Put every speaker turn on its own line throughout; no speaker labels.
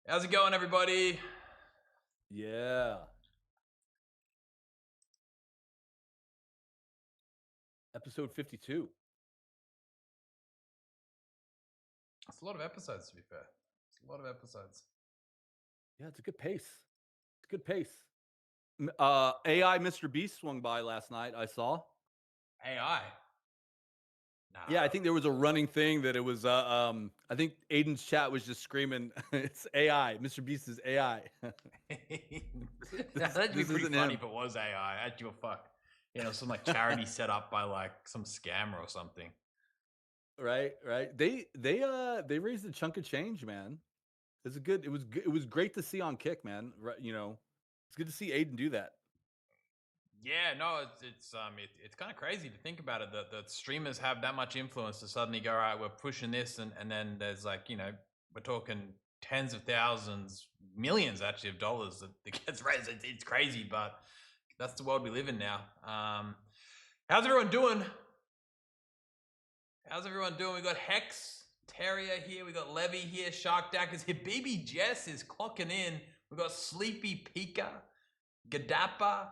How's it going, everybody?
Yeah. Episode 52.
It's a lot of episodes, to be fair. It's a lot of episodes.
Yeah, it's a good pace. It's a good pace. AI Mr. Beast swung by last night. I saw.
AI. Nah,
Yeah, I think there was a running thing that it was. I think Aiden's chat was just screaming, "It's AI. Mr. Beast is AI."
that'd be
This
pretty
isn't
funny
him,
if it was AI. I'd give a fuck. Some like charity set up by like some scammer or something.
right? Right. They raised a chunk of change, man. It's a good. It was good. It was great to see on Kick, man. Right, it's good to see Aiden do that.
Yeah, no, it's kind of crazy to think about it. That streamers have that much influence to suddenly go, all right, we're pushing this, and then there's like we're talking tens of thousands, millions actually of dollars that gets raised. It's crazy, but that's the world we live in now. How's everyone doing? How's everyone doing? We got Hex Terrier here. We got Levy here. Shark Dack is here. Baby Jess is clocking in. We got Sleepy Pika, Gadappa.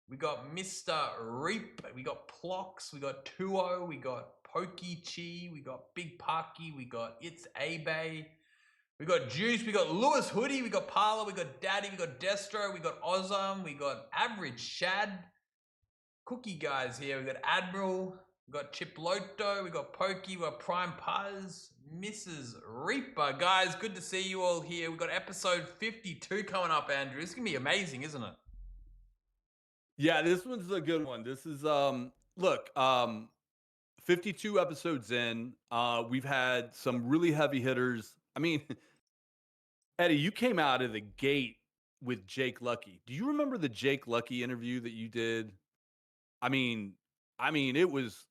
We got Mr. Reap. We got Plox. We got Tuo. We got Pokey Chi. We got Big Parky. We got It's Abe. We got Juice. We got Lewis Hoodie. We got Parla. We got Daddy. We got Destro. We got Ozam. We got Average Shad. Cookie guys here. We got Admiral. We got Chiploto. We got Pokey. We got Prime Puzz. Mrs. Reaper. Guys, good to see you all here. We got episode 52 coming up, Andrew. It's going to be amazing, isn't it?
Yeah, this one's a good one. This is look, 52 episodes in. We've had some really heavy hitters. I mean, Eddie, you came out of the gate with Jake Lucky. Do you remember the Jake Lucky interview that you did? I mean, it was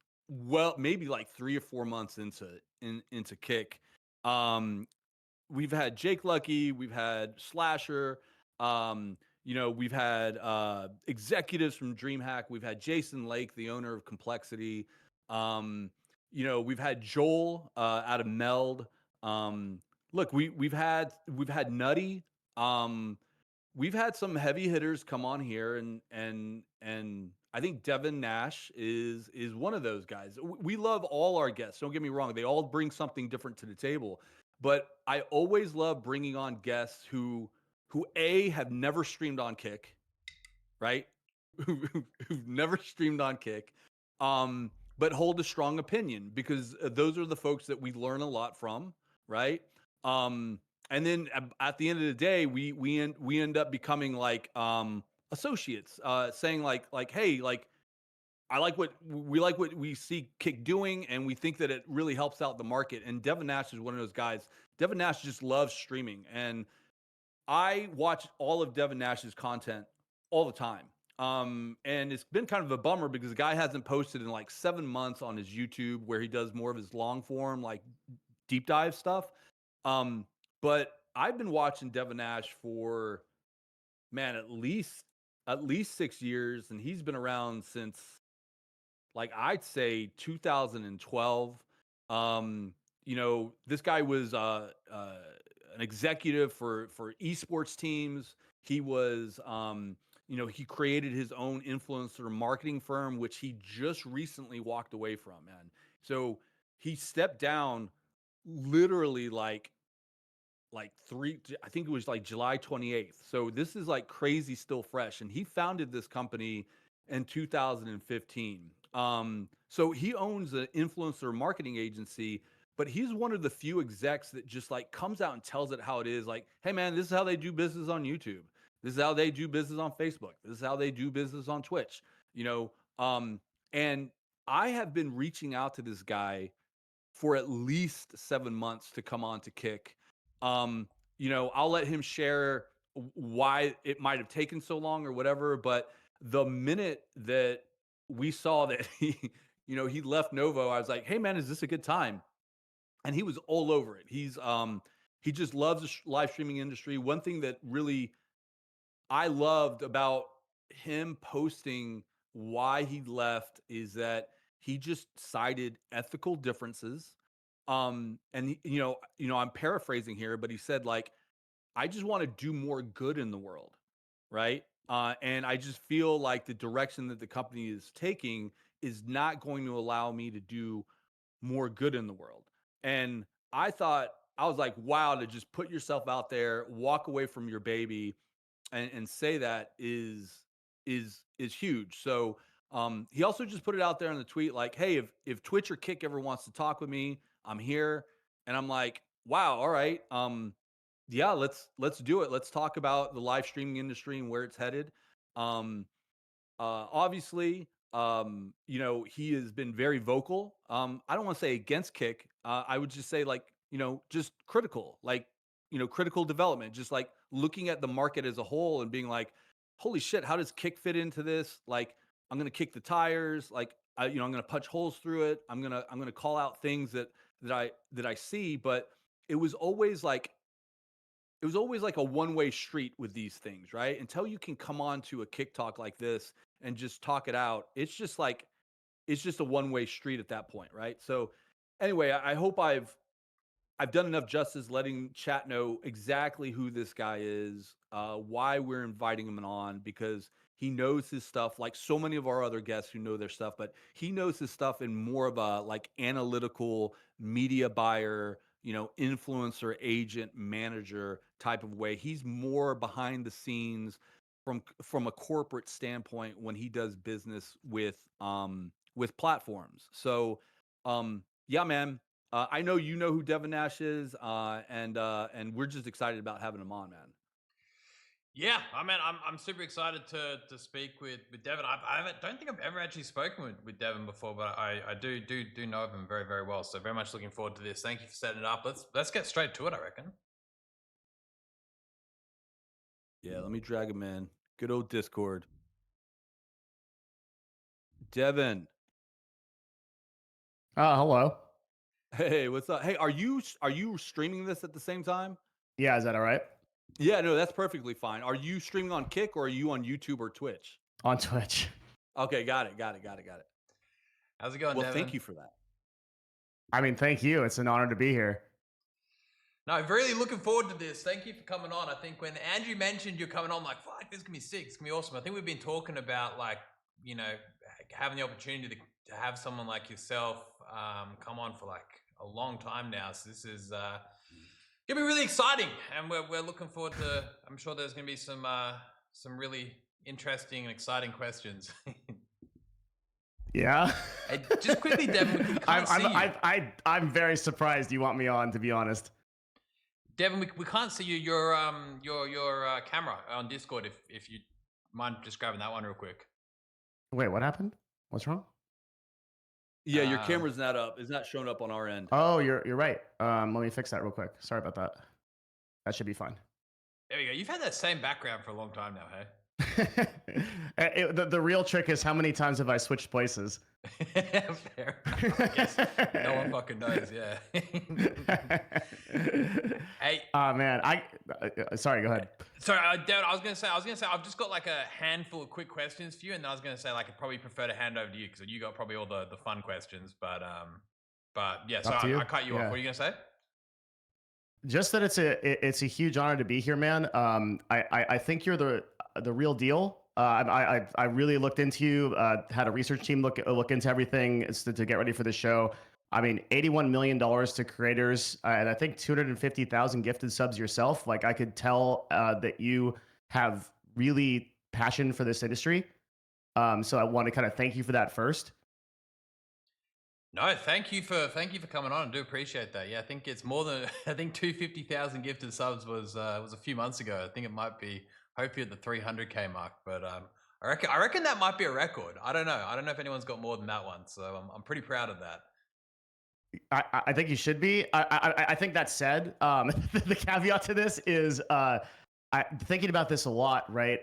maybe like 3 or 4 months into Kick. Um, we've had Jake Lucky, we've had Slasher, we've had executives from DreamHack, we've had Jason Lake, the owner of Complexity. Um, we've had Joel out of Meld. Um, look, we've had Nutty. Um, we've had some heavy hitters come on here, and I think Devin Nash is one of those guys. We love all our guests. Don't get me wrong; they all bring something different to the table. But I always love bringing on guests who a have never streamed on Kick, right? Who've never streamed on Kick, but hold a strong opinion because those are the folks that we learn a lot from, right? Um, and then at the end of the day, we end up becoming like associates, saying like hey, like I like what we see Kick doing, and we think that it really helps out the market. And Devin Nash is one of those guys. Devin Nash just loves streaming, and I watch all of Devin Nash's content all the time. And it's been kind of a bummer because the guy hasn't posted in like 7 months on his YouTube where he does more of his long form, like deep dive stuff. Um, but I've been watching Devin Nash for man, at least 6 years, and he's been around since like I'd say 2012. This guy was an executive for esports teams. He was, he created his own influencer marketing firm, which he just recently walked away from, man. So he stepped down literally like I think it was like July 28th. So this is like crazy still fresh. And he founded this company in 2015. So he owns an influencer marketing agency, but he's one of the few execs that just like comes out and tells it how it is. Like, hey man, this is how they do business on YouTube. This is how they do business on Facebook. This is how they do business on Twitch. You know, and I have been reaching out to this guy for at least 7 months to come on to Kick. Um, I'll let him share why it might have taken so long or whatever. But the minute that we saw that he left Novo, I was like, hey man, is this a good time? And he was all over it. He just loves the live streaming industry. One thing that really I loved about him posting why he left is that he just cited ethical differences. And I'm paraphrasing here, but he said like I just want to do more good in the world, right? And I just feel like the direction that the company is taking is not going to allow me to do more good in the world. And I thought, I was like, wow, to just put yourself out there, walk away from your baby, and say that is huge. So he also just put it out there in the tweet like, hey, if Twitch or Kick ever wants to talk with me, I'm here. And I'm like, wow, all right. Yeah, let's do it. Let's talk about the live streaming industry and where it's headed. Um, obviously, he has been very vocal. I don't want to say against Kick. I would just say like, just critical, like, critical development, just like looking at the market as a whole and being like, holy shit, how does Kick fit into this? Like, I'm gonna kick the tires, like I'm gonna punch holes through it. I'm gonna call out things that I see, but it was always like it was always like a one-way street with these things, right? Until you can come on to a Kick Talk like this and just talk it out, it's just a one-way street at that point, right? So anyway, I hope I've done enough justice letting chat know exactly who this guy is, why we're inviting him on, because he knows his stuff like so many of our other guests who know their stuff, but he knows his stuff in more of a like analytical media buyer, influencer, agent, manager type of way. He's more behind the scenes from a corporate standpoint when he does business with platforms. So yeah, man, I know you know who Devin Nash is, and we're just excited about having him on, man.
Yeah, I mean, I'm super excited to speak with Devin. Don't think I've ever actually spoken with Devin before, but I do know of him very very well. So very much looking forward to this. Thank you for setting it up. Let's get straight to it. I reckon.
Yeah, let me drag him in. Good old Discord. Devin,
Hello.
hey, what's up? Hey, are you streaming this at the same time?
Yeah, is that all right?
Yeah, no, that's perfectly fine. Are you streaming on Kick or are you on YouTube or Twitch?
On Twitch.
Okay, got it.
How's it going,
Well,
Devin?
thank you for that.
I mean, thank you. It's an honor to be here.
No, I'm really looking forward to this. Thank you for coming on. I think when Andrew mentioned you're coming on, I'm like, fuck, this is gonna be sick. It's gonna be awesome. I think we've been talking about like, having the opportunity to have someone like yourself come on for like a long time now. So this is gonna be really exciting, and we're looking forward to. I'm sure there's gonna be some really interesting and exciting questions.
Yeah.
Hey, just quickly, Devin, we can't see you.
I'm very surprised you want me on, to be honest.
Devin, we can't see you. Your camera on Discord. If you mind just grabbing that one real quick.
Wait, what happened? What's wrong?
Yeah, your camera's not up. It's not showing up on our end.
Oh, you're right. Let me fix that real quick. Sorry about that. That should be fine.
There we go. You've had that same background for a long time now, hey?
The real trick is how many times have I switched places?
Fair enough. I guess no one fucking knows, yeah. Hey.
Oh man, sorry, go ahead.
Sorry, Devin, I was gonna say, I've just got like a handful of quick questions for you, and then I was gonna say, like, I'd probably prefer to hand over to you because you got probably all the fun questions, but yeah. So I cut you off. What are you gonna say?
Just that it's a huge honor to be here, man. I think you're the real deal. I really looked into you. Had a research team look into everything to get ready for the show. I mean, $81 million to creators, and I think 250,000 gifted subs yourself. Like, I could tell that you have really passion for this industry. So I want to kind of thank you for that first.
No, thank you for coming on. I do appreciate that. Yeah, I think it's more than 250,000 gifted subs was a few months ago. I think it might be hopefully at the 300K mark, but I reckon that might be a record. I don't know if anyone's got more than that one, so I'm pretty proud of that.
I think you should be. I think that said, the caveat to this is thinking about this a lot, right?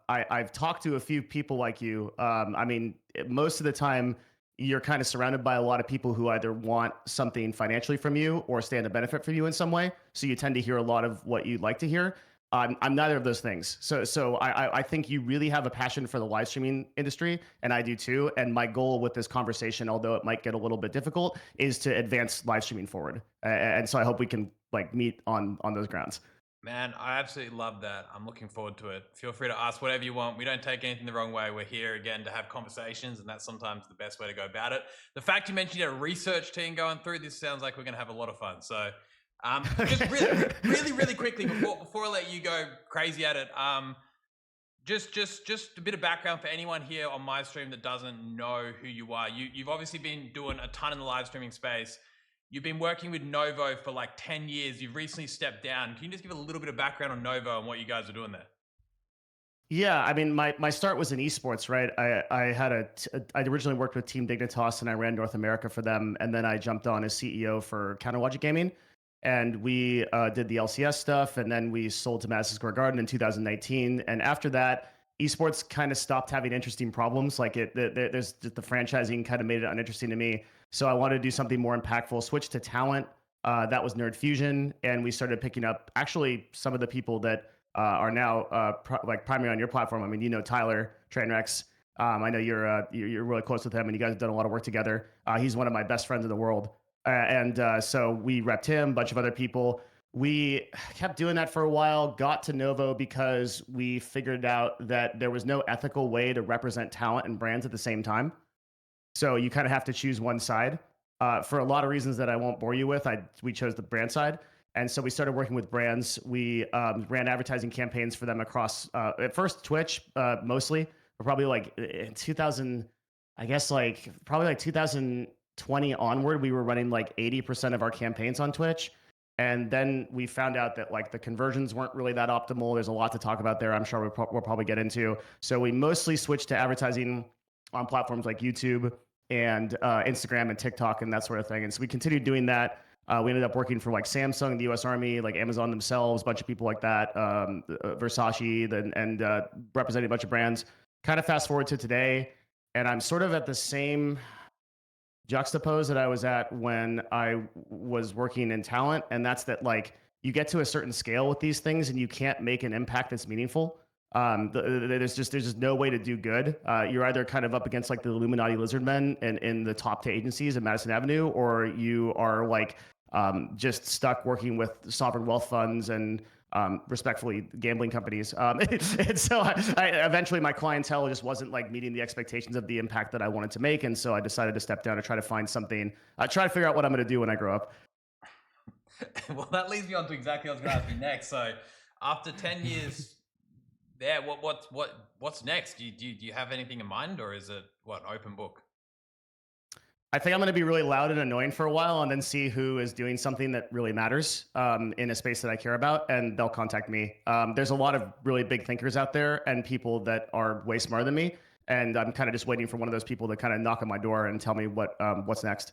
I've talked to a few people like you. I mean, most of the time, you're kind of surrounded by a lot of people who either want something financially from you or stand to benefit from you in some way. So you tend to hear a lot of what you'd like to hear. I'm neither of those things. So I think you really have a passion for the live streaming industry, and I do too. And my goal with this conversation, although it might get a little bit difficult, is to advance live streaming forward. And so I hope we can like meet on those grounds.
Man, I absolutely love that. I'm looking forward to it. Feel free to ask whatever you want. We don't take anything the wrong way. We're here again to have conversations, and that's sometimes the best way to go about it. The fact you mentioned you had a research team going through this sounds like we're going to have a lot of fun. So, just really quickly before I let you go crazy at it, just a bit of background for anyone here on my stream that doesn't know who you are. You've obviously been doing a ton in the live streaming space. You've been working with Novo for like 10 years. You've recently stepped down. Can you just give a little bit of background on Novo and what you guys are doing there?
Yeah, I mean, my start was in esports, right? I originally worked with Team Dignitas and I ran North America for them, and then I jumped on as CEO for Counterlogic Gaming, and we did the LCS stuff, and then we sold to Madison Square Garden in 2019, and after that, esports kind of stopped having interesting problems. Like there's the franchising kind of made it uninteresting to me, so I wanted to do something more impactful. Switched to talent. That was Nerd Fusion, and we started picking up actually some of the people that are now like primary on your platform. I mean, you know Tyler Trainwrecks. I know you're really close with him, and you guys have done a lot of work together. He's one of my best friends in the world, so we repped him, a bunch of other people. We kept doing that for a while. Got to Novo because we figured out that there was no ethical way to represent talent and brands at the same time. So you kind of have to choose one side. For a lot of reasons that I won't bore you with, we chose the brand side. And so we started working with brands. We ran advertising campaigns for them across, at first Twitch, mostly, but probably like in 2000, I guess like probably like 2020 onward, we were running like 80% of our campaigns on Twitch. And then we found out that like the conversions weren't really that optimal. There's a lot to talk about there. I'm sure we'll probably get into. So we mostly switched to advertising on platforms like YouTube and Instagram and TikTok and that sort of thing. And so we continued doing that. We ended up working for like Samsung, the U.S. Army, like Amazon themselves, a bunch of people like that, Versace, and representing a bunch of brands. Kind of fast forward to today, and I'm sort of at the same juxtapose that I was at when I was working in talent, and that's that like you get to a certain scale with these things, and you can't make an impact that's meaningful. There's just no way to do good. You're either kind of up against like the Illuminati lizardmen and in the top 2 agencies in Madison Avenue, or you are like just stuck working with sovereign wealth funds and respectfully gambling companies. And so I eventually my clientele just wasn't like meeting the expectations of the impact that I wanted to make. And so I decided to step down and try to find something, try to figure out what I'm going to do when I grow up.
Well, that leads me on to exactly what I was going to ask you next. So after 10 years there, what's next? Do you have anything in mind, or is it an open book?
I think I'm going to be really loud and annoying for a while and then see who is doing something that really matters in a space that I care about, and they'll contact me. There's a lot of really big thinkers out there and people that are way smarter than me, and I'm kind of just waiting for one of those people to kind of knock on my door and tell me what's next.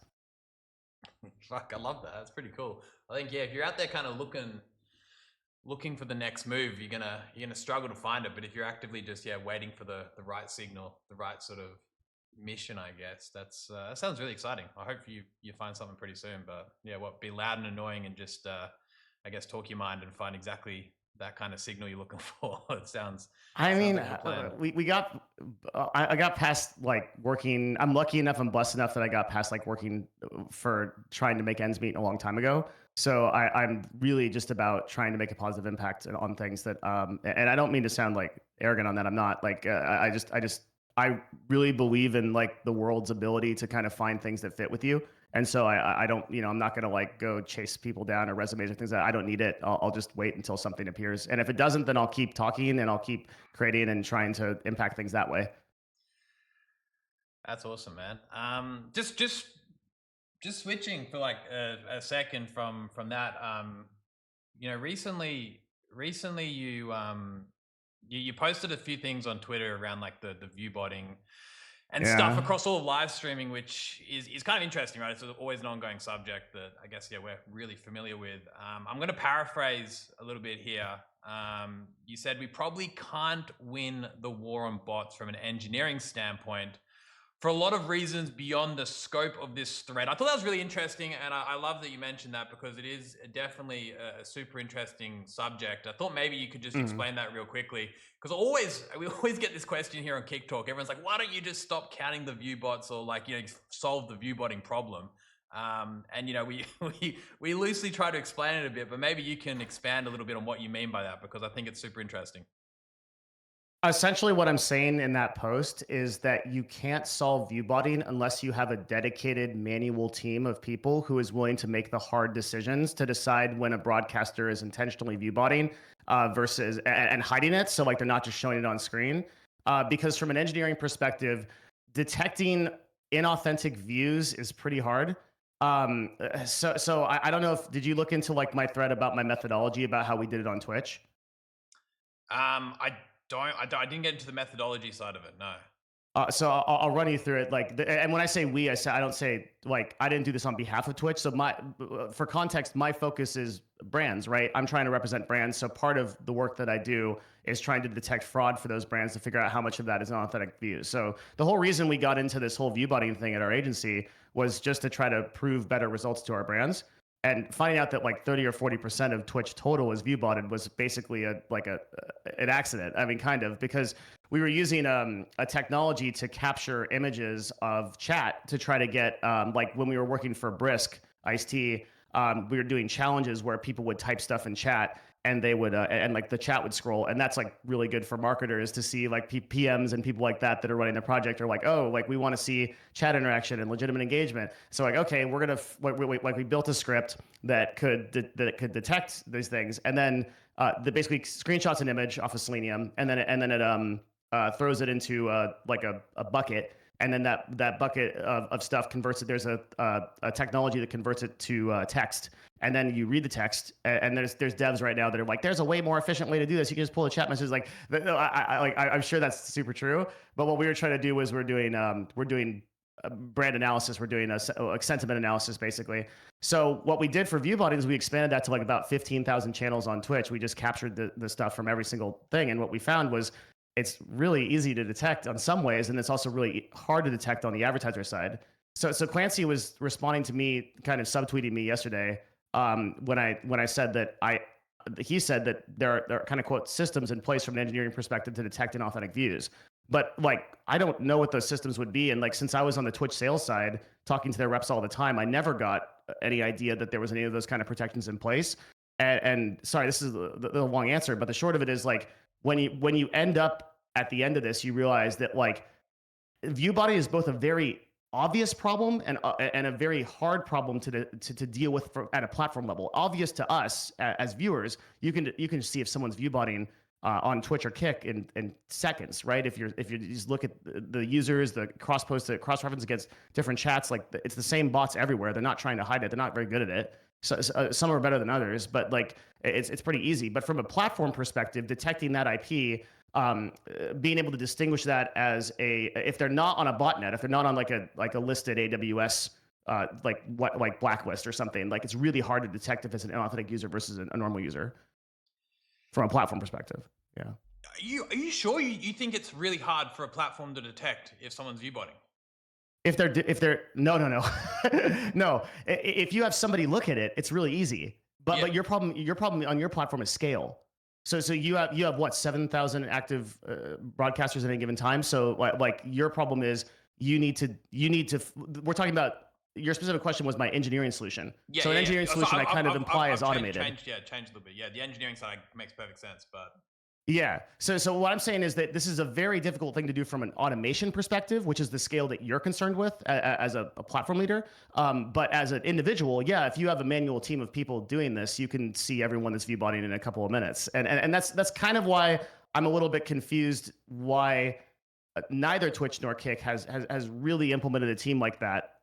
Fuck, I love that. That's pretty cool. I think, yeah, if you're out there kind of looking for the next move, you're gonna struggle to find it. But if you're actively just waiting for the right signal, the right sort of mission, I guess that sounds really exciting. I hope you find something pretty soon. But yeah, be loud and annoying and just I guess talk your mind and find exactly that kind of signal you're looking for. It sounds.
I mean,
like a plan.
I got past like working. I'm lucky enough, I'm blessed enough that I got past like working for trying to make ends meet a long time ago. So I'm really just about trying to make a positive impact on things that, and I don't mean to sound like arrogant on that. I'm not like, I really believe in like the world's ability to kind of find things that fit with you. And so I don't, I'm not going to like go chase people down or resumes or things that I don't need it. I'll just wait until something appears. And if it doesn't, then I'll keep talking and I'll keep creating and trying to impact things that way.
That's awesome, man. Just switching for like a second from that. Recently you posted a few things on Twitter around like the view botting and stuff across all of live streaming, which is kind of interesting, right? It's always an ongoing subject that I guess we're really familiar with. I'm going to paraphrase a little bit here. You said we probably can't win the war on bots from an engineering standpoint for a lot of reasons beyond the scope of this thread. I thought that was really interesting, and I love that you mentioned that because it is definitely a super interesting subject. I thought maybe you could just explain that real quickly, because we always get this question here on Kick Talk. Everyone's like, why don't you just stop counting the view bots or like, solve the view botting problem? And you know, we loosely try to explain it a bit, but maybe you can expand a little bit on what you mean by that, because I think it's super interesting.
Essentially, what I'm saying in that post is that you can't solve view botting unless you have a dedicated manual team of people who is willing to make the hard decisions to decide when a broadcaster is intentionally view botting versus and hiding it. So like they're not just showing it on screen. Because from an engineering perspective, detecting inauthentic views is pretty hard. So I don't know if did you look into like my thread about my methodology about how we did it on Twitch?
I didn't get into the methodology side of it. No.
So I'll run you through it. Like, and when I say we, I don't say like I didn't do this on behalf of Twitch. So for context, my focus is brands, right? I'm trying to represent brands. So part of the work that I do is trying to detect fraud for those brands to figure out how much of that is unauthentic views. So the whole reason we got into this whole view botting thing at our agency was just to try to prove better results to our brands. And finding out that like 30 or 40% of Twitch total was view botted was basically an accident. I mean, kind of, because we were using a technology to capture images of chat to try to get like when we were working for Brisk Ice-T, we were doing challenges where people would type stuff in chat and they would and like the chat would scroll, and that's like really good for marketers to see like PMs and people like that are running the project are like, oh, like we want to see chat interaction and legitimate engagement. So like, okay, we're gonna like we built a script that could detect these things, and then the basically screenshots an image off of Selenium, and then it throws it into like a bucket, and then that bucket of stuff converts it. There's a technology that converts it to text, and then you read the text. And there's devs right now that are like, there's a way more efficient way to do this. You can just pull a chat message. Like, I'm sure that's super true. But what we were trying to do was we're doing brand analysis. We're doing a sentiment analysis basically. So what we did for view botting is we expanded that to like about 15,000 channels on Twitch. We just captured the stuff from every single thing, and what we found was it's really easy to detect on some ways, and it's also really hard to detect on the advertiser side. So Clancy was responding to me, kind of subtweeting me yesterday when I said that he said that there are kind of quote systems in place from an engineering perspective to detect inauthentic views. But like I don't know what those systems would be, and like since I was on the Twitch sales side talking to their reps all the time, I never got any idea that there was any of those kind of protections in place. And sorry, this is the long answer, but the short of it is like when you end up at the end of this, you realize that like view botting is both a very obvious problem and a very hard problem to deal with at a platform level. Obvious to us as viewers, you can see if someone's view botting on Twitch or Kick in seconds, right? If you just look at the users, the cross reference against different chats, like it's the same bots everywhere. They're not trying to hide it. They're not very good at it. So some are better than others, but like it's pretty easy. But from a platform perspective, detecting that IP, being able to distinguish that as if they're not on a botnet, if they're not on like a listed AWS like blacklist or something, like it's really hard to detect if it's an inauthentic user versus a normal user from a platform perspective. Yeah.
Are you sure you think it's really hard for a platform to detect if someone's view botting?
If they're no no, if you have somebody look at it, it's really easy. But your problem on your platform is scale. So you have what 7,000 active broadcasters at any given time. So like your problem is you need to. We're talking about your specific question was my engineering solution.
Yeah,
so an engineering solution I kind of imply is automated.
Changed a little bit. Yeah, the engineering side makes perfect sense, but.
Yeah. So what I'm saying is that this is a very difficult thing to do from an automation perspective, which is the scale that you're concerned with as a platform leader. But as an individual, yeah, if you have a manual team of people doing this, you can see everyone that's view botting in a couple of minutes. And that's kind of why I'm a little bit confused why neither Twitch nor Kick has really implemented a team like that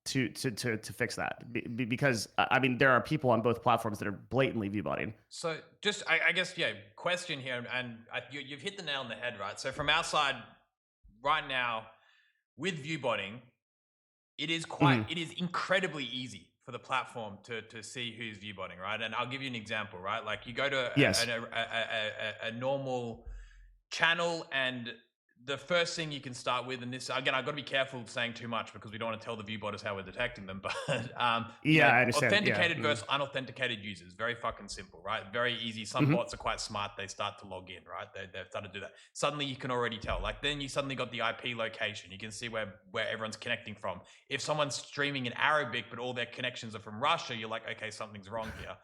to fix that, because I mean there are people on both platforms that are blatantly view botting.
So just I guess question here, and you've hit the nail on the head, right? So from our side right now with view botting, it is it is incredibly easy for the platform to see who's view botting, right? And I'll give you an example, right? Like you go to a normal channel and the first thing you can start with, and this again, I've got to be careful saying too much because we don't want to tell the view botters how we're detecting them. But
I understand.
Authenticated versus unauthenticated users, very fucking simple, right? Very easy. Some bots are quite smart. They start to log in, right? They've started to do that. Suddenly, you can already tell. Like then, you suddenly got the IP location. You can see where everyone's connecting from. If someone's streaming in Arabic, but all their connections are from Russia, you're like, okay, something's wrong here.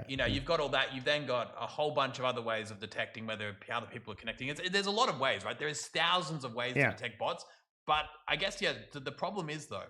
You know, you've got all that. You've then got a whole bunch of other ways of detecting whether other people are connecting. There's a lot of ways, right? There is thousands of ways to detect bots. But I guess, the problem is though,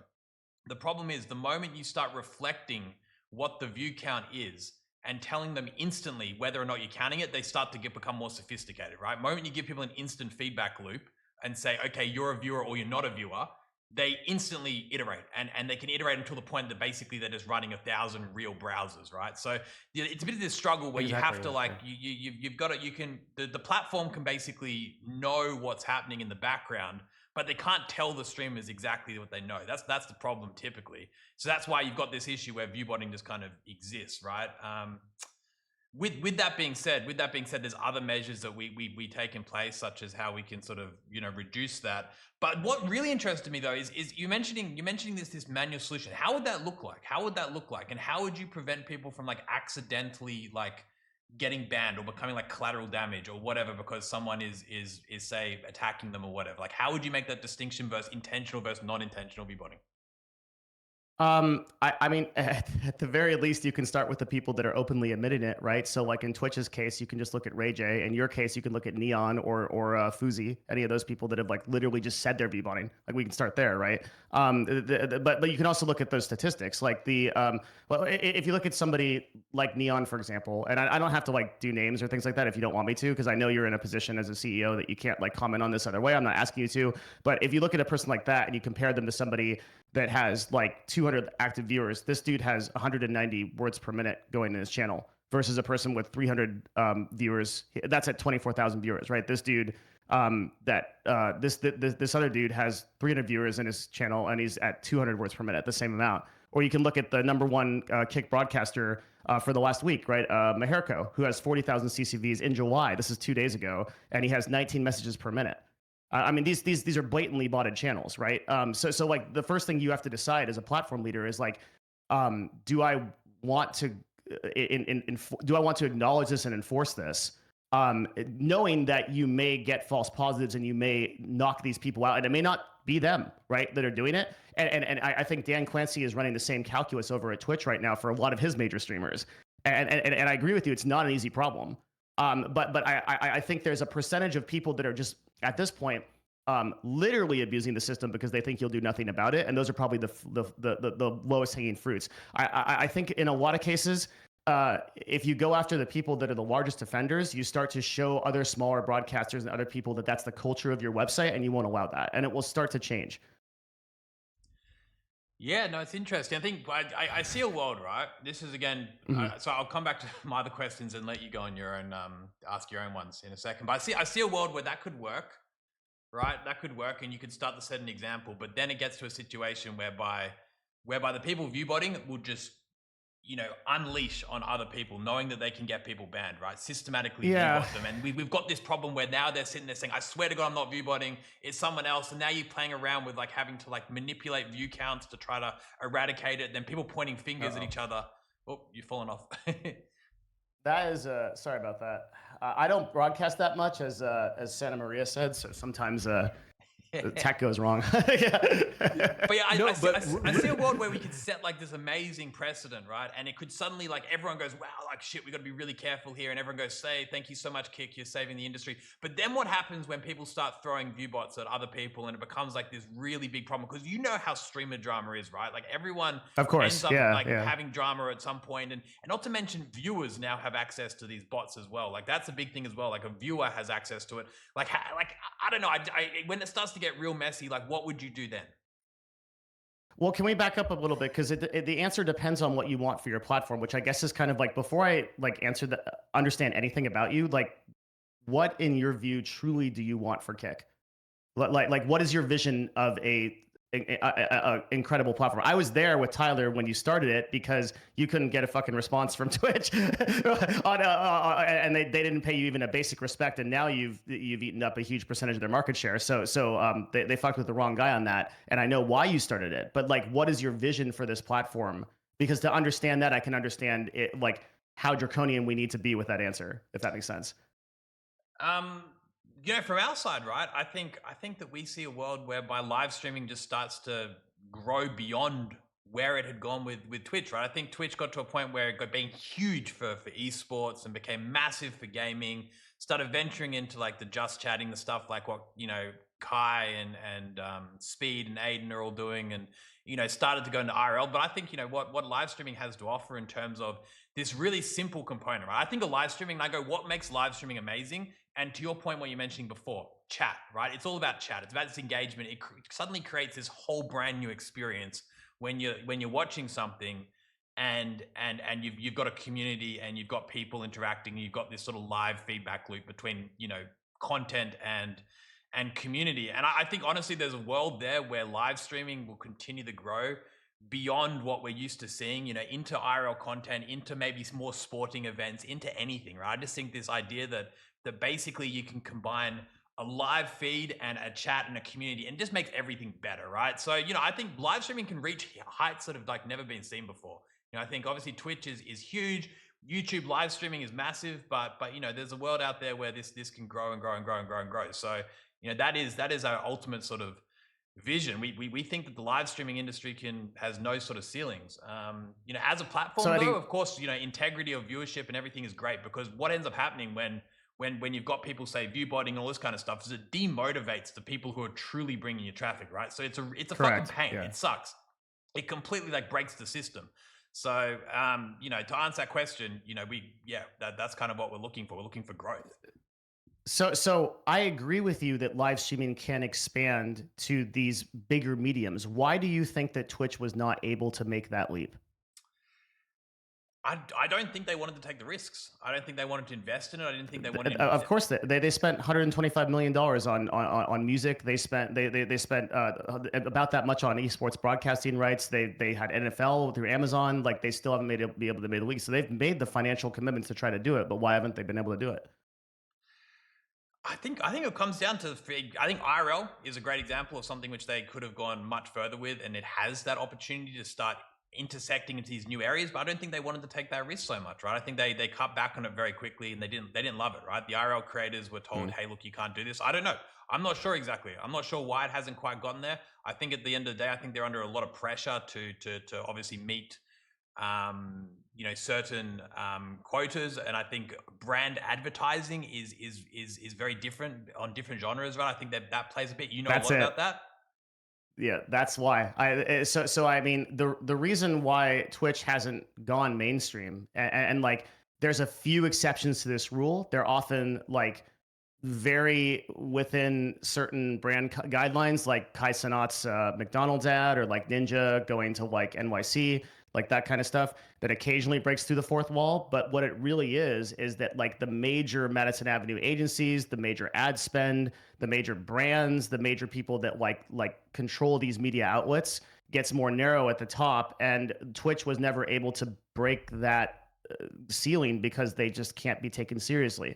the moment you start reflecting what the view count is and telling them instantly whether or not you're counting it, they start to become more sophisticated, right? The moment you give people an instant feedback loop and say, okay, you're a viewer or you're not a viewer, they instantly iterate and they can iterate until the point that basically they're just running 1,000 real browsers, right? So it's a bit of this struggle where you have to you've got to, the platform can basically know what's happening in the background, but they can't tell the streamers exactly what they know. That's the problem typically. So that's why you've got this issue where viewbotting just kind of exists, right? With that being said, there's other measures that we take in place, such as how we can sort of, reduce that. But what really interested me though is you mentioning this manual solution. How would that look like? And how would you prevent people from like accidentally like getting banned or becoming like collateral damage or whatever because someone is say attacking them or whatever? Like how would you make that distinction versus intentional versus non-intentional viewbotting?
I mean, at the very least, you can start with the people that are openly admitting it, right? So, like in Twitch's case, you can just look at Ray J. In your case, you can look at Neon or Fuzi, any of those people that have like literally just said they're viewbotting. Like we can start there, right? But you can also look at those statistics, like if you look at somebody like Neon, for example, and I don't have to like do names or things like that if you don't want me to, because I know you're in a position as a CEO that you can't like comment on this other way. I'm not asking you to, but if you look at a person like that and you compare them to somebody that has like 200 active viewers, this dude has 190 words per minute going in his channel versus a person with 300 viewers. That's at 24,000 viewers, right? This dude, this other dude has 300 viewers in his channel and he's at 200 words per minute, the same amount. Or you can look at the number one kick broadcaster for the last week, right? Maherko, who has 40,000 CCVs in July. This is 2 days ago, and he has 19 messages per minute. I mean, these are blatantly botted channels, right? So like the first thing you have to decide as a platform leader is like, do I want to acknowledge this and enforce this, knowing that you may get false positives and you may knock these people out, and it may not be them, right, that are doing it. And I think Dan Clancy is running the same calculus over at Twitch right now for a lot of his major streamers. And I agree with you, it's not an easy problem. But I think there's a percentage of people that are just at this point literally abusing the system because they think you'll do nothing about it, and those are probably the lowest hanging fruits. I think in a lot of cases, if you go after the people that are the largest offenders, you start to show other smaller broadcasters and other people that that's the culture of your website, and you won't allow that, and it will start to change.
Yeah, no, it's interesting. I think I see a world, right? This is again, so I'll come back to my other questions and let you go on your own, ask your own ones in a second. But I see a world where that could work, right? That could work, and you could start to set an example. But then it gets to a situation whereby the people viewbotting will just, unleash on other people, knowing that they can get people banned, right? Systematically viewbot them. And we've got this problem where now they're sitting there saying, I swear to God, I'm not viewbotting, it's someone else. And now you're playing around with like having to like manipulate view counts to try to eradicate it. Then people pointing fingers at each other. Oh, you've fallen off.
That is, sorry about that. I don't broadcast that much, as Santa Maria said, so sometimes the tech goes wrong.
But yeah, I see a world where we could set like this amazing precedent, right? And it could suddenly like everyone goes, wow, like shit, we got to be really careful here. And everyone goes, thank you so much, Kick, you're saving the industry. But then what happens when people start throwing viewbots at other people and it becomes like this really big problem? Because you know how streamer drama is, right? Like everyone
of course,
ends up having drama at some point. And not to mention viewers now have access to these bots as well. Like that's a big thing as well. Like a viewer has access to it. Like I don't know. When it starts to get real messy, like what would you do then?
Well, can we back up a little bit, because the answer depends on what you want for your platform, which I guess is kind of like, before I like understand anything about you, like what in your view truly do you want for Kick? Like what is your vision of a incredible platform. I was there with Tyler when you started it because you couldn't get a fucking response from Twitch, and they didn't pay you even a basic respect. And now you've eaten up a huge percentage of their market share. So they fucked with the wrong guy on that. And I know why you started it, but like, what is your vision for this platform? Because to understand that, I can understand it, like how draconian we need to be with that answer, if that makes sense.
From our side, right? I think that we see a world whereby live streaming just starts to grow beyond where it had gone with Twitch, right? I think Twitch got to a point where it got being huge for esports and became massive for gaming. Started venturing into like the just chatting, the stuff like what Kai and Speed and Aiden are all doing, and started to go into IRL. But I think what live streaming has to offer in terms of this really simple component, right? I think of live streaming and I go, what makes live streaming amazing? And to your point, what you mentioned before, chat, right? It's all about chat. It's about this engagement. It suddenly creates this whole brand new experience when you're watching something, and you've got a community and you've got people interacting. You've got this sort of live feedback loop between content and community. And I think honestly, there's a world there where live streaming will continue to grow beyond what we're used to seeing, into IRL content, into maybe more sporting events, into anything, right? I just think this idea that basically you can combine a live feed and a chat and a community and just makes everything better, right? So, I think live streaming can reach heights that have like never been seen before. I think obviously Twitch is huge. YouTube live streaming is massive, but there's a world out there where this can grow and grow and grow and grow and grow. So, that is our ultimate sort of vision. We think that the live streaming industry has no sort of ceilings. As a platform, of course, integrity of viewership and everything is great, because what ends up happening when you've got people say view botting and all this kind of stuff is it demotivates the people who are truly bringing you traffic, right? So it's a fucking pain. Yeah. It sucks. It completely like breaks the system. So to answer that question, that's kind of what we're looking for. We're looking for growth.
So I agree with you that live streaming can expand to these bigger mediums. Why do you think that Twitch was not able to make that leap?
I don't think they wanted to take the risks. I don't think they wanted to invest in it. I didn't think they wanted.
Of course, they spent $125 million on music. They spent about that much on esports broadcasting rights. They had NFL through Amazon. Like, they still haven't be able to make the league. So they've made the financial commitments to try to do it. But why haven't they been able to do it?
I think it comes down to, I think IRL is a great example of something which they could have gone much further with, and it has that opportunity to start intersecting into these new areas. But I don't think they wanted to take that risk so much, right? I think they cut back on it very quickly, and they didn't love it, right? The IRL creators were told, hey, look, you can't do this. I don't know. I'm not sure exactly. I'm not sure why it hasn't quite gotten there. I think at the end of the day, I think they're under a lot of pressure to obviously meet certain quotas, and I think brand advertising is very different on different genres, right? I think that plays a bit. A lot about that.
Yeah, that's why. I mean, the reason why Twitch hasn't gone mainstream, and like, there's a few exceptions to this rule. They're often like very within certain brand guidelines, like Kai Cenat's McDonald's ad, or like Ninja going to like NYC, like that kind of stuff that occasionally breaks through the fourth wall. But what it really is that like the major Madison Avenue agencies, the major ad spend, the major brands, the major people that like control these media outlets gets more narrow at the top. And Twitch was never able to break that ceiling because they just can't be taken seriously.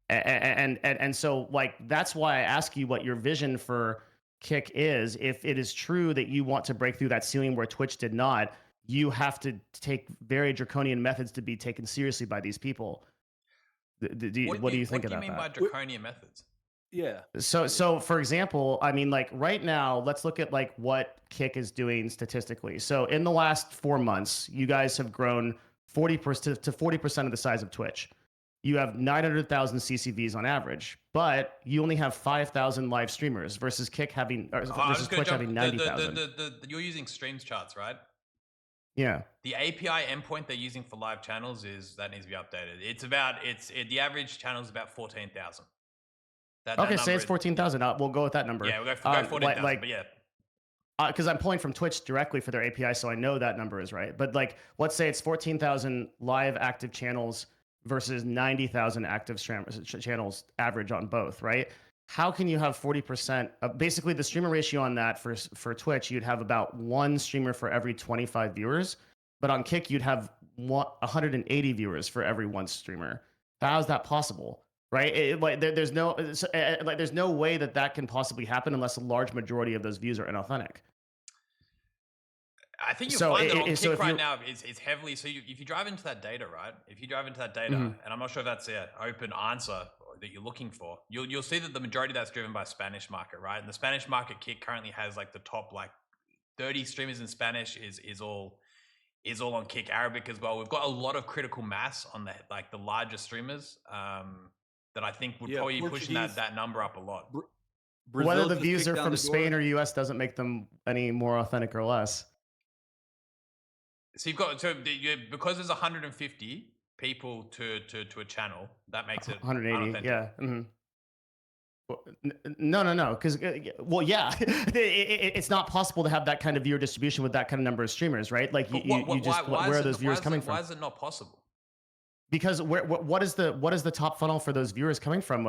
And so like, that's why I ask you what your vision for Kick is. If it is true that you want to break through that ceiling where Twitch did not, you have to take very draconian methods to be taken seriously by these people. What do you think about that?
What do you mean by draconian methods?
Yeah.
So for example, I mean, like right now, let's look at like what Kick is doing statistically. So in the last 4 months, you guys have grown 40% to 40% of the size of Twitch. You have 900,000 CCVs on average, but you only have 5,000 live streamers versus Kick having versus Twitch having 90,000.
You're using streams charts, right?
Yeah.
The API endpoint they're using for live channels needs to be updated. The average channel is about 14,000.
Okay, say it's 14,000. We'll go with that number.
Yeah, we'll go 14,000. But yeah.
Because I'm pulling from Twitch directly for their API, so I know that number is right. But like, let's say it's 14,000 live active channels versus 90,000 active channels average on both, right? how can you have 40%? Basically, the streamer ratio on that for Twitch, you'd have about one streamer for every 25 viewers, but on Kick, you'd have 180 viewers for every one streamer. How is that possible? Right? There's no there's no way that can possibly happen unless a large majority of those views are inauthentic.
I think you'll
So
find that on
so
Kick
if
right
you
now is heavily. So if you drive into that data, right? If you drive into that data,
Mhm.
and I'm not sure if that's an open answer that you're looking for, you'll see that the majority of that's driven by Spanish market, right? And the Spanish market, Kick currently has like the top like 30 streamers in Spanish is all on Kick. Arabic as well. We've got a lot of critical mass on the like the larger streamers that I think would probably be pushing that number up a lot.
Brazil
whether the
just
views
kicked
are
down
from
the door.
Spain or US doesn't make them any more authentic or less.
So you've got because there's 150 people to a channel, that makes it
180,
unauthentic.
yeah. Mm-hmm. No, because well, yeah, it's not possible to have that kind of viewer distribution with that kind of number of streamers, right? Like you just where are those viewers coming from?
Why is it not possible?
Because what is the top funnel for those viewers coming from?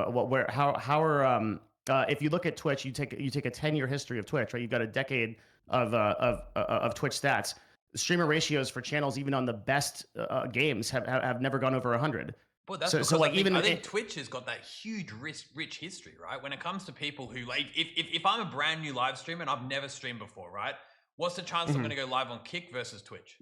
How are if you look at Twitch, you take a 10-year history of Twitch, right? You've got a decade of Twitch stats. Streamer ratios for channels, even on the best games, have never gone over 100.
But that's because I think Twitch has got that huge rich history, right? When it comes to people who like, if I'm a brand new live streamer and I've never streamed before, right? What's the chance I'm going to go live on Kick versus Twitch?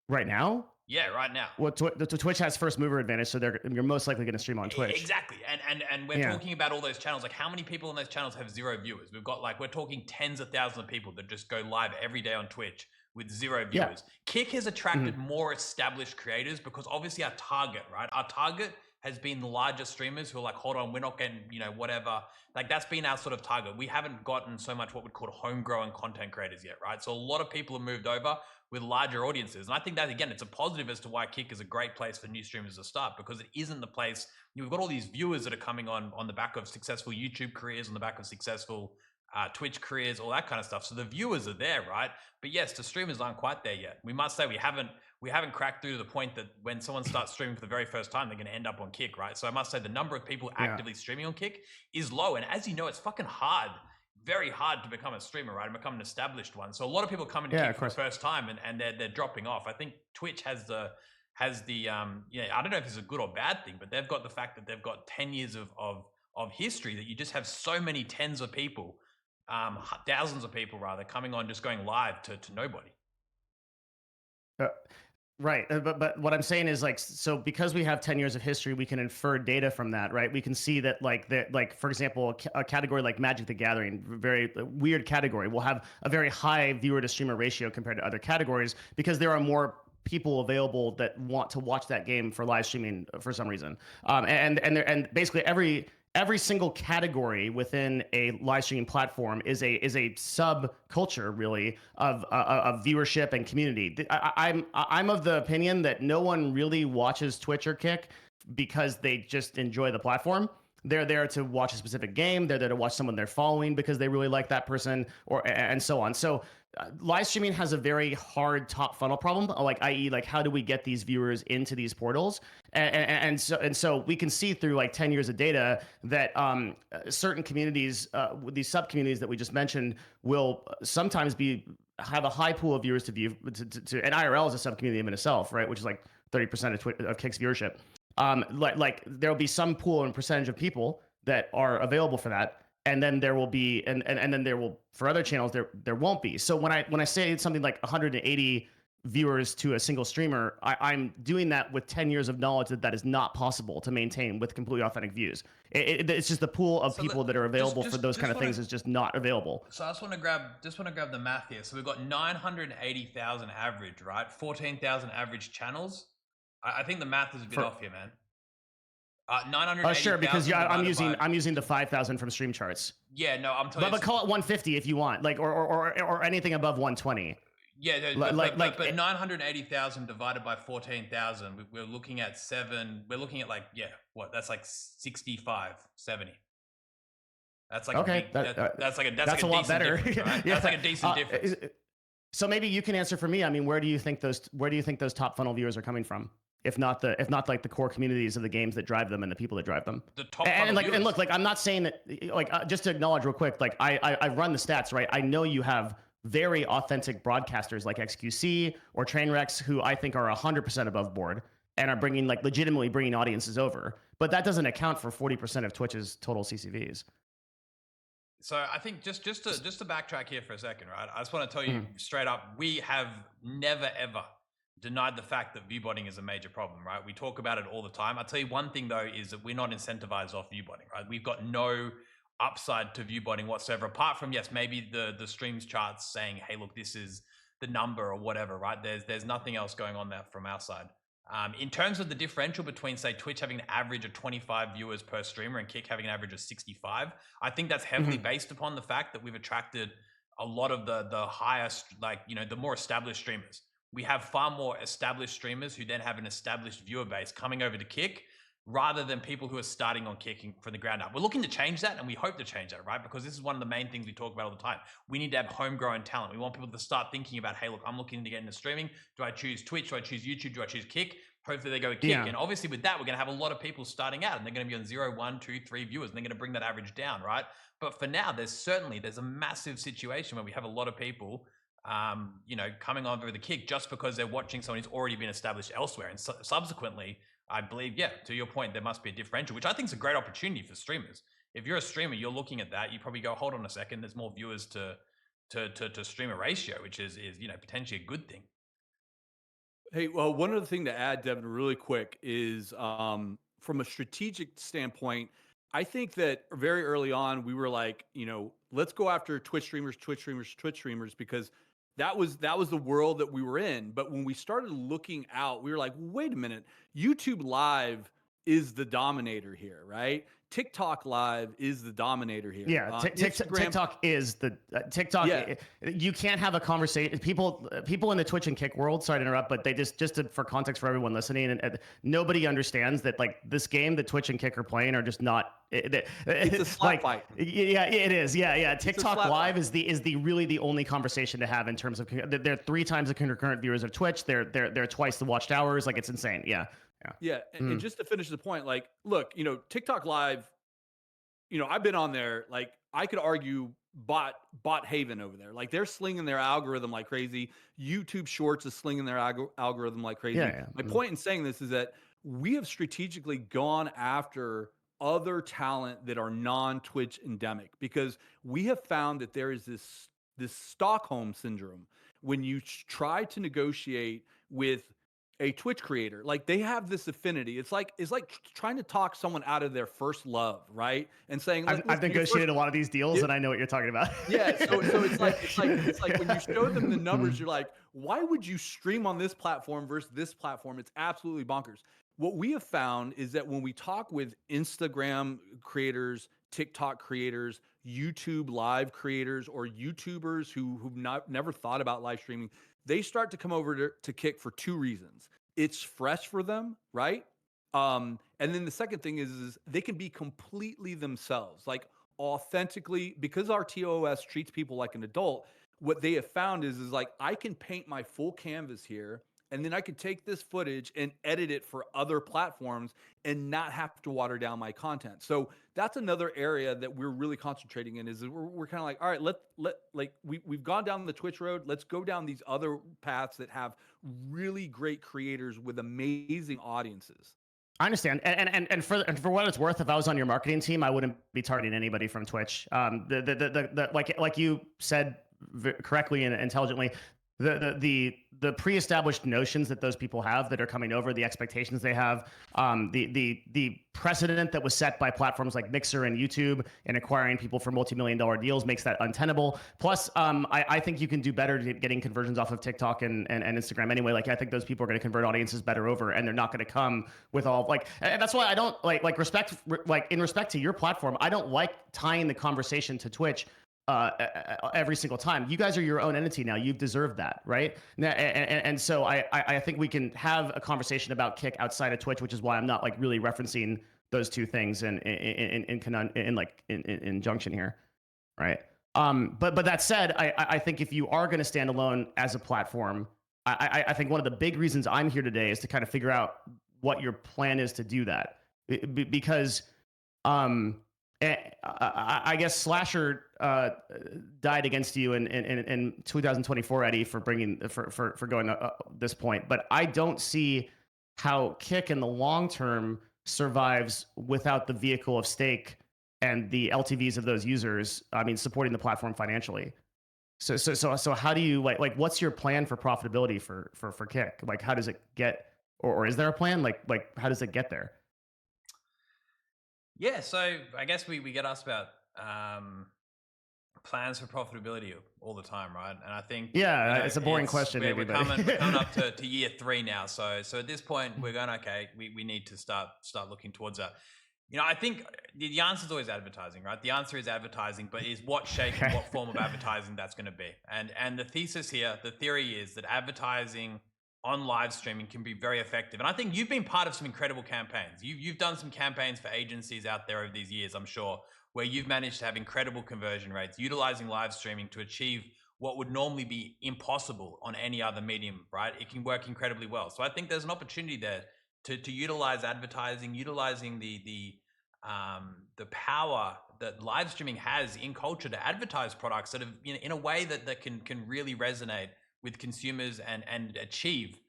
Right now?
Yeah, right now.
Well, Twitch has first mover advantage, so you're most likely going to stream on Twitch.
Exactly, and we're talking about all those channels. Like, how many people on those channels have 0 viewers? We've got we're talking tens of thousands of people that just go live every day on Twitch with 0 viewers. Yeah. Kick has attracted more established creators because obviously our target, right? Our target has been the larger streamers who are like, hold on, we're not getting, whatever. Like that's been our sort of target. We haven't gotten so much what we'd call homegrown content creators yet, right? So a lot of people have moved over with larger audiences. And I think that, again, it's a positive as to why Kick is a great place for new streamers to start, because it isn't the place, we've got all these viewers that are coming on the back of successful YouTube careers, on the back of successful Twitch careers, all that kind of stuff. So the viewers are there, right? But yes, the streamers aren't quite there yet. We must say we haven't cracked through to the point that when someone starts streaming for the very first time, they're going to end up on Kick, right? So I must say the number of people actively streaming on Kick is low. And as you know, it's fucking hard, very hard to become a streamer, right? And become an established one. So a lot of people come into Kick for the first time and they're dropping off. I think Twitch has the I don't know if it's a good or bad thing, but they've got the fact that they've got 10 years of history that you just have so many tens of people, thousands of people rather, coming on, just going live to nobody.
Right, but what I'm saying is so because we have 10 years of history, we can infer data from that, right? We can see that for example, a category like Magic the Gathering, very weird category, will have a very high viewer to streamer ratio compared to other categories because there are more people available that want to watch that game for live streaming for some reason. And basically every single category within a live streaming platform is a subculture really of viewership and community. I'm of the opinion that no one really watches Twitch or Kick because they just enjoy the platform. They're there to watch a specific game. They're there to watch someone they're following because they really like that person, and so on. So live streaming has a very hard top funnel problem, i.e., how do we get these viewers into these portals? And so we can see through 10 years of data that certain communities, these sub communities that we just mentioned, will sometimes have a high pool of viewers to view. And IRL is a sub community in itself, right? Which is 30% of Kick's viewership. There'll be some pool and percentage of people that are available for that, and then there will be, and then there will, for other channels there won't be. So when I say something like 180 viewers to a single streamer, I'm doing that with 10 years of knowledge that is not possible to maintain with completely authentic views. It's just the pool of people that are available for those kind of things is just not available.
So I just want to grab the math here. So we've got 980,000 average, right? 14,000 average channels. I think the math is a bit off here, man. 980,000.
Sure, because I'm using the 5,000 from Stream Charts.
Yeah, no, I'm telling you.
But call it 150 if you want, or anything above 120.
Yeah, but 980,000 divided by 14,000, we're looking at that's 65, 70. That's
okay.
That's
a lot better.
Right? That's a decent difference.
So maybe you can answer for me. I mean, where do you think those top funnel viewers are coming from? if not like the core communities of the games that drive them and the people that drive them.
The top
And
viewers.
look, like I'm not saying that, like just to acknowledge real quick, like I run the stats, right? I know you have very authentic broadcasters like XQC or Trainwrecks who I think are 100% above board and are bringing, like, legitimately bringing audiences over, but that doesn't account for 40% of Twitch's total CCVs.
So I think just to backtrack here for a second, right? I just want to tell you straight up, we have never ever denied the fact that viewbotting is a major problem, right? We talk about it all the time. I'll tell you one thing though, is that we're not incentivized off viewbotting, right? We've got no upside to viewbotting whatsoever, apart from, yes, maybe the streams charts saying, hey, look, this is the number or whatever, right? There's nothing else going on there from our side. In terms of the differential between, say, Twitch having an average of 25 viewers per streamer and Kick having an average of 65, I think that's heavily based upon the fact that we've attracted a lot of the highest, like, you know, the more established streamers. We have far more established streamers who then have an established viewer base coming over to Kick, rather than people who are starting on Kicking from the ground up. We're looking to change that, and we hope to change that, right? Because this is one of the main things we talk about all the time. We need to have homegrown talent. We want people to start thinking about, hey, look, I'm looking to get into streaming. Do I choose Twitch? Do I choose YouTube? Do I choose Kick? Hopefully they go Kick.
Yeah.
And obviously with that, we're going to have a lot of people starting out, and they're going to be on 0, 1, 2, 3 viewers, and they're going to bring that average down, right? But for now, there's a massive situation where we have a lot of people you know, coming over the Kick just because they're watching someone who's already been established elsewhere. And subsequently, I believe, yeah, to your point, there must be a differential, which I think is a great opportunity for streamers. If you're a streamer, you're looking at that, you probably go, hold on a second, there's more viewers to streamer ratio, which is you know, potentially a good thing.
Hey, well, one other thing to add, Devin, really quick is from a strategic standpoint, I think that very early on we were like, you know, let's go after Twitch streamers, because that was the world that we were in. But when we started looking out, we were like, wait a minute, YouTube Live is the dominator here, right? TikTok Live is the dominator here.
Yeah, TikTok is the TikTok.
Yeah.
You can't have a conversation. People in the Twitch and Kick world. Sorry to interrupt, but they just for context for everyone listening, and nobody understands that, like, this game that Twitch and Kick are playing are just not.
It's a slap fight.
Yeah, it is. Yeah. TikTok Live is the really the only conversation to have in terms of they're 3 times the concurrent viewers of Twitch. They're twice the watched hours. Like, it's insane. Yeah.
And just to finish the point, like, look, you know, TikTok Live, you know, I've been on there, like, I could argue bot haven over there. Like, they're slinging their algorithm like crazy. YouTube Shorts is slinging their algorithm like crazy. My point in saying this is that we have strategically gone after other talent that are non-Twitch endemic, because we have found that there is this Stockholm syndrome when you try to negotiate with a Twitch creator. Like, they have this affinity. It's like trying to talk someone out of their first love, right? And saying,
I've negotiated a lot of these deals, and I know what you're talking about.
Yeah, so it's like when you show them the numbers, you're like, why would you stream on this platform versus this platform? It's absolutely bonkers. What we have found is that when we talk with Instagram creators, TikTok creators, YouTube Live creators, or YouTubers who've never thought about live streaming, they start to come over to Kick for 2 reasons. It's fresh for them, right? And then the second thing is they can be completely themselves, like authentically, because our TOS treats people like an adult. What they have found is like, I can paint my full canvas here, and then I can take this footage and edit it for other platforms and not have to water down my content. So that's another area that we're really concentrating in, is we're kind of like, all right, we've gone down the Twitch road. Let's go down these other paths that have really great creators with amazing audiences.
I understand, and for what it's worth, if I was on your marketing team, I wouldn't be targeting anybody from Twitch. Like you said correctly and intelligently, the pre-established notions that those people have that are coming over, the expectations they have, the precedent that was set by platforms like Mixer and YouTube in acquiring people for multi-million-dollar deals makes that untenable. Plus, I think you can do better getting conversions off of TikTok and Instagram anyway. Like, I think those people are going to convert audiences better over, and they're not going to come with all, like, and that's why I don't like respect, like, in respect to your platform, I don't like tying the conversation to Twitch every single time. You guys are your own entity now. You've deserved that, right? And so I think we can have a conversation about Kick outside of Twitch, which is why I'm not, like, really referencing those two things in junction here, right? But that said, I think if you are going to stand alone as a platform, I think one of the big reasons I'm here today is to kind of figure out what your plan is to do that. Because um, I guess Slasher died against you in 2024, Eddie, for bringing for going this point. But I don't see how Kick in the long term survives without the vehicle of stake and the LTVs of those users. I mean, supporting the platform financially. So how do you like what's your plan for profitability for Kick? Like, how does it get, or is there a plan? Like how does it get there?
Yeah, so I guess we get asked about plans for profitability all the time, right? And I think
it's a boring question.
We're coming up to year 3 now, so at this point we're going, okay, we need to start looking towards that. I think the answer is always advertising, right? The answer is advertising, but is what shape and what form of advertising that's going to be. And the thesis here, the theory is that advertising on live streaming can be very effective. And I think you've been part of some incredible campaigns. You've done some campaigns for agencies out there over these years, I'm sure, where you've managed to have incredible conversion rates, utilizing live streaming to achieve what would normally be impossible on any other medium, right? It can work incredibly well. So I think there's an opportunity there to utilize advertising, utilizing the power that live streaming has in culture to advertise products that have, in a way that can really resonate with consumers and achieve,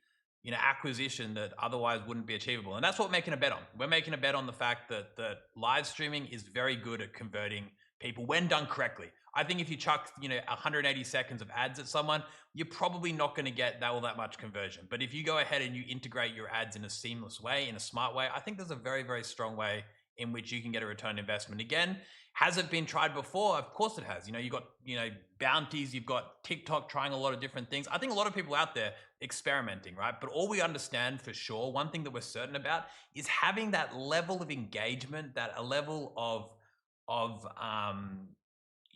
acquisition that otherwise wouldn't be achievable. And that's what we're making a bet on. We're making a bet on the fact that live streaming is very good at converting people when done correctly. I think if you chuck, 180 seconds of ads at someone, you're probably not going to get that much conversion. But if you go ahead and you integrate your ads in a seamless way, in a smart way, I think there's a very, very strong way in which you can get a return on investment. Again, has it been tried before? Of course it has. You've got, bounties, you've got TikTok trying a lot of different things. I think a lot of people out there experimenting, right? But all we understand for sure, one thing that we're certain about is having that level of engagement, that a level of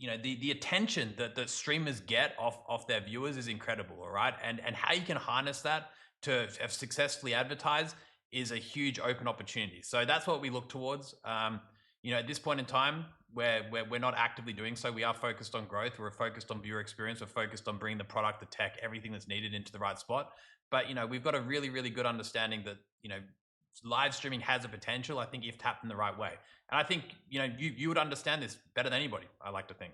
the attention that streamers get off their viewers is incredible, all right? And how you can harness that to have successfully advertised is a huge open opportunity. So that's what we look towards. At this point in time, where we're not actively doing so, we are focused on growth. We're focused on viewer experience. We're focused on bringing the product, the tech, everything that's needed into the right spot. But we've got a really, really good understanding that live streaming has a potential, I think, if tapped in the right way. And I think you would understand this better than anybody, I like to think.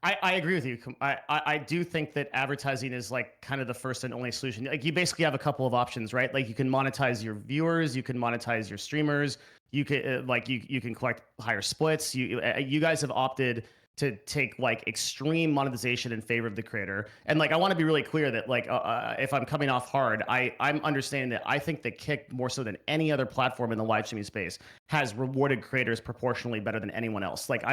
I agree with you. I do think that advertising is like kind of the first and only solution. Like, you basically have a couple of options, right? Like, you can monetize your viewers, you can monetize your streamers, you can you can collect higher splits. You guys have opted to take like extreme monetization in favor of the creator. And like, I want to be really clear that like, if I'm coming off hard, I'm understanding that I think that Kick, more so than any other platform in the live streaming space, has rewarded creators proportionally better than anyone else. Like,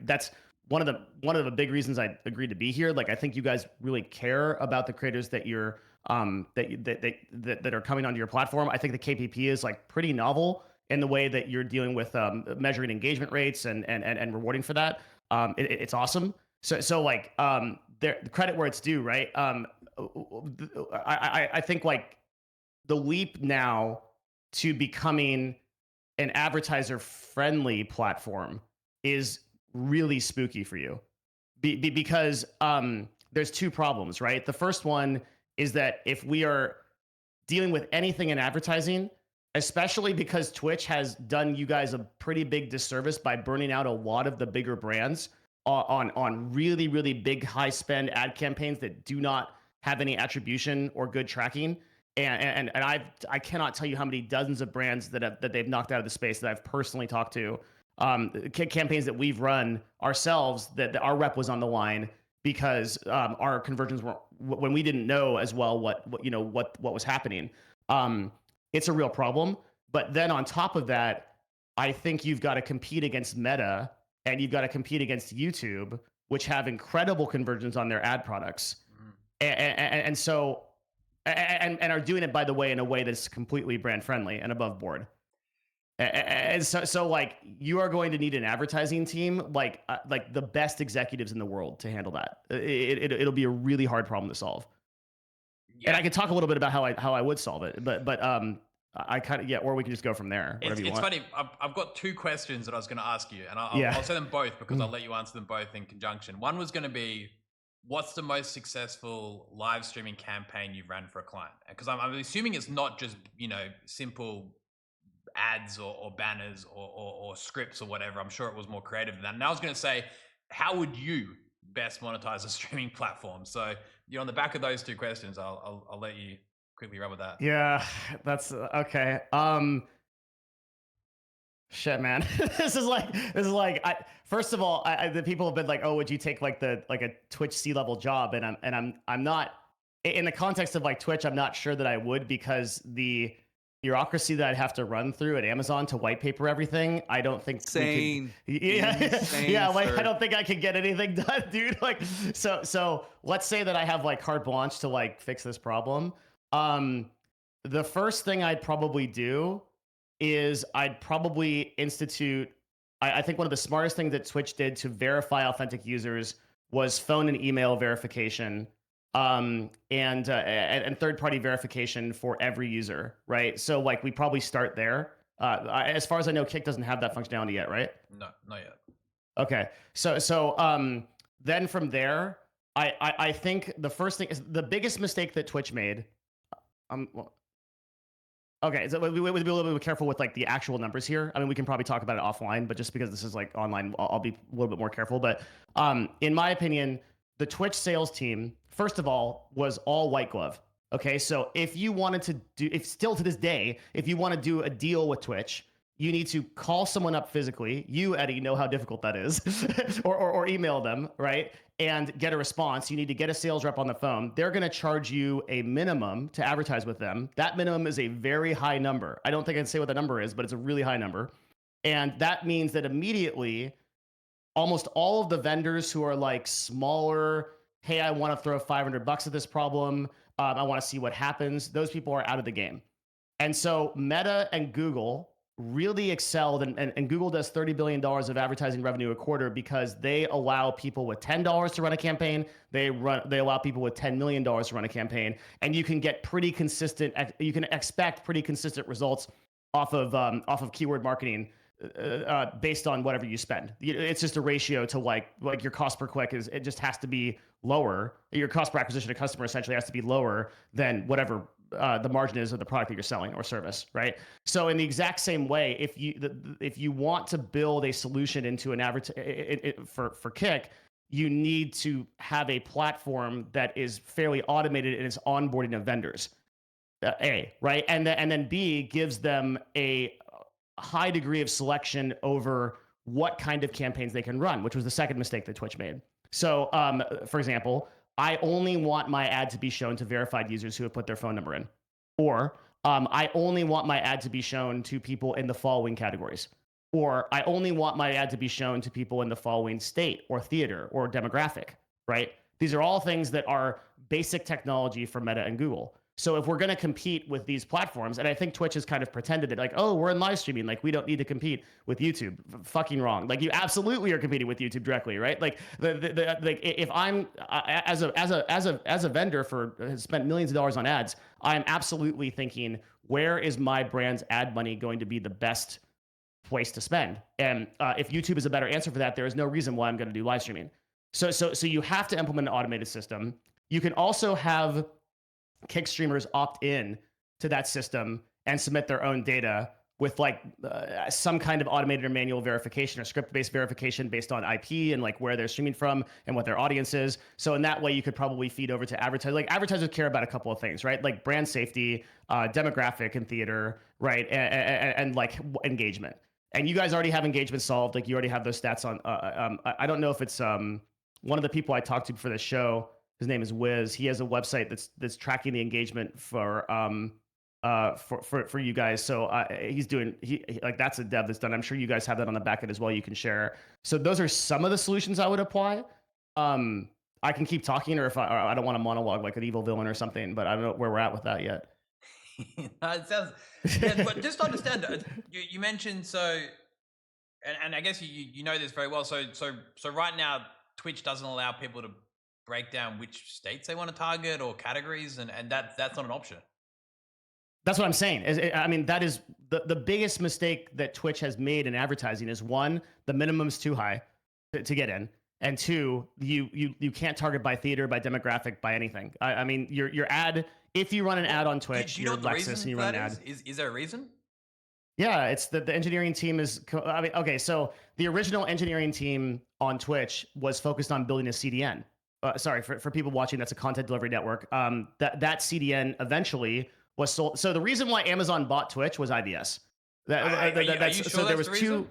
that's one of the big reasons I agreed to be here. Like, I think you guys really care about the creators that you're that are coming onto your platform. I think the KPP is like pretty novel in the way that you're dealing with measuring engagement rates and rewarding for that. It's awesome. So like, the credit where it's due, right? I think like the leap now to becoming an advertiser friendly platform is really spooky for you, because there's two problems, right? The first one is that if we are dealing with anything in advertising, especially because Twitch has done you guys a pretty big disservice by burning out a lot of the bigger brands on really, really big high spend ad campaigns that do not have any attribution or good tracking. And I cannot tell you how many dozens of brands that they've knocked out of the space that I've personally talked to, campaigns that we've run ourselves, that our rep was on the line because our conversions were, when we didn't know as well what was happening. It's a real problem. But then on top of that, I think you've got to compete against Meta, and you've got to compete against YouTube, which have incredible conversions on their ad products, and so are doing it, by the way, in a way that's completely brand friendly and above board. And so like, you are going to need an advertising team, like the best executives in the world to handle that. It'll be a really hard problem to solve. Yeah. And I can talk a little bit about how I would solve it, but I kind of, or we can just go from there. Whatever you want.
It's funny. I've got two questions that I was going to ask you, and I'll say them both because I'll let you answer them both in conjunction. One was going to be, what's the most successful live streaming campaign you've run for a client? Because I'm assuming it's not just, simple ads or banners or scripts or whatever. I'm sure it was more creative than that. And I was going to say, how would you best monetize a streaming platform? So you're on the back of those two questions. I'll let you quickly run with that.
Yeah, that's okay. Shit, man. This is like first of all, the people have been like, oh, would you take like a Twitch C-level job? And I'm not, in the context of like Twitch, I'm not sure that I would, because the bureaucracy that I'd have to run through at Amazon to white paper everything, I don't think
Insane.
yeah, like
sir.
I don't think I could get anything done, dude. Like, so let's say that I have like carte blanche to like fix this problem. The first thing I'd probably do is I'd probably institute. I think one of the smartest things that Twitch did to verify authentic users was phone and email verification, and third-party verification for every user, right? So like we probably start there. As far as I know, Kick doesn't have that functionality yet, right?
No, not yet.
Okay, so then from there, I think the first thing is the biggest mistake that Twitch made. Okay, so we would be a little bit careful with like the actual numbers here. I mean, we can probably talk about it offline, but just because this is like online, I'll be a little bit more careful. But in my opinion, the Twitch sales team, first of all, was all white glove. Okay, so if you wanted to do, if still to this day, if you want to do a deal with Twitch, you need to call someone up physically. You, Eddie, know how difficult that is, or email them, right? And get a response. You need to get a sales rep on the phone. They're going to charge you a minimum to advertise with them. That minimum is a very high number. I don't think I can say what the number is, but it's a really high number. And that means that immediately, almost all of the vendors who are like smaller, hey, I want to throw $500 at this problem, I want to see what happens, those people are out of the game. And so Meta and Google really excelled, and Google does $30 billion of advertising revenue a quarter because they allow people with $10 to run a campaign. They allow people with $10 million to run a campaign, and you can get pretty consistent. You can expect pretty consistent results off of keyword marketing based on whatever you spend. It's just a ratio to like your cost per click it just has to be lower. Your cost per acquisition of customer essentially has to be lower than whatever the margin is of the product that you're selling or service, right? So in the exact same way, if you want to build a solution into an for Kick, you need to have a platform that is fairly automated in its onboarding of vendors. Right, and then B, gives them a high degree of selection over what kind of campaigns they can run, which was the second mistake that Twitch made. So, for example, I only want my ad to be shown to verified users who have put their phone number in. Or I only want my ad to be shown to people in the following categories. Or I only want my ad to be shown to people in the following state or theater or demographic, right? These are all things that are basic technology for Meta and Google. So if we're going to compete with these platforms, and I think Twitch has kind of pretended that like, oh, we're in live streaming, like we don't need to compete with YouTube. Fucking wrong. Like you absolutely are competing with YouTube directly, right? Like like if I'm as a vendor for has spent millions of dollars on ads, I'm absolutely thinking, where is my brand's ad money going to be the best place to spend? And if YouTube is a better answer for that, there is no reason why I'm going to do live streaming. So you have to implement an automated system. You can also have Kick streamers opt in to that system and submit their own data with like some kind of automated or manual verification or script-based verification based on IP and like where they're streaming from and what their audience is. So in that way, you could probably feed over to advertisers. Like advertisers care about a couple of things, right? Like brand safety, demographic and theater, right? And like engagement. And you guys already have engagement solved. Like you already have those stats on. I don't know if it's one of the people I talked to for the show. His name is Wiz. He has a website that's tracking the engagement for you guys. So he's doing like that's a dev that's done. I'm sure you guys have that on the back end as well. You can share. So those are some of the solutions I would apply. I can keep talking, or I don't want to monologue like an evil villain or something, but I don't know where we're at with that yet.
It sounds, but just to understand, you mentioned and I guess you know this very well. So right now, Twitch doesn't allow people to break down which states they want to target or categories, and that's not an option.
That's what I'm saying. I mean, that is the biggest mistake that Twitch has made in advertising is one, the minimum's too high to get in. and two, you can't target by theater, by demographic, by anything. I mean, your ad, if you run an ad on Twitch,
Do you know
you're
what the
Lexus
reason
and you
for
run
that
an ad.
is there a reason?
Yeah, it's the engineering team is. I mean, okay, so the original engineering team on Twitch was focused on building a CDN. Sorry for people watching. That's a content delivery network. That CDN eventually was sold. So the reason why Amazon bought Twitch was IVS.
Are you sure
so there
that's
was
the
two.
reason?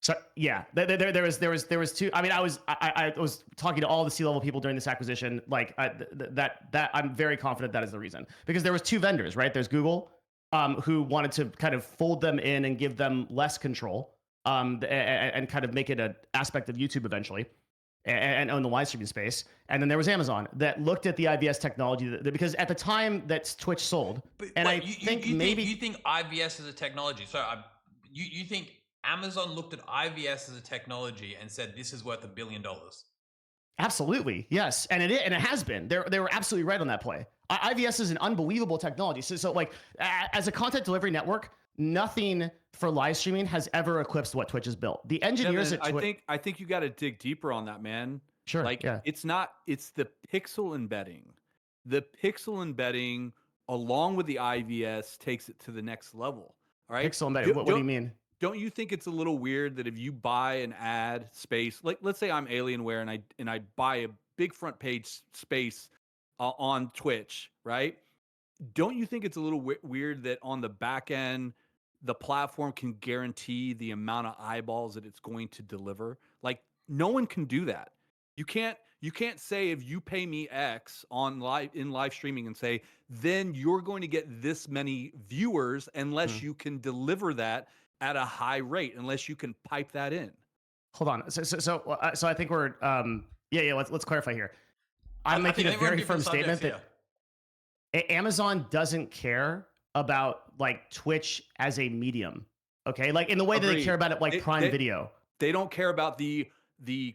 So yeah, there was two. I mean, I was talking to all the C-level people during this acquisition. Like that I'm very confident that is the reason, because there was two vendors, right? There's Google, who wanted to kind of fold them in and give them less control, and kind of make it an aspect of YouTube eventually, and own the live streaming space. And then there was Amazon that looked at the IVS technology because at the time that Twitch sold, and
wait,
I think maybe
you think IVS is a technology. So you think Amazon looked at IVS as a technology and said this is worth $1 billion.
Absolutely, yes, and it has been. They were absolutely right on that play. IVS is an unbelievable technology. So like as a content delivery network, nothing for live streaming has ever eclipsed what Twitch has built. The engineers
Devin,
at Twitch.
I think you got to dig deeper on that, man.
Sure.
Like
Yeah.
it's the pixel embedding. The pixel embedding along with the IVS takes it to the next level. All right.
Pixel embedding. What do you mean?
Don't you think it's a little weird that if you buy an ad space, like let's say I'm Alienware and I buy a big front page space on Twitch, right? Don't you think it's a little weird that on the back end, the platform can guarantee the amount of eyeballs that it's going to deliver? Like no one can do that. You can't say if you pay me X on live streaming and say then you're going to get this many viewers unless you can deliver that at a high rate, unless you can pipe that in.
Hold on. So I think we're yeah. Let's clarify here. I'm making a very firm statement that Amazon doesn't care about like Twitch as a medium. Okay, like in the way that they care about it, like Prime Video.
They don't care about the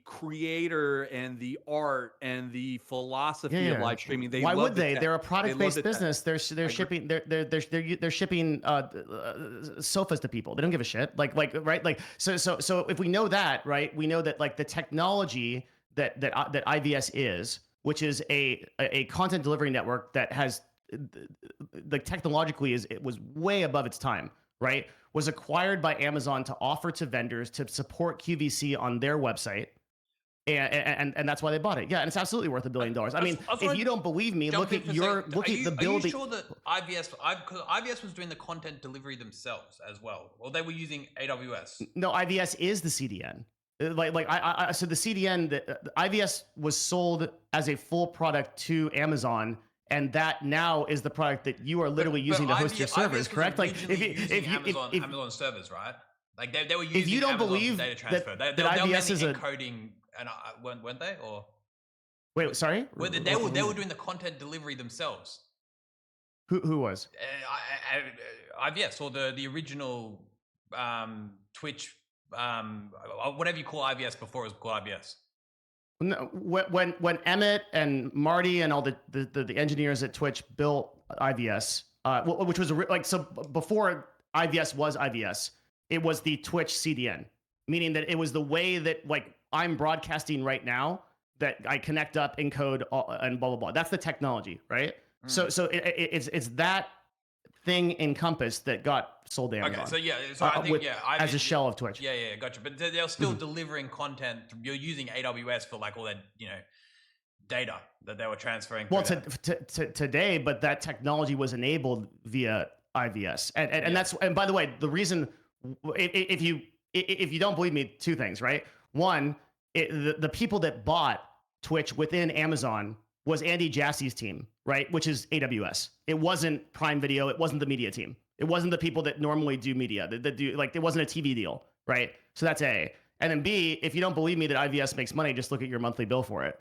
creator and the art and the philosophy of live streaming.
Why would they? They're a product-based business. They're shipping they're shipping sofas to people. They don't give a shit. Like right? Like so if we know that, right? We know that like the technology that IVS is, which is a content delivery network that has like technologically it was way above its time, right? Was acquired by Amazon to offer to vendors to support QVC on their website. And that's why they bought it. Yeah, and it's absolutely worth $1 billion. I mean, if you don't believe me, look at the building.
Are you sure that because IVS was doing the content delivery themselves as well, or they were using AWS?
No, IVS is the CDN. So the CDN that IVS was sold as a full product to Amazon. And that now is the product that you are literally using to host your servers, correct? Like if
Amazon servers, right? Like they were using
if you don't
Amazon
believe
data transfer.
that
they were
IVS is
encoding, and weren't they? Or
wait, sorry,
they were doing the content delivery themselves.
Who was?
IVS or the original Twitch, whatever you call IVS before it was called IVS.
No, when Emmett and Marty and all the engineers at Twitch built IVS, which was so before IVS was IVS, it was the Twitch CDN, meaning that it was the way that like I'm broadcasting right now that I connect up, encode, and blah blah blah. That's the technology, right? So it's that thing encompassed that got sold to Amazon.
Okay, so yeah, so I think
as a shell of Twitch.
Yeah, gotcha. But they're still delivering content. You're using AWS for like all that, data that they were transferring.
Well, today, but that technology was enabled via IVS, and that's by the way the reason. If you don't believe me, two things, right? One, the people that bought Twitch within Amazon was Andy Jassy's team, right? Which is AWS. It wasn't Prime Video. It wasn't the media team. It wasn't the people that normally do media. That do like it wasn't a TV deal, right? So that's A. And then B, if you don't believe me that IVS makes money, just look at your monthly bill for it.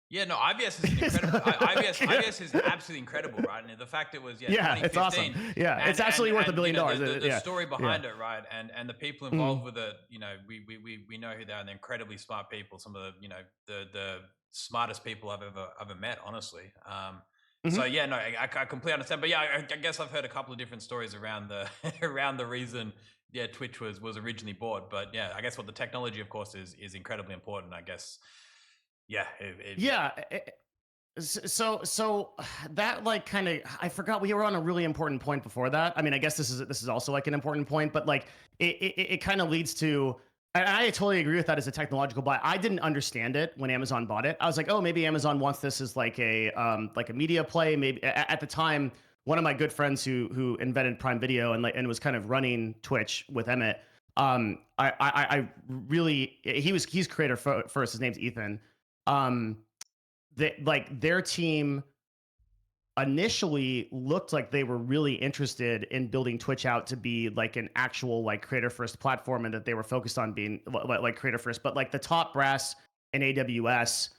Yeah, no, IVS is incredible. IVS is absolutely incredible, right? And the fact it was
it's awesome. Yeah, it's absolutely worth $1 billion.
The story behind it, right? And the people involved with it, we know who they are. And they're incredibly smart people. Some of the smartest people I've ever met, honestly. So yeah, no, I completely understand. But yeah, I guess I've heard a couple of different stories around the reason Twitch was originally bought. But yeah, I guess what the technology, of course, is incredibly important. I guess. Yeah.
So that like kind of, I forgot we were on a really important point before that. I mean, I guess this is also like an important point, but like it kind of leads to, and I totally agree with that as a technological buy. I didn't understand it when Amazon bought it. I was like, oh, maybe Amazon wants this as like a media play. Maybe at the time, one of my good friends who invented Prime Video and was kind of running Twitch with Emmett. I really, he's creator first. His name's Ethan. Their team initially looked like they were really interested in building Twitch out to be like an actual like creator first platform, and that they were focused on being like creator first. But like the top brass in AWS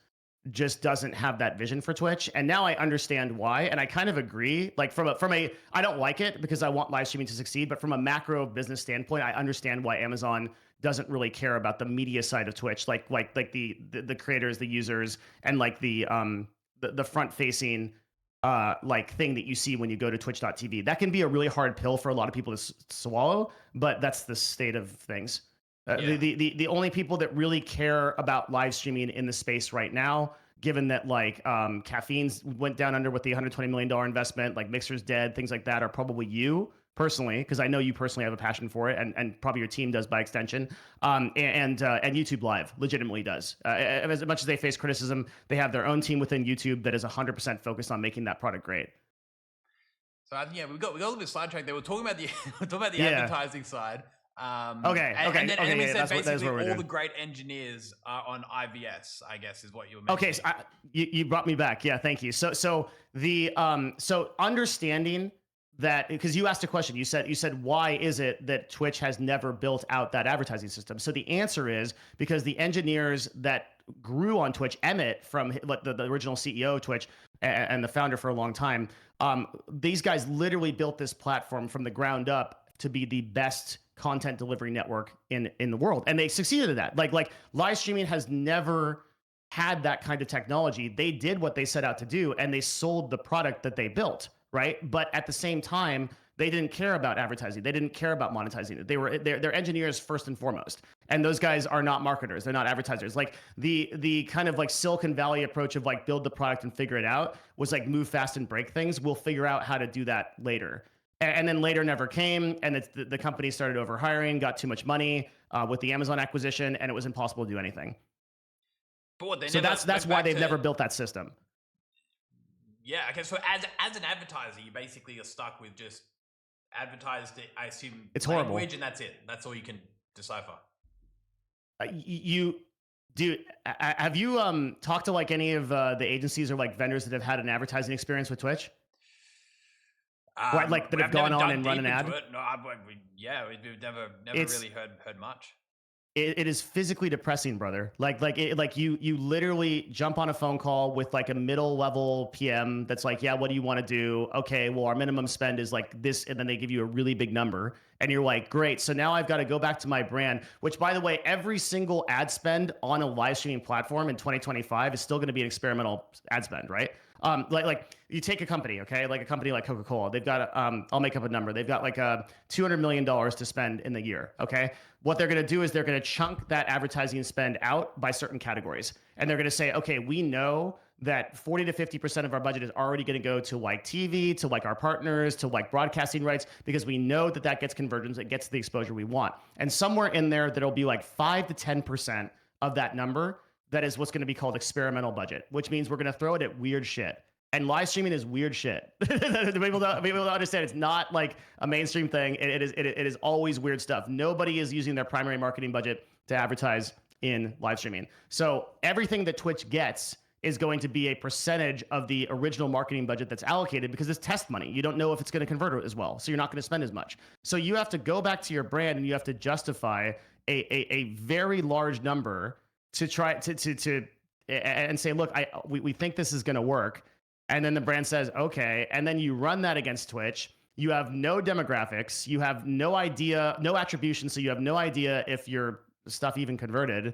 just doesn't have that vision for Twitch. And now I understand why. And I kind of agree. Like from a I don't like it because I want live streaming to succeed, but from a macro business standpoint, I understand why Amazon doesn't really care about the media side of Twitch, like the creators, the users, and like the front facing like thing that you see when you go to twitch.tv. That can be a really hard pill for a lot of people to swallow, but that's the state of things. The only people that really care about live streaming in the space right now, given that like Caffeine's went down under with the $120 million investment, like Mixer's dead, things like that, are probably you personally, because I know you personally have a passion for it, and probably your team does by extension, and YouTube Live legitimately does. As much as they face criticism, they have their own team within YouTube that is 100% focused on making that product great.
So we got a little bit sidetracked there. We're talking about the advertising side.
Okay.
And then we said basically all the great engineers are on IVS, I guess, is what you were mentioning.
Okay, so you brought me back. Yeah, thank you. So understanding that, because you asked a question, you said why is it that Twitch has never built out that advertising system? So the answer is because the engineers that grew on Twitch, Emmett from the original CEO of Twitch and the founder for a long time, these guys literally built this platform from the ground up to be the best content delivery network in the world, and they succeeded at that. Like live streaming has never had that kind of technology. They did what they set out to do, and they sold the product that they built, right? But at the same time, they didn't care about advertising. They didn't care about monetizing it. They're engineers first and foremost, and those guys are not marketers. They're not advertisers. Like the kind of like Silicon Valley approach of like build the product and figure it out was like move fast and break things. We'll figure out how to do that later. And then later never came, and the company started overhiring, got too much money with the Amazon acquisition, and it was impossible to do anything.
But
that's why they've never built that system.
Yeah, okay. So as an advertiser, you basically are stuck with just advertised, I assume,
it's
language,
horrible,
and that's it. That's all you can decipher.
Have you talked to like any of the agencies or like vendors that have had an advertising experience with Twitch? Right, like that have gone on and run an ad?
No, we've never really heard much.
It is physically depressing, brother. You literally jump on a phone call with like a middle level PM that's like, yeah, what do you want to do? Okay, well, our minimum spend is like this, and then they give you a really big number, and you're like, great. So now I've got to go back to my brand, which, by the way, every single ad spend on a live streaming platform in 2025 is still going to be an experimental ad spend, right? Like you take a company, okay, like a company like Coca-Cola, they've got I'll make up a number, they've got like $200 million to spend in the year, okay? What they're going to do is they're going to chunk that advertising spend out by certain categories, and they're going to say, okay, we know that 40 to 50% of our budget is already going to go to like TV, to like our partners, to like broadcasting rights, because we know that gets convergence, it gets the exposure we want. And somewhere in there, there'll be like 5 to 10% of that number that is what's going to be called experimental budget, which means we're going to throw it at weird shit. And live streaming is weird shit. People don't understand. It's not like a mainstream thing. It is always weird stuff. Nobody is using their primary marketing budget to advertise in live streaming. So everything that Twitch gets is going to be a percentage of the original marketing budget that's allocated, because it's test money. You don't know if it's going to convert as well, so you're not going to spend as much. So you have to go back to your brand and you have to justify a very large number to try to and say, look, we think this is going to work. And then the brand says, okay. And then you run that against Twitch. You have no demographics. You have no idea, no attribution. So you have no idea if your stuff even converted.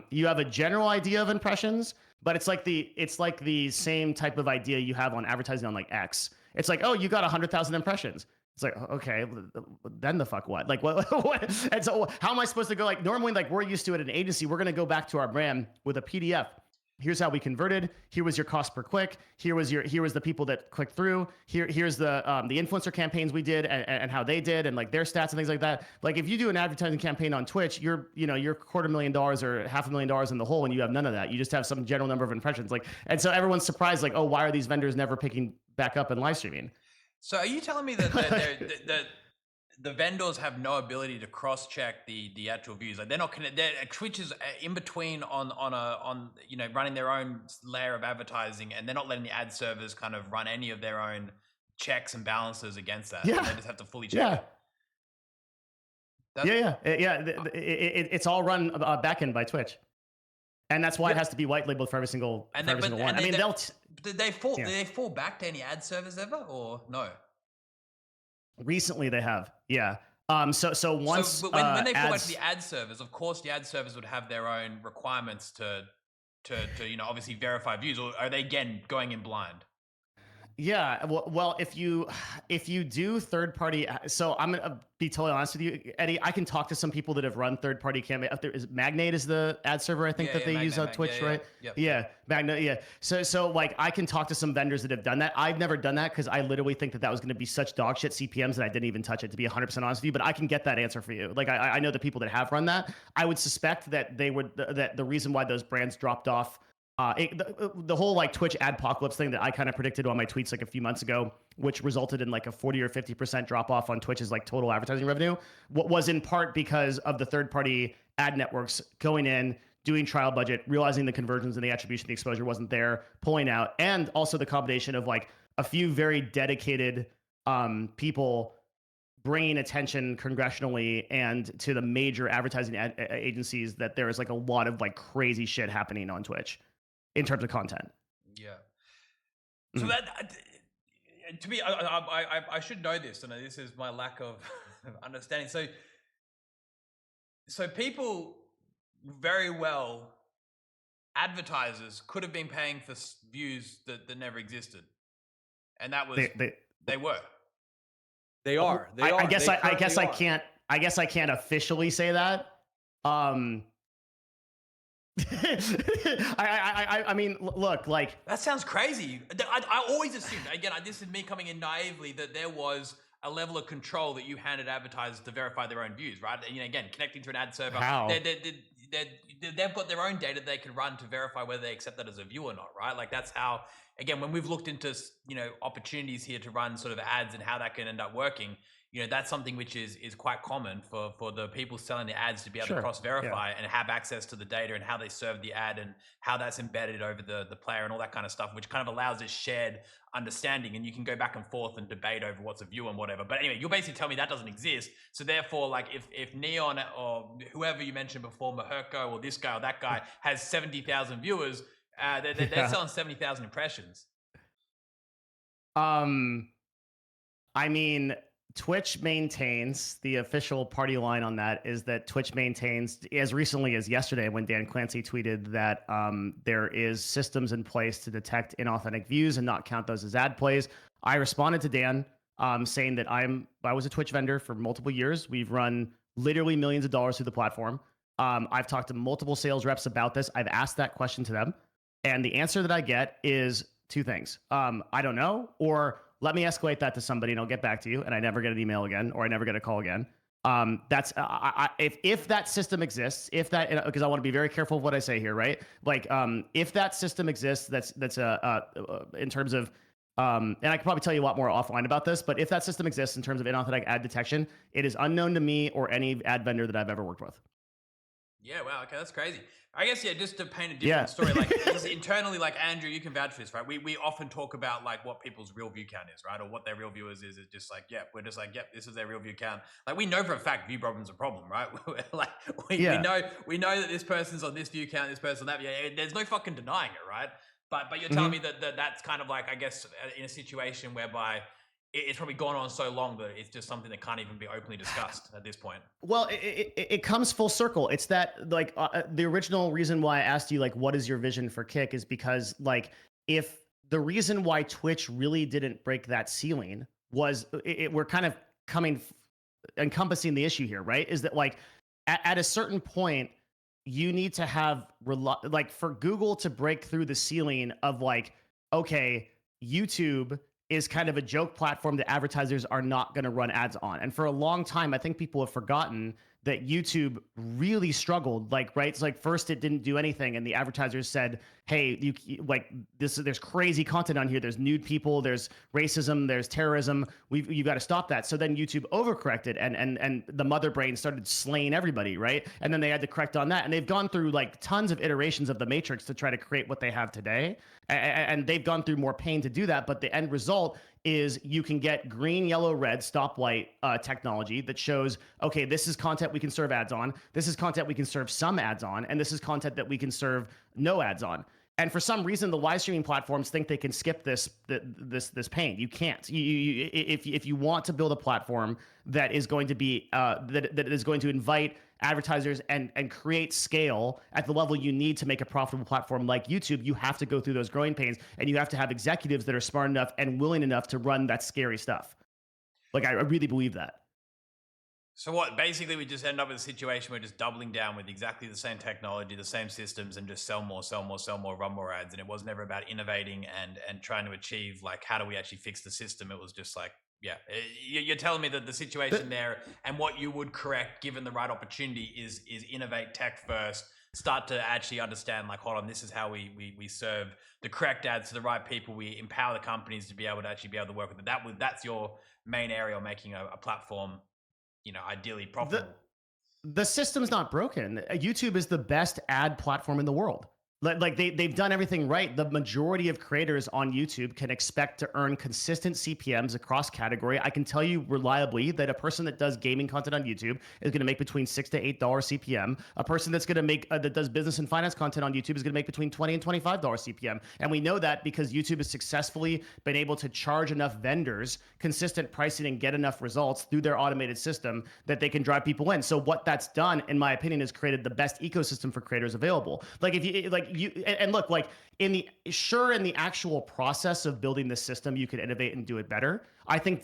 You have a general idea of impressions, but it's like the same type of idea you have on advertising on like X. It's like, oh, you got 100,000 impressions. It's like, okay, then the fuck what? Like, what? And so how am I supposed to go? Like, normally, like we're used to at an agency, we're going to go back to our brand with a PDF. Here's how we converted. Here was your cost per click. Here was the people that clicked through. Here's the influencer campaigns we did and how they did and like their stats and things like that. Like if you do an advertising campaign on Twitch, you're $250,000 or $500,000 in the hole, and you have none of that. You just have some general number of impressions. Like, and so everyone's surprised, like, oh, why are these vendors never picking back up and live streaming?
So are you telling me that the vendors have no ability to cross-check the actual views? Like they're not connected. Twitch is in between on running their own layer of advertising, and they're not letting the ad servers kind of run any of their own checks and balances against that.
Yeah.
They just have to fully check.
Yeah. It's all run backend by Twitch, and that's why it has to be white labeled for every single one. I mean,
did they fall back to any ad servers ever, or no?
Recently, they have. Yeah. So once
so when they fall back to the ad servers, of course, the ad servers would have their own requirements to obviously verify views, or are they again going in blind?
Yeah, well, if you do third party, so I'm gonna be totally honest with you, Eddie. I can talk to some people that have run third party campaign. Magnate is the ad server I think that they use on Twitch, right? Yeah, Magnate. Yeah. So like I can talk to some vendors that have done that. I've never done that because I literally think that was going to be such dog shit CPMs that I didn't even touch it, to be 100% honest with you. But I can get that answer for you. Like I know the people that have run that. I would suspect that that the reason why those brands dropped off. The whole like Twitch adpocalypse thing that I kind of predicted on my tweets like a few months ago, which resulted in like a 40 or 50% drop off on Twitch's like total advertising revenue, was in part because of the third party ad networks going in, doing trial budget, realizing the conversions and the attribution, the exposure wasn't there, pulling out, and also the combination of like a few very dedicated people bringing attention congressionally and to the major advertising agencies that there is like a lot of like crazy shit happening on Twitch in terms of content.
Yeah. So that, to me, I should know this, and this is my lack of understanding. So people very well, advertisers could have been paying for views that never existed, and that was they were.
They are.
I guess I can't officially say that. I mean, look, like
that sounds crazy. I always assumed, again, this is me coming in naively, that there was a level of control that you handed advertisers to verify their own views, right? And, again, connecting to an ad server,
how?
They've got their own data they can run to verify whether they accept that as a view or not, right? Like that's how, again, when we've looked into opportunities here to run sort of ads and how that can end up working, that's something which is quite common for the people selling the ads to be able to cross-verify and have access to the data and how they serve the ad and how that's embedded over the player and all that kind of stuff, which kind of allows this shared understanding, and you can go back and forth and debate over what's a view and whatever. But anyway, you're basically telling me that doesn't exist. So therefore, like if Neon or whoever you mentioned before, Maherko or this guy or that guy has 70,000 viewers, they're selling 70,000 impressions.
I mean, Twitch maintains, the official party line on that is that Twitch maintains, as recently as yesterday when Dan Clancy tweeted that there is systems in place to detect inauthentic views and not count those as ad plays. I responded to Dan saying that I was a Twitch vendor for multiple years. We've run literally millions of dollars through the platform. I've talked to multiple sales reps about this. I've asked that question to them. And the answer that I get is two things. I don't know, or let me escalate that to somebody and I'll get back to you. And I never get an email again, or I never get a call again. That's if that system exists, because I want to be very careful of what I say here, right? Like, if that system exists, that's in terms of, and I can probably tell you a lot more offline about this, but if that system exists in terms of inauthentic ad detection, it is unknown to me or any ad vendor that I've ever worked with.
Yeah, wow, okay, that's crazy. I guess, just to paint a different story, like internally, like Andrew, you can vouch for this, right? We often talk about like what people's real view count is, right? Or what their real viewers is. It's just like, we're just like, this is their real view count. Like we know for a fact view problem's a problem, right? Like we know that this person's on this view count, this person's on that. Yeah, there's no fucking denying it, right? But you're telling me that that's kind of like, I guess, in a situation whereby it's probably gone on so long that it's just something that can't even be openly discussed at this point.
Well, it comes full circle. It's that like the original reason why I asked you like, what is your vision for Kick, is because like if the reason why Twitch really didn't break that ceiling was we're kind of encompassing the issue here, right? Is that like at a certain point, you need to have like for Google to break through the ceiling of like, okay, YouTube is kind of a joke platform that advertisers are not going to run ads on. And for a long time, I think people have forgotten that YouTube really struggled. Like, right? It's like first it didn't do anything, and the advertisers said, "Hey, like this. There's crazy content on here. There's nude people. There's racism. There's terrorism. You got to stop that." So then YouTube overcorrected, and the mother brain started slaying everybody, right? And then they had to correct on that, and they've gone through like tons of iterations of the matrix to try to create what they have today, and they've gone through more pain to do that. But the end result is you can get green, yellow, red stoplight technology that shows, okay, this is content we can serve ads on, this is content we can serve some ads on, and this is content that we can serve no ads on. And for some reason, the live streaming platforms think they can skip this pain. You can't. If you want to build a platform that is going to be that is going to invite advertisers and create scale at the level you need to make a profitable platform like YouTube, you have to go through those growing pains, and you have to have executives that are smart enough and willing enough to run that scary stuff. Like I really believe that.
So what, basically we just end up in a situation where we're just doubling down with exactly the same technology, the same systems, and just sell more, run more ads. And it was never about innovating and trying to achieve like, how do we actually fix the system? It was just like, yeah, you're telling me that the situation there and what you would correct given the right opportunity is innovate tech first, start to actually understand like, hold on, this is how we serve the correct ads to the right people. We empower the companies to be able to actually be able to work with it. That's your main area of making a platform, you know, ideally profitable.
The system's not broken. YouTube is the best ad platform in the world. Like they've done everything right. The majority of creators on YouTube can expect to earn consistent CPMs across category. I can tell you reliably that a person that does gaming content on YouTube is going to make between $6 to $8 CPM. A person that's going to make that does business and finance content on YouTube is going to make between $20 and $25 CPM. And we know that because YouTube has successfully been able to charge enough vendors consistent pricing and get enough results through their automated system that they can drive people in. So what that's done, in my opinion, is created the best ecosystem for creators available. Like if you like. And look, like in the actual process of building this system, you could innovate and do it better. I think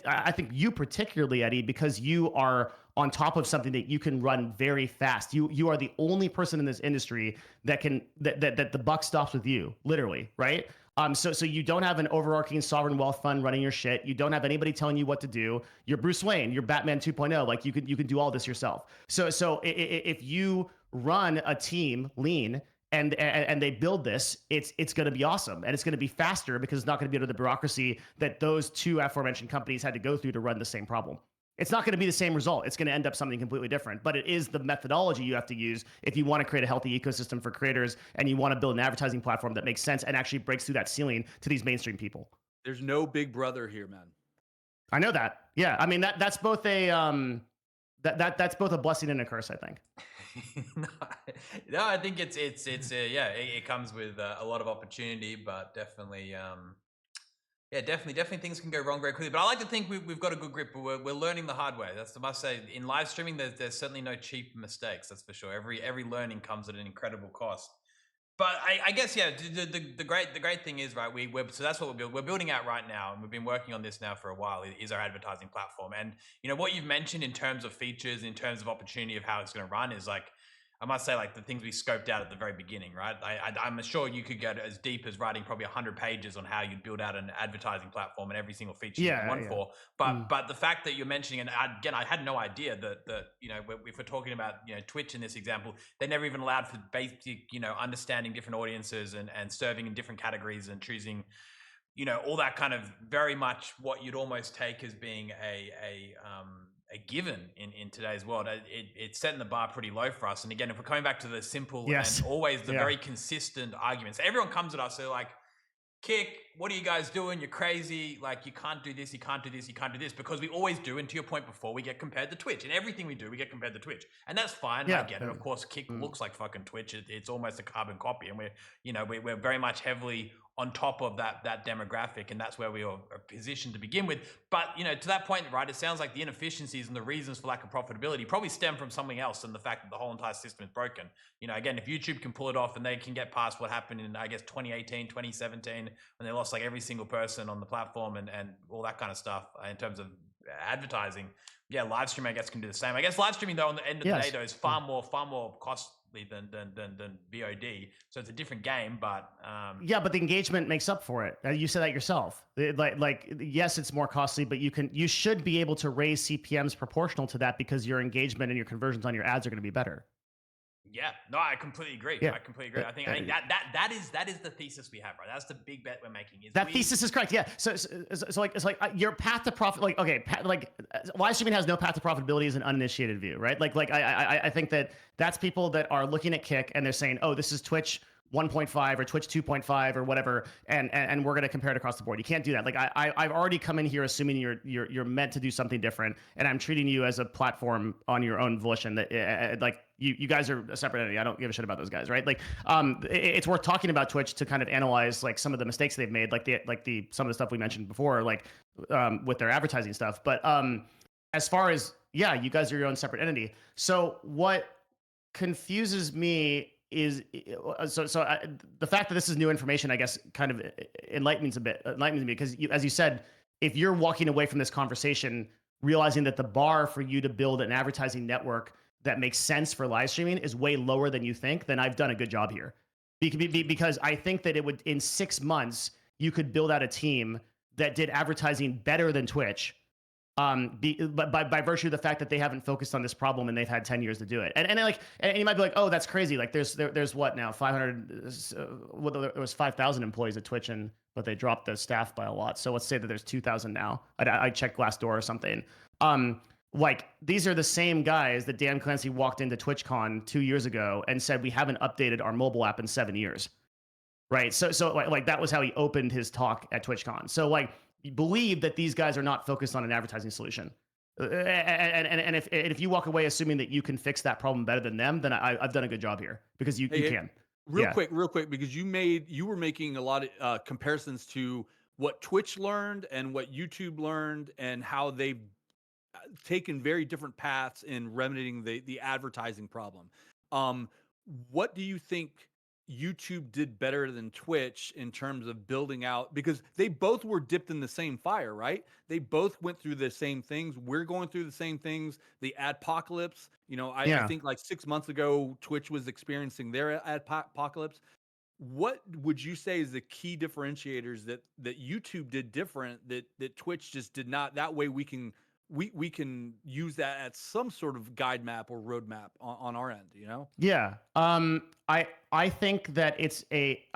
you particularly, Eddie, because you are on top of something that you can run very fast. You are the only person in this industry that can that the buck stops with you, literally, right? So you don't have an overarching sovereign wealth fund running your shit. You don't have anybody telling you what to do. You're Bruce Wayne. You're Batman 2.0. Like you can do all this yourself. So if you run a team lean and they build this, it's going to be awesome, and it's going to be faster because it's not going to be under the bureaucracy that those two aforementioned companies had to go through to run the same problem. It's not going to be the same result. It's going to end up something completely different, but it is the methodology you have to use if you want to create a healthy ecosystem for creators and you want to build an advertising platform that makes sense and actually breaks through that ceiling to these mainstream people.
There's no big brother here, man.
I know that. Yeah, I mean that's both a that's both a blessing and a curse, I think.
No, I think it's it comes with a lot of opportunity, but definitely definitely things can go wrong very quickly. But I like to think we've got a good grip. We're learning the hard way. That's the must say. In live streaming, there's certainly no cheap mistakes. That's for sure. Every learning comes at an incredible cost. But I guess the great thing is, right, so that's what we're building out right now, and we've been working on this now for a while, is our advertising platform. And you know what you've mentioned in terms of features, in terms of opportunity of how it's going to run, is like, I must say, like the things we scoped out at the very beginning, right? I'm sure you could go as deep as writing probably 100 pages on how you'd build out an advertising platform and every single feature you want for. But the fact that you're mentioning, and again, I had no idea that you know, if we're talking about, you know, Twitch in this example, they never even allowed for basic, you know, understanding different audiences and serving in different categories and choosing, you know, all that kind of very much what you'd almost take as being a given in today's world. It's setting the bar pretty low for us. And again, if we're coming back to the simple and always the very consistent arguments, everyone comes at us, they're like, Kick, what are you guys doing? You're crazy. Like, you can't do this, you can't do this, you can't do this, because we always do. And to your point before, we get compared to Twitch. And everything we do, we get compared to Twitch. And that's fine. I get it. Of course, Kick looks like fucking Twitch. It's almost a carbon copy. And we're very much heavily on top of that demographic, and that's where we are positioned to begin with. But, you know, to that point, right, it sounds like the inefficiencies and the reasons for lack of profitability probably stem from something else than the fact that the whole entire system is broken. You know, again, if YouTube can pull it off and they can get past what happened in, I guess, 2018, 2017, when they lost like every single person on the platform and all that kind of stuff in terms of advertising. Yeah, live streaming I guess can do the same. I guess live streaming though on the end of the day though is far more costly than VOD. So it's a different game, but
yeah, but the engagement makes up for it. You said that yourself. Yes, it's more costly, but you should be able to raise CPMs proportional to that because your engagement and your conversions on your ads are going to be better.
Yeah, no, I completely agree.
Yeah.
I completely agree. I think that is the thesis we have, right? That's the big bet we're making.
Thesis is correct. Yeah. So it's like your path to profit. Like okay, live streaming has no path to profitability is an uninitiated view, right? I think that's people that are looking at Kick and they're saying, oh, this is Twitch 1.5 or Twitch 2.5 or whatever, and we're going to compare it across the board. You can't do that. Like I've already come in here assuming you're meant to do something different, and I'm treating you as a platform on your own volition. That like you guys are a separate entity. I don't give a shit about those guys, right? Like it's worth talking about Twitch to kind of analyze like some of the mistakes they've made, like some of the stuff we mentioned before, like with their advertising stuff. But as far as you guys are your own separate entity. So what confuses me is the fact that this is new information, I guess, kind of enlightens me because as you said, if you're walking away from this conversation realizing that the bar for you to build an advertising network that makes sense for live streaming is way lower than you think, then I've done a good job here. Because I think that it would, in 6 months, you could build out a team that did advertising better than Twitch. But by virtue of the fact that they haven't focused on this problem and they've had 10 years to do it. And you might be like, oh, that's crazy. Like there's what now 500, there was 5,000 employees at Twitch but they dropped the staff by a lot. So let's say that there's 2,000 now. I checked Glassdoor or something. Like these are the same guys that Dan Clancy walked into TwitchCon 2 years ago and said, we haven't updated our mobile app in 7 years. Right. So like that was how he opened his talk at TwitchCon. So like, believe that these guys are not focused on an advertising solution, and if you walk away assuming that you can fix that problem better than them, then I've done a good job here because you can.
Real quick, because you were making a lot of comparisons to what Twitch learned and what YouTube learned and how they've taken very different paths in remedying the advertising problem. What do you think YouTube did better than Twitch in terms of building out, because they both were dipped in the same fire, right? They both went through the same things. We're going through the same things. The adpocalypse, I think like 6 months ago, Twitch was experiencing their adpocalypse. What would you say is the key differentiators that YouTube did different that Twitch just did not? That way we can use that as some sort of guide map or roadmap on our end,
Yeah. I think that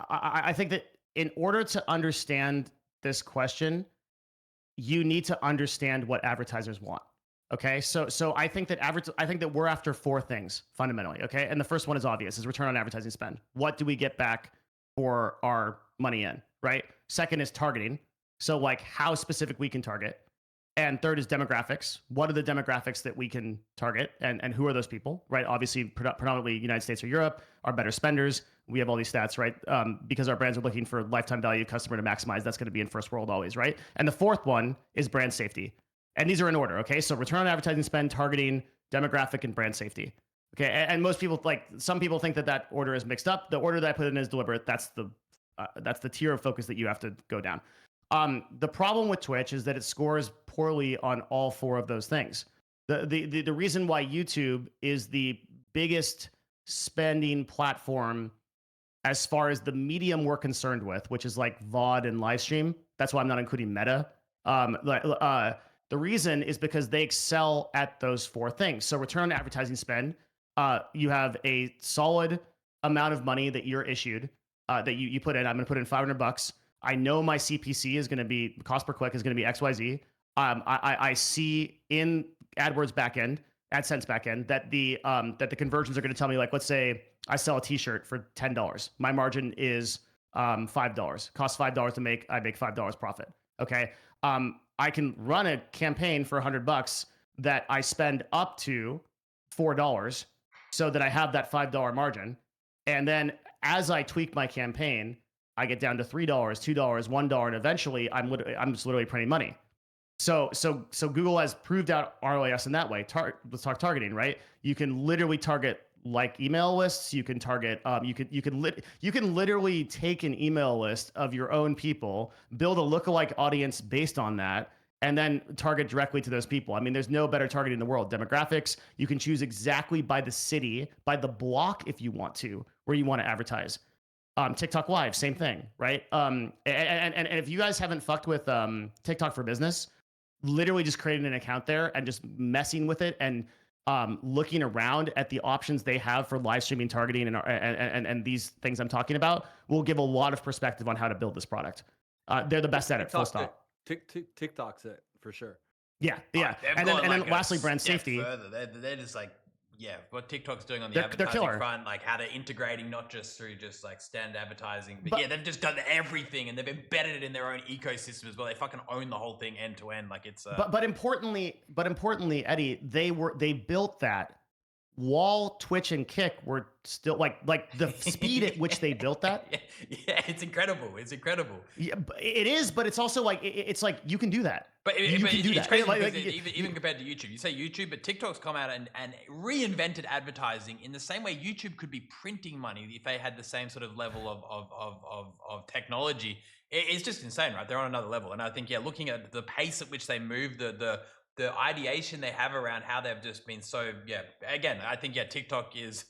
I think that in order to understand this question, you need to understand what advertisers want. Okay. So I think that we're after 4 things fundamentally. Okay. And the first one is obvious, is return on advertising spend. What do we get back for our money in? Right. Second is targeting. So like how specific we can target. And third is demographics. What are the demographics that we can target, and who are those people, right? Obviously, predominantly United States or Europe are better spenders. We have all these stats, right? Because our brands are looking for lifetime value customer to maximize. That's going to be in first world always, right? And the fourth one is brand safety. And these are in order, okay? So return on advertising spend, targeting, demographic, and brand safety. Okay, and most people, some people think that order is mixed up. The order that I put in is deliberate. That's the tier of focus that you have to go down. The problem with Twitch is that it scores poorly on all 4 of those things. The reason why YouTube is the biggest spending platform as far as the medium we're concerned with, which is like VOD and live stream. That's why I'm not including Meta. The reason is because they excel at those 4 things. So return on advertising spend, you have a solid amount of money that you're issued, that you put in. I'm going to put in $500. I know my CPC is going to be, cost per click is going to be XYZ. I see in AdWords backend, AdSense backend, that the conversions are going to tell me, like, let's say I sell a T-shirt for $10. My margin is $5. Costs $5 to make. I make $5 profit. Okay. I can run a campaign for $100 that I spend up to $4, so that I have that $5 margin, and then as I tweak my campaign, I get down to $3, $2, $1, and eventually I'm just literally printing money. So Google has proved out ROAS in that way. Let's talk targeting, right? You can literally target like email lists. You can target. You can literally take an email list of your own people, build a lookalike audience based on that, and then target directly to those people. I mean, there's no better targeting in the world. Demographics, you can choose exactly by the city, by the block if you want to, where you want to advertise. TikTok Live, same thing, right? And if you guys haven't fucked with TikTok for Business, literally just creating an account there and just messing with it and looking around at the options they have for live streaming targeting and these things I'm talking about will give a lot of perspective on how to build this product. They're the best at it, full stop.
TikTok's it for sure.
Yeah.
And
then lastly, brand safety.
Further. They're just like, yeah, what TikTok's doing on the advertising front, like how they're integrating not just through just like standard advertising, but yeah, they've just done everything and they've embedded it in their own ecosystem as well. They fucking own the whole thing end to end. Like it's.
But importantly, Eddie, they built that while Twitch and Kick were still like the speed at which they built that.
Yeah, it's incredible. It's incredible.
Yeah, it is, but it's also like it's like you can do that.
But it's crazy even compared to YouTube. You say YouTube, but TikTok's come out and reinvented advertising in the same way YouTube could be printing money if they had the same sort of level of technology. It's just insane, right? They're on another level. And I think, yeah, looking at the pace at which they move, the ideation they have around how they've just been so, yeah, again, I think, yeah, TikTok is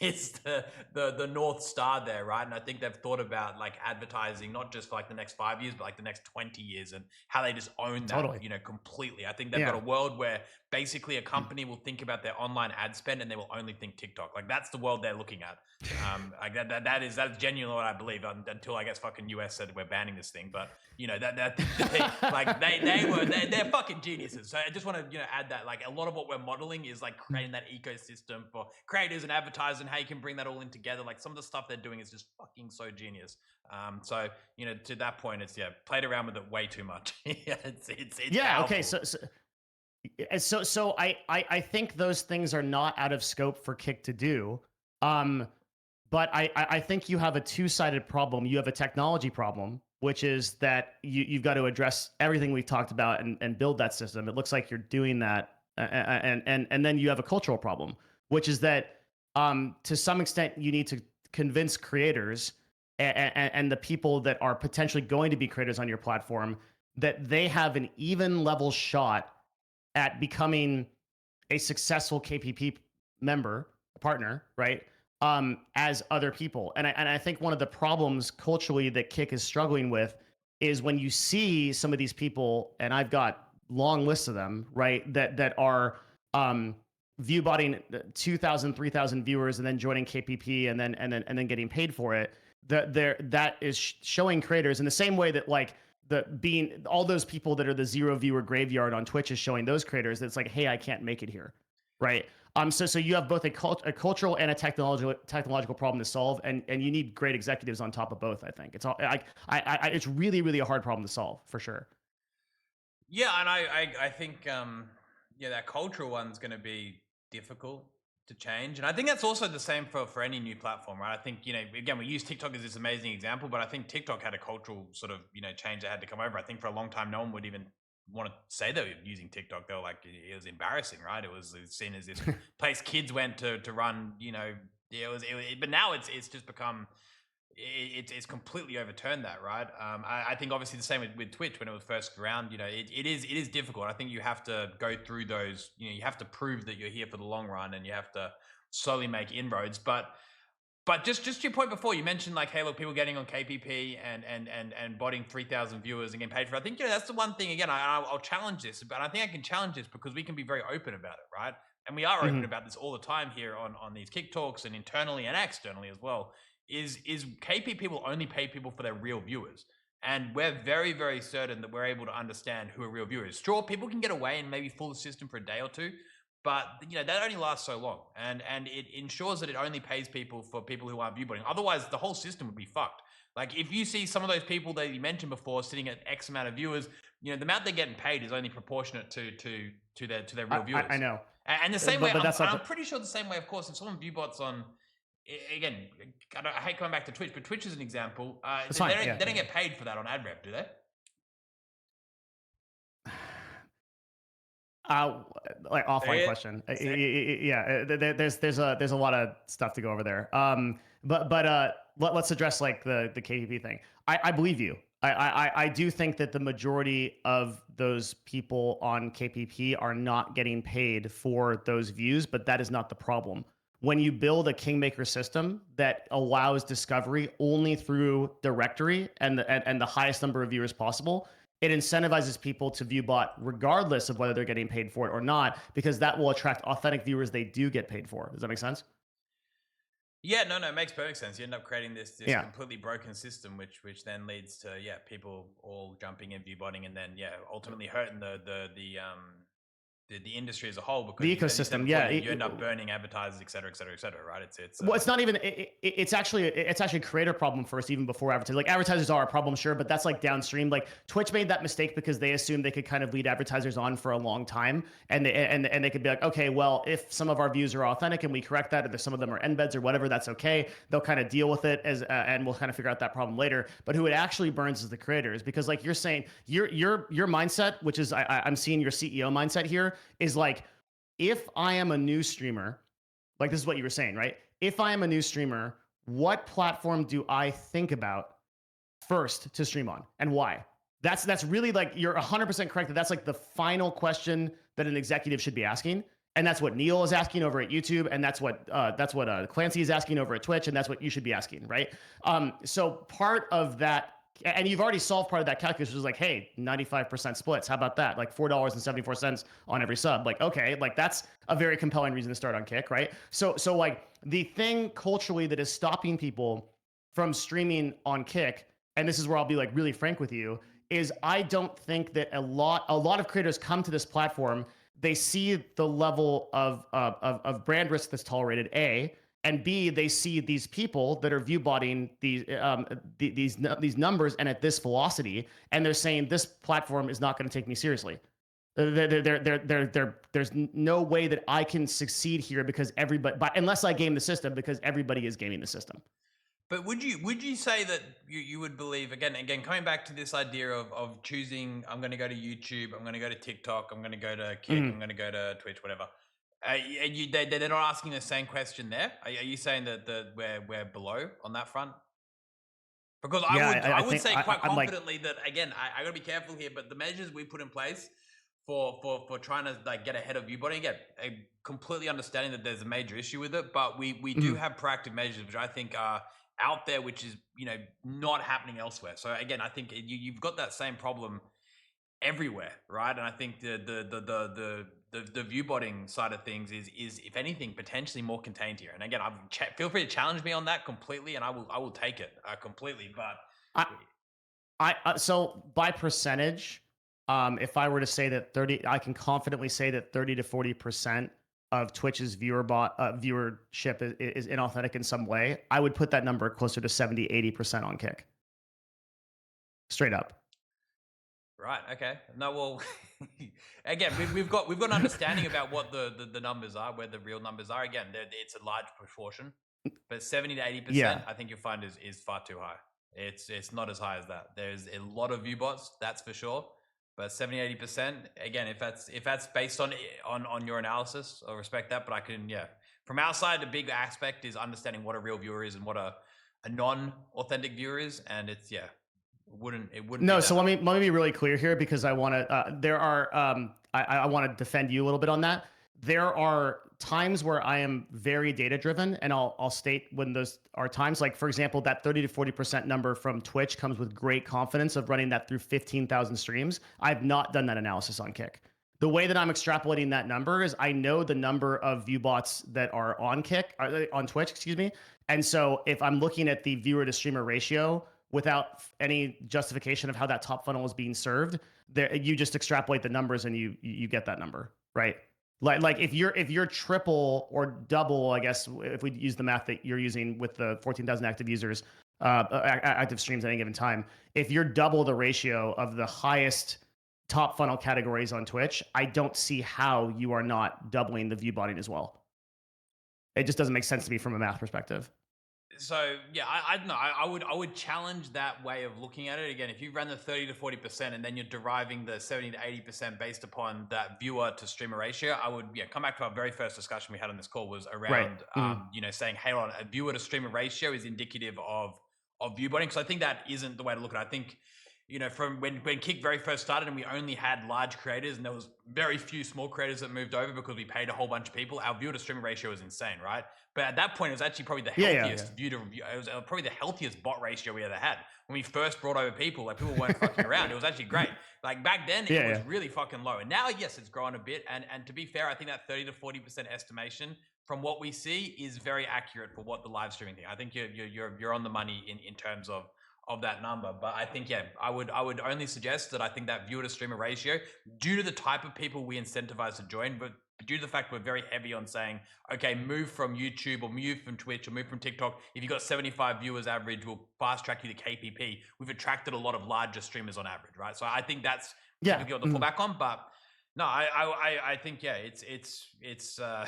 the North Star there, right? And I think they've thought about like advertising, not just for like the next 5 years, but like the next 20 years and how they just own that, you know, completely. I think they've got a world where basically a company will think about their online ad spend and they will only think TikTok. Like that's the world they're looking at. Like that's genuinely what I believe until I guess fucking US said we're banning this thing. But you know, they're fucking geniuses. So I just want to, you know, add that like a lot of what we're modeling is like creating that ecosystem for creators and advertisers and how you can bring that all in together. Like some of the stuff they're doing is just fucking so genius. So, you know, to that point, it's played around with it way too much. It's powerful.
Okay. So I think those things are not out of scope for Kick to do. But I think you have a two-sided problem. You have a technology problem, which is that you've got to address everything we've talked about and build that system. It looks like you're doing that. And then you have a cultural problem, which is that to some extent you need to convince creators and the people that are potentially going to be creators on your platform that they have an even level shot at becoming a successful KPP partner, right? As other people. And I think one of the problems culturally that Kick is struggling with is when you see some of these people, and I've got long lists of them, right, that are view botting 2,000, 3,000 viewers and then joining KPP and then getting paid for it. That is showing creators in the same way that like being all those people that are the 0 viewer graveyard on Twitch is showing those creators that it's like, hey, I can't make it here, right? So you have both a cultural and a technological problem to solve, and you need great executives on top of both. I think it's really, really a hard problem to solve for sure.
Yeah, and I think that cultural one's going to be difficult to change, and I think that's also the same for any new platform, right? I think, you know, again, we use TikTok as this amazing example, but I think TikTok had a cultural sort of, you know, change that had to come over. I think for a long time, no one would even want to say they were using TikTok. They were like, it was embarrassing, right? It was seen as this place kids went to run, you know, but now it's just become, it's completely overturned that, right? I think obviously the same with Twitch when it was first around, you know, it is difficult. I think you have to go through those, you know, you have to prove that you're here for the long run and you have to slowly make inroads. But just to your point before, you mentioned like, hey, look, people getting on KPP and botting 3,000 viewers and getting paid for it. I think, you know, that's the one thing, again, I'll challenge this, but I think I can challenge this because we can be very open about it, right? And we are open about this all the time here on these Kick Talks and internally and externally as well, is KPP will only pay people for their real viewers. And we're very, very certain that we're able to understand who a real viewer is. Sure, people can get away and maybe fool the system for a day or two, but you know that only lasts so long, and it ensures that it only pays people for people who aren't viewbotting. Otherwise, the whole system would be fucked. Like if you see some of those people that you mentioned before sitting at X amount of viewers, you know the amount they're getting paid is only proportionate to their real viewers.
I know.
And the same way, I'm pretty sure the same way. Of course, if someone viewbots on, again, I hate coming back to Twitch, but Twitch is an example. They don't get paid for that on ad rev, do they?
Like offline question. Yeah, there's a lot of stuff to go over there. But let's address like the KPP thing. I believe you. I do think that the majority of those people on KPP are not getting paid for those views, but that is not the problem. When you build a kingmaker system that allows discovery only through directory and the highest number of viewers possible, it incentivizes people to view bot regardless of whether they're getting paid for it or not, because that will attract authentic viewers they do get paid for. Does that make sense?
Yeah, no, it makes perfect sense. You end up creating this
Yeah.
completely broken system, which then leads to people all jumping in, viewbotting, and then ultimately hurting the industry as a whole, because
The
as you said
ecosystem,
before,
yeah.
you end up burning advertisers, et cetera, right?
Well, it's not even. It's actually a creator problem first, even before advertisers. Like, advertisers are a problem, sure, but that's like downstream. Like, Twitch made that mistake because they assumed they could kind of lead advertisers on for a long time, and they could be like, okay, well, if some of our views are authentic and we correct that, or if some of them are embeds or whatever, that's okay. They'll kind of deal with it as, and we'll kind of figure out that problem later. But who it actually burns is the creators, because like you're saying, your mindset, which is I'm seeing your CEO mindset here, is like, if I am a new streamer, like this is what you were saying, right? If I am a new streamer, what platform do I think about first to stream on, and why? That's really, like, you're 100% correct that that's like the final question that an executive should be asking, and that's what Neil is asking over at YouTube, and that's what Clancy is asking over at Twitch, and that's what you should be asking, right? So part of that, and you've already solved part of that calculus, which is like, hey, 95% splits. How about that? Like $4.74 on every sub. Like, okay, like that's a very compelling reason to start on Kick, right? So like the thing culturally that is stopping people from streaming on Kick, and this is where I'll be like really frank with you, is I don't think that a lot of creators come to this platform. They see the level of brand risk that's tolerated, A, and B, they see these people that are viewbotting these numbers and at this velocity, and they're saying this platform is not going to take me seriously. There's no way that I can succeed here because unless I game the system, because everybody is gaming the system.
But would you say that you would believe, again coming back to this idea of choosing, I'm going to go to YouTube, I'm going to go to TikTok, I'm going to go to Kick, I'm going to go to Twitch, whatever. They're not asking the same question there. Are you saying that we're below on that front? Because I would say quite confidently that, again, I got to be careful here, but the measures we put in place for trying to like get ahead of viewbotting, again, completely understanding that there's a major issue with it, but we do have proactive measures which I think are out there, which is not happening elsewhere. So again, I think you've got that same problem everywhere, right? And I think the viewbotting side of things is if anything potentially more contained here. And again, feel free to challenge me on that completely, and I will take it completely. But
so by percentage, if I were to say that I can confidently say that 30 to 40% of Twitch's viewership is inauthentic in some way. I would put that number closer to 70, 80% on Kick. Straight up.
Right. Okay. No. Well, again, we've got an understanding about what the numbers are, where the real numbers are. Again, it's a large proportion, but 70 to 80%, I think you'll find is far too high. It's not as high as that. There's a lot of viewbots, that's for sure. But 70, 80%, again, if that's based on your analysis, I'll respect that. But I can, from our side, the big aspect is understanding what a real viewer is and what a non-authentic viewer is, and it's it wouldn't.
No, so let me be really clear here, because I want to. I want to defend you a little bit on that. There are times where I am very data driven, and I'll state when those are times. Like, for example, that 30 to 40% number from Twitch comes with great confidence of running that through 15,000 streams. I've not done that analysis on Kick. The way that I'm extrapolating that number is I know the number of viewbots that are on Twitch, excuse me. And so if I'm looking at the viewer to streamer ratio without any justification of how that top funnel is being served, you just extrapolate the numbers and you get that number, right? Like if you're triple or double, I guess, if we use the math that you're using with the 14,000 active users, active streams at any given time, if you're double the ratio of the highest top funnel categories on Twitch, I don't see how you are not doubling the viewbotting as well. It just doesn't make sense to me from a math perspective.
So yeah, I would challenge that way of looking at it. Again, if you run the 30 to 40% and then you're deriving the 70 to 80% based upon that viewer to streamer ratio, I would come back to our very first discussion we had on this call was around saying, hey, on a viewer to streamer ratio is indicative of viewbotting, because I think that isn't the way to look at it. I think you know, from when Kick very first started and we only had large creators and there was very few small creators that moved over because we paid a whole bunch of people, our viewer to streamer ratio was insane, right? But at that point, it was actually probably the healthiest view to review. It was probably the healthiest bot ratio we ever had. When we first brought over people, like people weren't fucking around. It was actually great. Like back then, it was really fucking low. And now, yes, it's grown a bit. And to be fair, I think that 30 to 40% estimation from what we see is very accurate for what the live streaming thing. I think you're on the money in terms of that number. But I think, yeah, I would only suggest that I think that viewer to streamer ratio, due to the type of people we incentivize to join, but due to the fact we're very heavy on saying, okay, move from YouTube or move from Twitch or move from TikTok. If you've got 75 viewers average, we'll fast track you to KPP. We've attracted a lot of larger streamers on average, right? So I think that's typically what to fall back on. But no, I think, yeah, it's a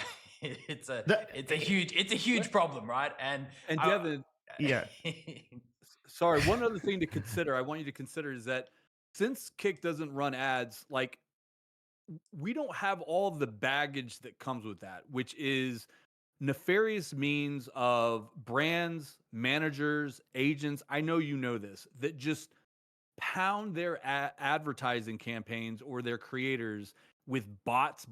huge problem, right? And
Devin,
yeah.
Sorry, one other thing to consider, I want you to consider is that since Kick doesn't run ads, like we don't have all the baggage that comes with that, which is nefarious means of brands, managers, agents. I know you know this, that just pound their advertising campaigns or their creators with bots,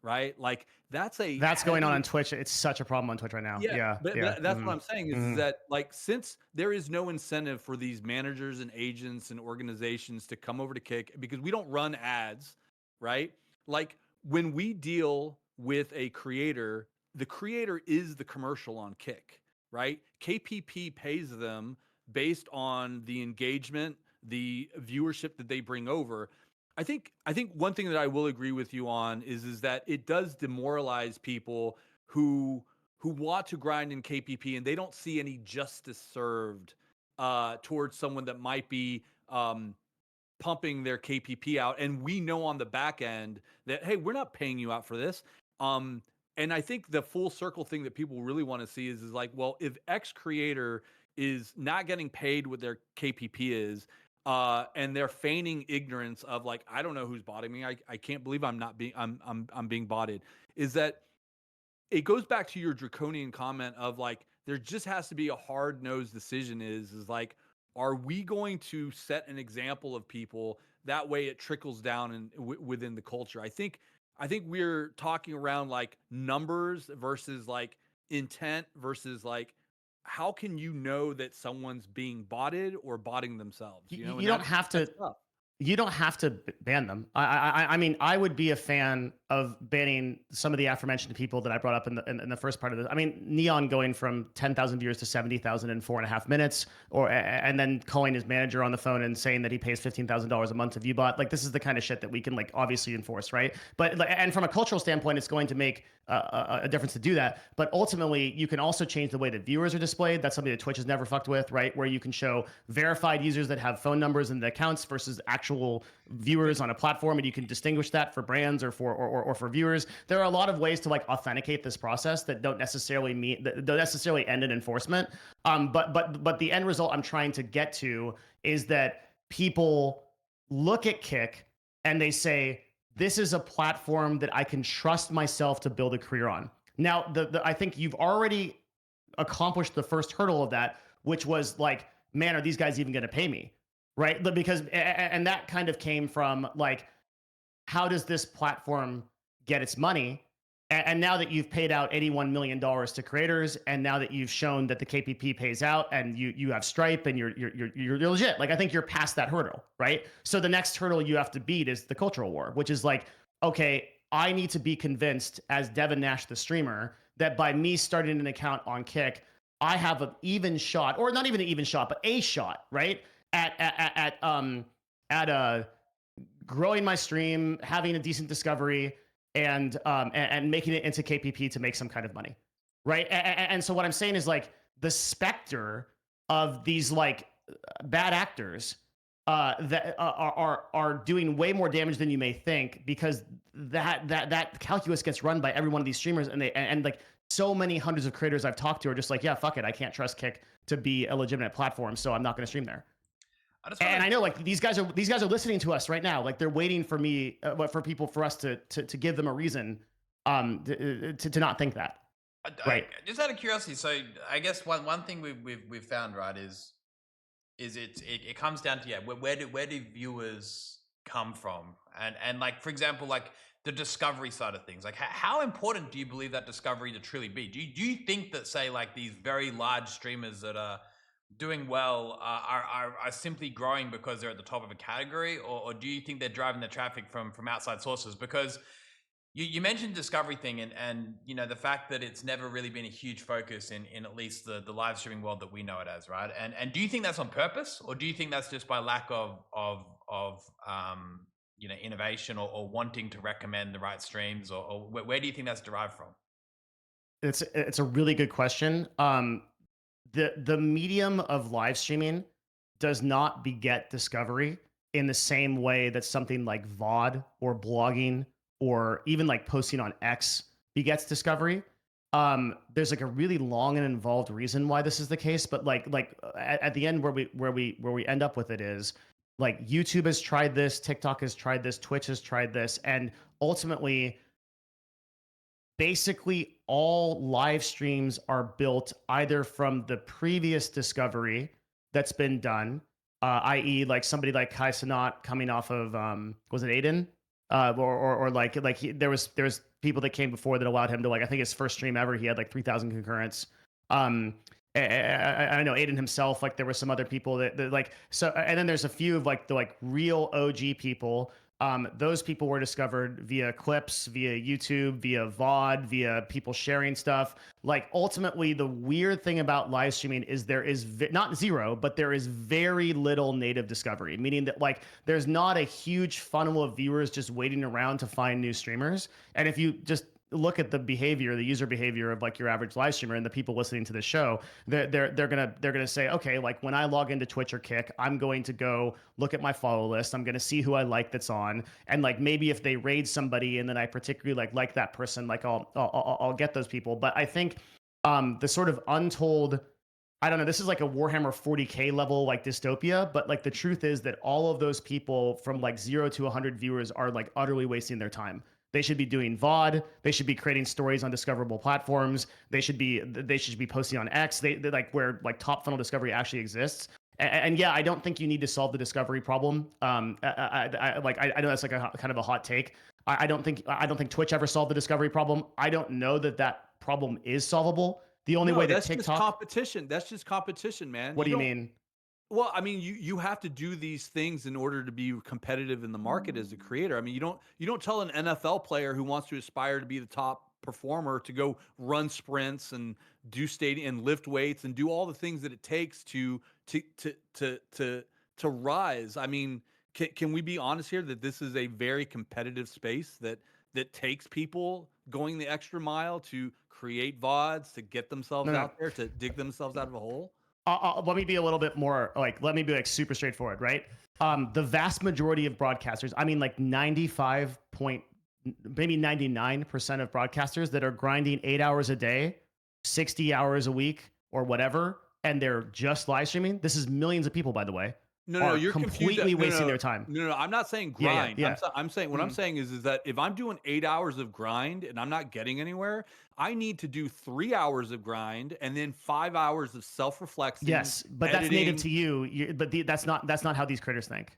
right? Like that's
going on Twitch. It's such a problem on Twitch right now. Yeah.
But that's what I'm saying is that, like, since there is no incentive for these managers and agents and organizations to come over to Kick because we don't run ads, right? Like when we deal with a creator, the creator is the commercial on Kick, right? KPP pays them based on the engagement, the viewership that they bring over. I think one thing that I will agree with you on is that it does demoralize people who want to grind in KPP and they don't see any justice served towards someone that might be pumping their KPP out. And we know on the back end that, hey, we're not paying you out for this. And I think the full circle thing that people really want to see is like, well, if X creator is not getting paid what their KPP is, and they're feigning ignorance of like, I don't know who's botting me. I can't believe I'm being botted. Is that it goes back to your draconian comment of like, there just has to be a hard-nosed decision is like, are we going to set an example of people that way it trickles down within the culture? I think we're talking around like numbers versus like intent versus like, how can you know that someone's being botted or botting themselves? You know,
you don't have to. You don't have to ban them. I mean, I would be a fan of banning some of the aforementioned people that I brought up in the first part of this. I mean, Neon going from 10,000 viewers to 70,000 in 4.5 minutes, and then calling his manager on the phone and saying that he pays $15,000 a month to ViewBot. Like, this is the kind of shit that we can like obviously enforce, right? But and from a cultural standpoint, it's going to make a difference to do that. But ultimately, you can also change the way that viewers are displayed. That's something that Twitch has never fucked with, right? Where you can show verified users that have phone numbers in the accounts versus actual viewers on a platform, and you can distinguish that for brands or for viewers. There are a lot of ways to like authenticate this process that don't necessarily end in enforcement. But the end result I'm trying to get to is that people look at Kick and they say, this is a platform that I can trust myself to build a career on. Now, I think you've already accomplished the first hurdle of that, which was like, man, are these guys even going to pay me? Right? Because, and that kind of came from like, how does this platform get its money? And now that you've paid out $81 million to creators, and now that you've shown that the KPP pays out, and you have Stripe, and you're legit. Like, I think you're past that hurdle, right? So the next hurdle you have to beat is the cultural war, which is like, okay, I need to be convinced as Devin Nash, the streamer, that by me starting an account on Kick, I have an even shot, or not even an even shot, but a shot, right? At growing my stream, having a decent discovery, and making it into KPP to make some kind of money, right? And so what I'm saying is like the specter of these like bad actors that are doing way more damage than you may think, because that calculus gets run by every one of these streamers, and like so many hundreds of creators I've talked to are just like, yeah, fuck it, I can't trust Kick to be a legitimate platform, so I'm not going to stream there. I know like these guys are listening to us right now. Like they're waiting for me, for us to give them a reason to not think that. Right.
Just out of curiosity, so I guess one thing we've found, right, is is it comes down to where do viewers come from, and like for example like the discovery side of things, like how important do you believe that discovery to truly be? Do you think that say like these very large streamers that are doing well are simply growing because they're at the top of a category, or do you think they're driving the traffic from outside sources? Because you mentioned discovery thing, and you know the fact that it's never really been a huge focus in at least the live streaming world that we know it as, right? And do you think that's on purpose, or do you think that's just by lack of you know, innovation, or wanting to recommend the right streams, or where do you think that's derived from?
It's a really good question. The medium of live streaming does not beget discovery in the same way that something like VOD or blogging or even like posting on X begets discovery. There's like a really long and involved reason why this is the case, but at the end where we end up with it is like YouTube has tried this, TikTok has tried this, Twitch has tried this, and ultimately basically all live streams are built either from the previous discovery that's been done, i.e., like somebody like Kai Cenat coming off of was it Aiden, or there was people that came before that allowed him to, like, I think his first stream ever he had like 3,000 concurrents. I know Aiden himself, like there were some other people that like, so, and then there's a few of like the like real OG people. Those people were discovered via clips, via YouTube, via VOD, via people sharing stuff. Like ultimately, the weird thing about live streaming is there is not zero, but there is very little native discovery, meaning that like there's not a huge funnel of viewers just waiting around to find new streamers. And if you just look at the behavior, the user behavior of like your average live streamer and the people listening to the show, they're gonna say, okay, like when I log into Twitch or Kick, I'm going to go look at my follow list. I'm gonna see who I like that's on, and like maybe if they raid somebody and then I particularly like that person, like I'll get those people. But I think the sort of untold, I don't know, this is like a Warhammer 40K level like dystopia, but like the truth is that all of those people from like 0 to 100 viewers are like utterly wasting their time. They should be doing VOD. They should be creating stories on discoverable platforms. They should be posting on X. They like where like top funnel discovery actually exists. And yeah, I don't think you need to solve the discovery problem. I know that's like a kind of a hot take. I don't think Twitch ever solved the discovery problem. I don't know that problem is solvable. The only way that
that's
TikTok
just competition. That's just competition, man.
What do you mean?
Well, I mean, you have to do these things in order to be competitive in the market as a creator. I mean, you don't tell an NFL player who wants to aspire to be the top performer to go run sprints and do stadium and lift weights and do all the things that it takes to rise. I mean, can we be honest here that this is a very competitive space that takes people going the extra mile to create VODs, to get themselves out there, to dig themselves out of a hole?
Let me be a little bit more like, let me be like super straightforward, right? The vast majority of broadcasters, I mean like 99% of broadcasters that are grinding 8 hours a day, 60 hours a week or whatever, and they're just live streaming. This is millions of people, by the way.
No, you're
completely wasting their time.
No, I'm not saying grind.
Yeah.
I'm saying what I'm saying is that if I'm doing 8 hours of grind and I'm not getting anywhere, I need to do 3 hours of grind and then 5 hours of self-reflection.
Yes, but editing. That's native to you. That's not how these creators think.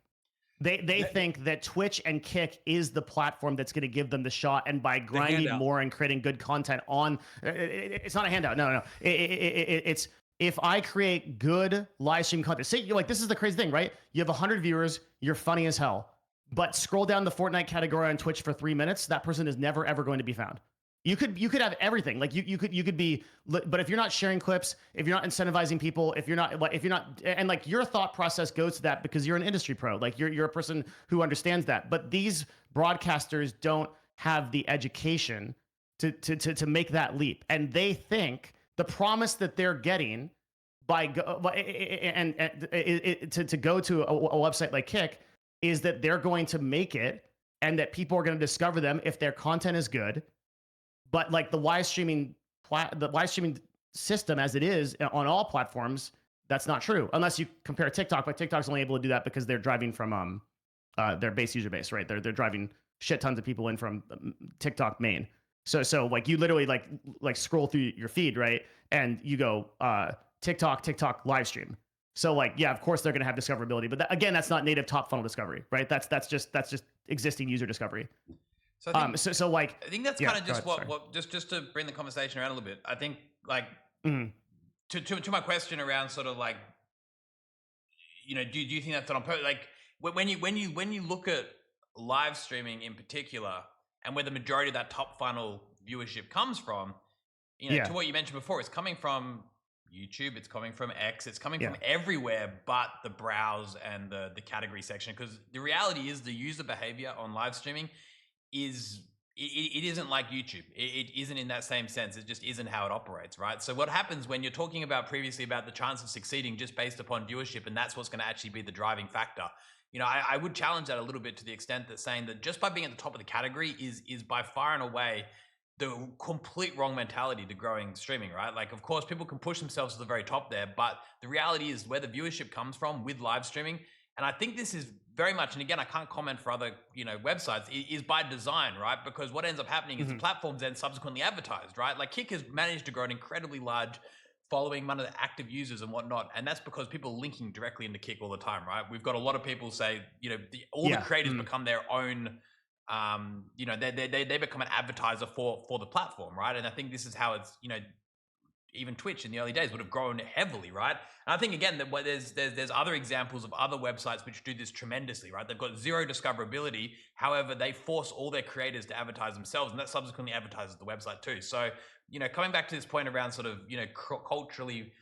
They think that Twitch and Kick is the platform that's going to give them the shot, and by grinding more and creating good content on, it's not a handout. No. It's if I create good live stream content. Say you're like, this is the crazy thing, right? You have 100 viewers, you're funny as hell, but scroll down the Fortnite category on Twitch for 3 minutes. That person is never ever going to be found. You could have everything. Like you could be, but if you're not sharing clips, if you're not incentivizing people, if you're not, and like your thought process goes to that because you're an industry pro. Like you're a person who understands that. But these broadcasters don't have the education to make that leap, and they think the promise that they're getting to go to a website like Kick is that they're going to make it, and that people are going to discover them if their content is good. But like the live streaming system as it is on all platforms, that's not true unless you compare TikTok. But TikTok's only able to do that because they're driving from their base user base, right? They're driving shit tons of people in from TikTok main. So like you literally like scroll through your feed, right? And you go TikTok live stream. So like, yeah, of course they're going to have discoverability, but again, that's not native top funnel discovery, right? That's just existing user discovery.
So I think,
so like,
I think that's
yeah,
kind of just
go ahead,
what just to bring the conversation around a little bit. I think like
Mhm.
to my question around sort of like, you know, do you think that's on purpose? Like when you look at live streaming in particular, and where the majority of that top funnel viewership comes from, you know,
Yeah.
to what you mentioned before, it's coming from YouTube, it's coming from X, it's coming
Yeah.
from everywhere but the browse and the category section. Because the reality is the user behavior on live streaming is it isn't like YouTube. It isn't in that same sense. It just isn't how it operates, right? So what happens when you're talking about previously about the chance of succeeding just based upon viewership, and that's what's going to actually be the driving factor. You know, I would challenge that a little bit to the extent that saying that just by being at the top of the category is by far and away the complete wrong mentality to growing streaming, right? Like, of course, people can push themselves to the very top there, but the reality is where the viewership comes from with live streaming. And I think this is very much, and again, I can't comment for other, you know, websites, is by design, right? Because what ends up happening is the platforms then subsequently advertised, right? Like Kick has managed to grow an incredibly large following, among the active users and whatnot, and that's because people are linking directly into Kick all the time, right? We've got a lot of people say, you know, all the creators become their own, you know, they become an advertiser for the platform, right? And I think this is how it's, you know, even Twitch in the early days would have grown heavily, right? And I think again that there's other examples of other websites which do this tremendously, right? They've got zero discoverability, however, they force all their creators to advertise themselves, and that subsequently advertises the website too. So, you know, coming back to this point around sort of, you know, culturally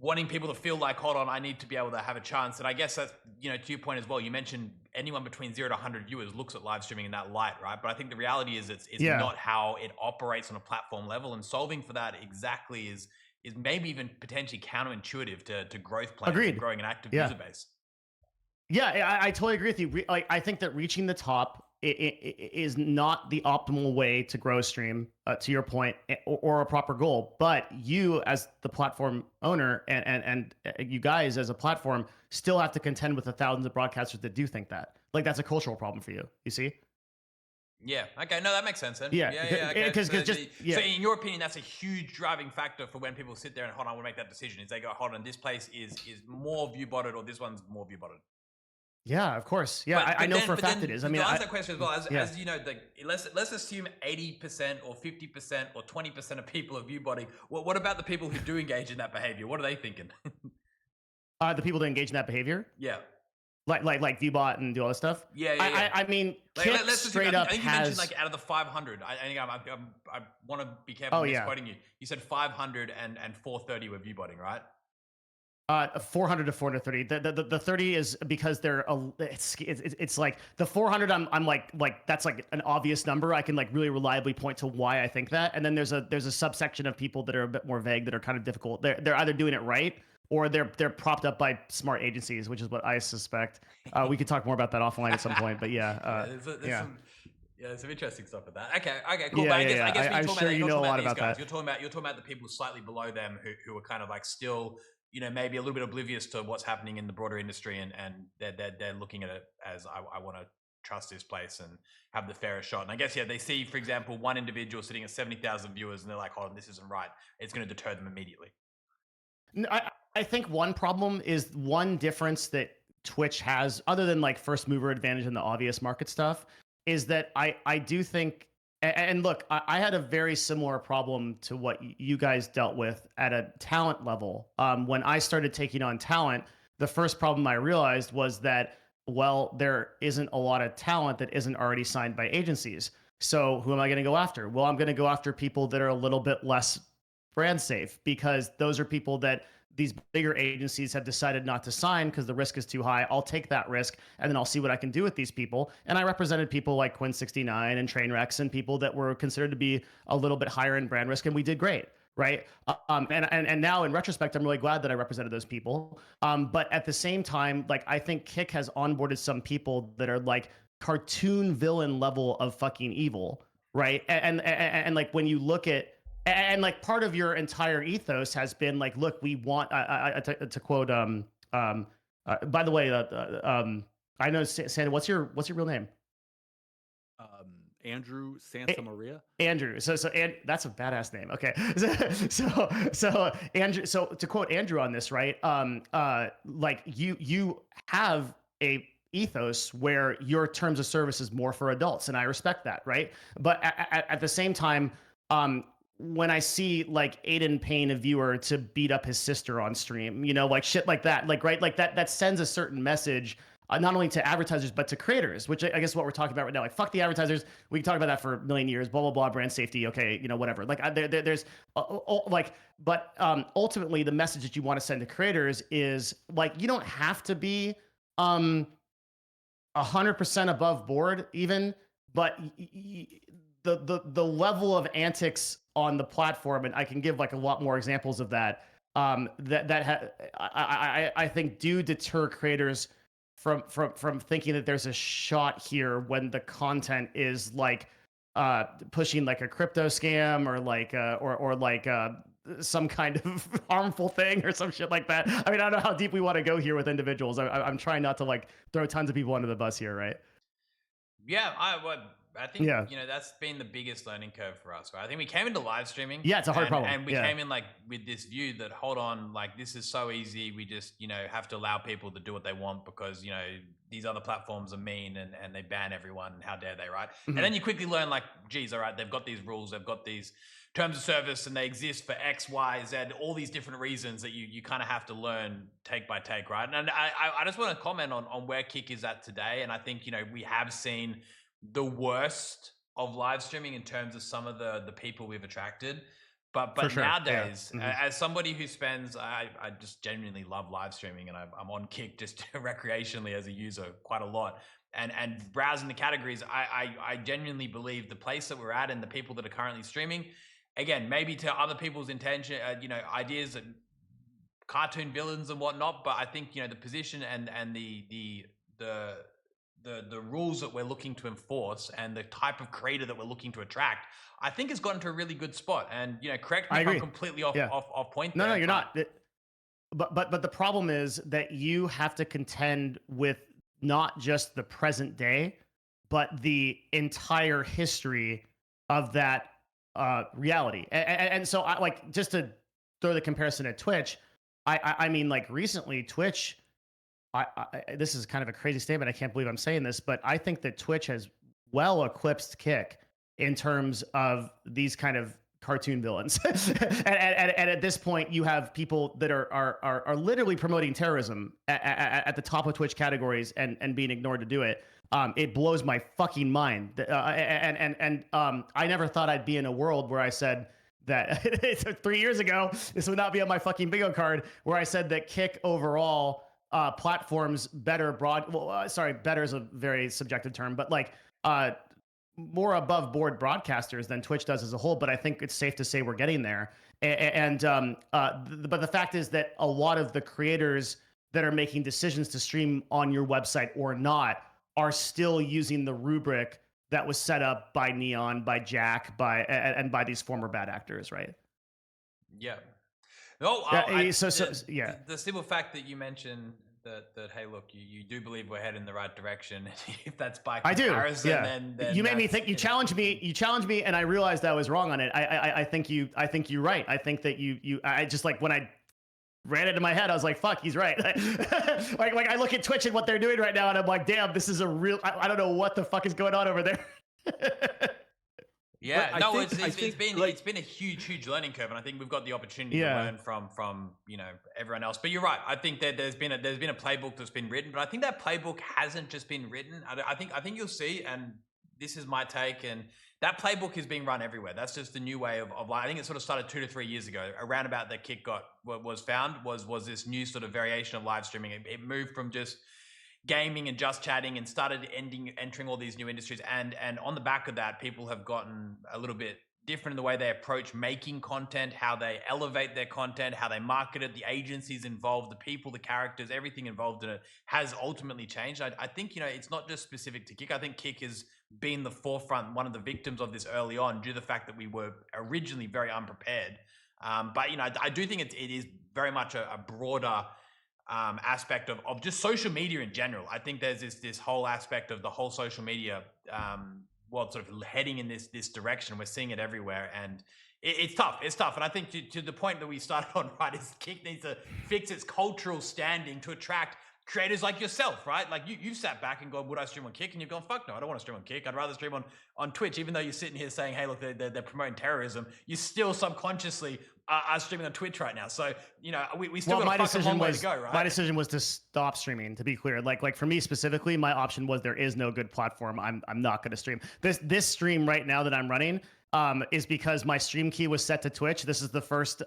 wanting people to feel like, hold on, I need to be able to have a chance. And I guess that's, you know, to your point as well, you mentioned anyone between 0 to 100 viewers looks at live streaming in that light, right? But I think the reality is it's not how it operates on a platform level, and solving for that exactly is maybe even potentially counterintuitive to growth plans and growing an active user base.
Yeah, I totally agree with you. Like, I think that reaching the top is not the optimal way to grow a stream, to your point, or a proper goal. But you, as the platform owner, and you guys as a platform, still have to contend with the thousands of broadcasters that do think that. Like, that's a cultural problem for you. You see?
Yeah. Okay. No, that makes sense then.
Yeah.
Okay.
Because
So,
just
so in your opinion, that's a huge driving factor for when people sit there and hold on, I want to make that decision. Is they go, hold on, this place is more view botted, or this one's more view botted.
Yeah, of course. Yeah, I know for a fact it is. I mean,
to answer that question as well, as you know, let's assume 80% or 50% or 20% of people are view botting. What about the people who do engage in that behavior? What are they thinking?
The people that engage in that behavior?
Yeah.
Like VBot and do all this stuff?
Yeah.
I mean,
like,
let's straight up
I think you
has...
mentioned like out of the 500. I want to be careful misquoting you. You said 500 and 430 were view botting, right?
400 to 430. The 30 is because they're it's like the 400. I'm like that's like an obvious number. I can like really reliably point to why I think that. And then there's a subsection of people that are a bit more vague that are kind of difficult. They're either doing it right or they're propped up by smart agencies, which is what I suspect. We could talk more about that offline at some point. But yeah,
there's some interesting stuff with that. Okay, cool.
Yeah,
but I guess
I'm sure you know a lot about that.
You're talking about the people slightly below them who are kind of like still, you know, maybe a little bit oblivious to what's happening in the broader industry, and they're looking at it as I want to trust this place and have the fairest shot. And I guess they see, for example, one individual sitting at 70,000 viewers, and they're like, "Oh, this isn't right." It's going to deter them immediately.
I think one problem is one difference that Twitch has, other than like first mover advantage and the obvious market stuff, is that I do think. And look, I had a very similar problem to what you guys dealt with at a talent level. When I started taking on talent, the first problem I realized was that, well, there isn't a lot of talent that isn't already signed by agencies. So who am I going to go after? Well, I'm going to go after people that are a little bit less brand safe, because those are people that these bigger agencies have decided not to sign because the risk is too high. I'll take that risk, and then I'll see what I can do with these people. And I represented people like Quinn69 and Trainwrecks and people that were considered to be a little bit higher in brand risk, and we did great, right? And now in retrospect, I'm really glad that I represented those people. But at the same time, like, I think Kick has onboarded some people that are like cartoon villain level of fucking evil, right? And like, when you look at, and like, part of your entire ethos has been like, look, we want to quote by the way, I know, Sandra, what's your real name?
Andrew Santa Maria.
Andrew. And that's a badass name. Okay. So Andrew. So to quote Andrew on this, right? Like you have a ethos where your terms of service is more for adults, and I respect that, right? But at the same time, when I see like Aiden paying a viewer to beat up his sister on stream, like shit like that, like, right, like that sends a certain message. Not only to advertisers but to creators, which I guess what we're talking about right now. Like, fuck the advertisers. We can talk about that for a million years. Blah blah blah. Brand safety. Okay, whatever. Like, there's like, but ultimately, the message that you want to send to creators is like, you don't have to be 100% above board, even, but the level of antics on the platform, and I can give like a lot more examples of that. I think do deter creators from thinking that there's a shot here when the content is like pushing like a crypto scam or like some kind of harmful thing or some shit like that. I mean, I don't know how deep we want to go here with individuals. I'm trying not to like throw tons of people under the bus here, right?
Yeah, I think
Yeah.
that's been the biggest learning curve for us, right? I think we came into live streaming.
Yeah, it's a hard problem.
And we
Yeah.
came in like with this view that, hold on, like this is so easy. We just have to allow people to do what they want because these other platforms are mean and they ban everyone. And how dare they, right?
Mhm.
And then you quickly learn like, geez, all right, they've got these rules, they've got these terms of service, and they exist for X, Y, Z, all these different reasons that you kind of have to learn take by take, right? And I just want to comment on where Kick is at today. And I think we have seen the worst of live streaming in terms of some of the people we've attracted. But
sure.
nowadays,
Yeah.
as somebody who spends, I just genuinely love live streaming, and I'm on Kick just recreationally as a user quite a lot. And browsing the categories, I genuinely believe the place that we're at and the people that are currently streaming, again, maybe to other people's intention, ideas and cartoon villains and whatnot, but I think the position and the rules that we're looking to enforce and the type of creator that we're looking to attract, I think has gotten to a really good spot. And correct me if I'm completely off point.
No, you're not. But the problem is that you have to contend with not just the present day, but the entire history of that reality. And so, I like, just to throw the comparison at Twitch. I mean, like, recently Twitch. This is kind of a crazy statement. I can't believe I'm saying this, but I think that Twitch has well eclipsed Kick in terms of these kind of cartoon villains. and at this point, you have people that are literally promoting terrorism at the top of Twitch categories and being ignored to do it. It blows my fucking mind. I never thought I'd be in a world where I said that 3 years ago, this would not be on my fucking bingo card, where I said that Kick overall platforms better better is a very subjective term, but like more above board broadcasters than Twitch does as a whole. But I think it's safe to say we're getting there. But the fact is that a lot of the creators that are making decisions to stream on your website or not are still using the rubric that was set up by Neon, by Jack, and by these former bad actors, right?
Yeah. No,
yeah.
The simple fact that you mentioned that hey, look, you do believe we're heading in the right direction. If that's by comparison,
I do.
then
you made me think. You challenged me, and I realized I was wrong on it. I think you're right. I think that I just, like, when I ran it in my head, I was like, fuck, he's right. like I look at Twitch and what they're doing right now, and I'm like, damn, this is a real. I don't know what the fuck is going on over there.
Yeah, it's been a huge learning curve, and I think we've got the opportunity to learn from everyone else. But you're right. I think that there's been a playbook that's been written, but I think that playbook hasn't just been written. I think you'll see, and this is my take, and that playbook is being run everywhere. That's just the new way of life. I think it sort of started 2 to 3 years ago, around about that Kick was found, was this new sort of variation of live streaming. It moved from just gaming and just chatting and started entering all these new industries. And on the back of that, people have gotten a little bit different in the way they approach making content, how they elevate their content, how they market it, the agencies involved, the people, the characters, everything involved in it has ultimately changed. I think, it's not just specific to Kick. I think Kick has been the forefront, one of the victims of this early on, due to the fact that we were originally very unprepared. But I do think it is very much a broader aspect of just social media in general. I think there's this whole aspect of the whole social media world sort of heading in this direction. We're seeing it everywhere, and it's tough. It's tough, and I think to the point that we started on, right, is Kick needs to fix its cultural standing to attract creators like yourself, right? Like you've sat back and gone, would I stream on Kick? And you've gone, fuck no, I don't want to stream on Kick. I'd rather stream on Twitch. Even though you're sitting here saying, hey, look, they're promoting terrorism, you still subconsciously are streaming on Twitch right now. So, you know, we still got a fucking long way to go, right?
My decision was to stop streaming, to be clear. Like for me specifically, my option was there is no good platform. I'm not going to stream. This stream right now that I'm running is because my stream key was set to Twitch. This is the first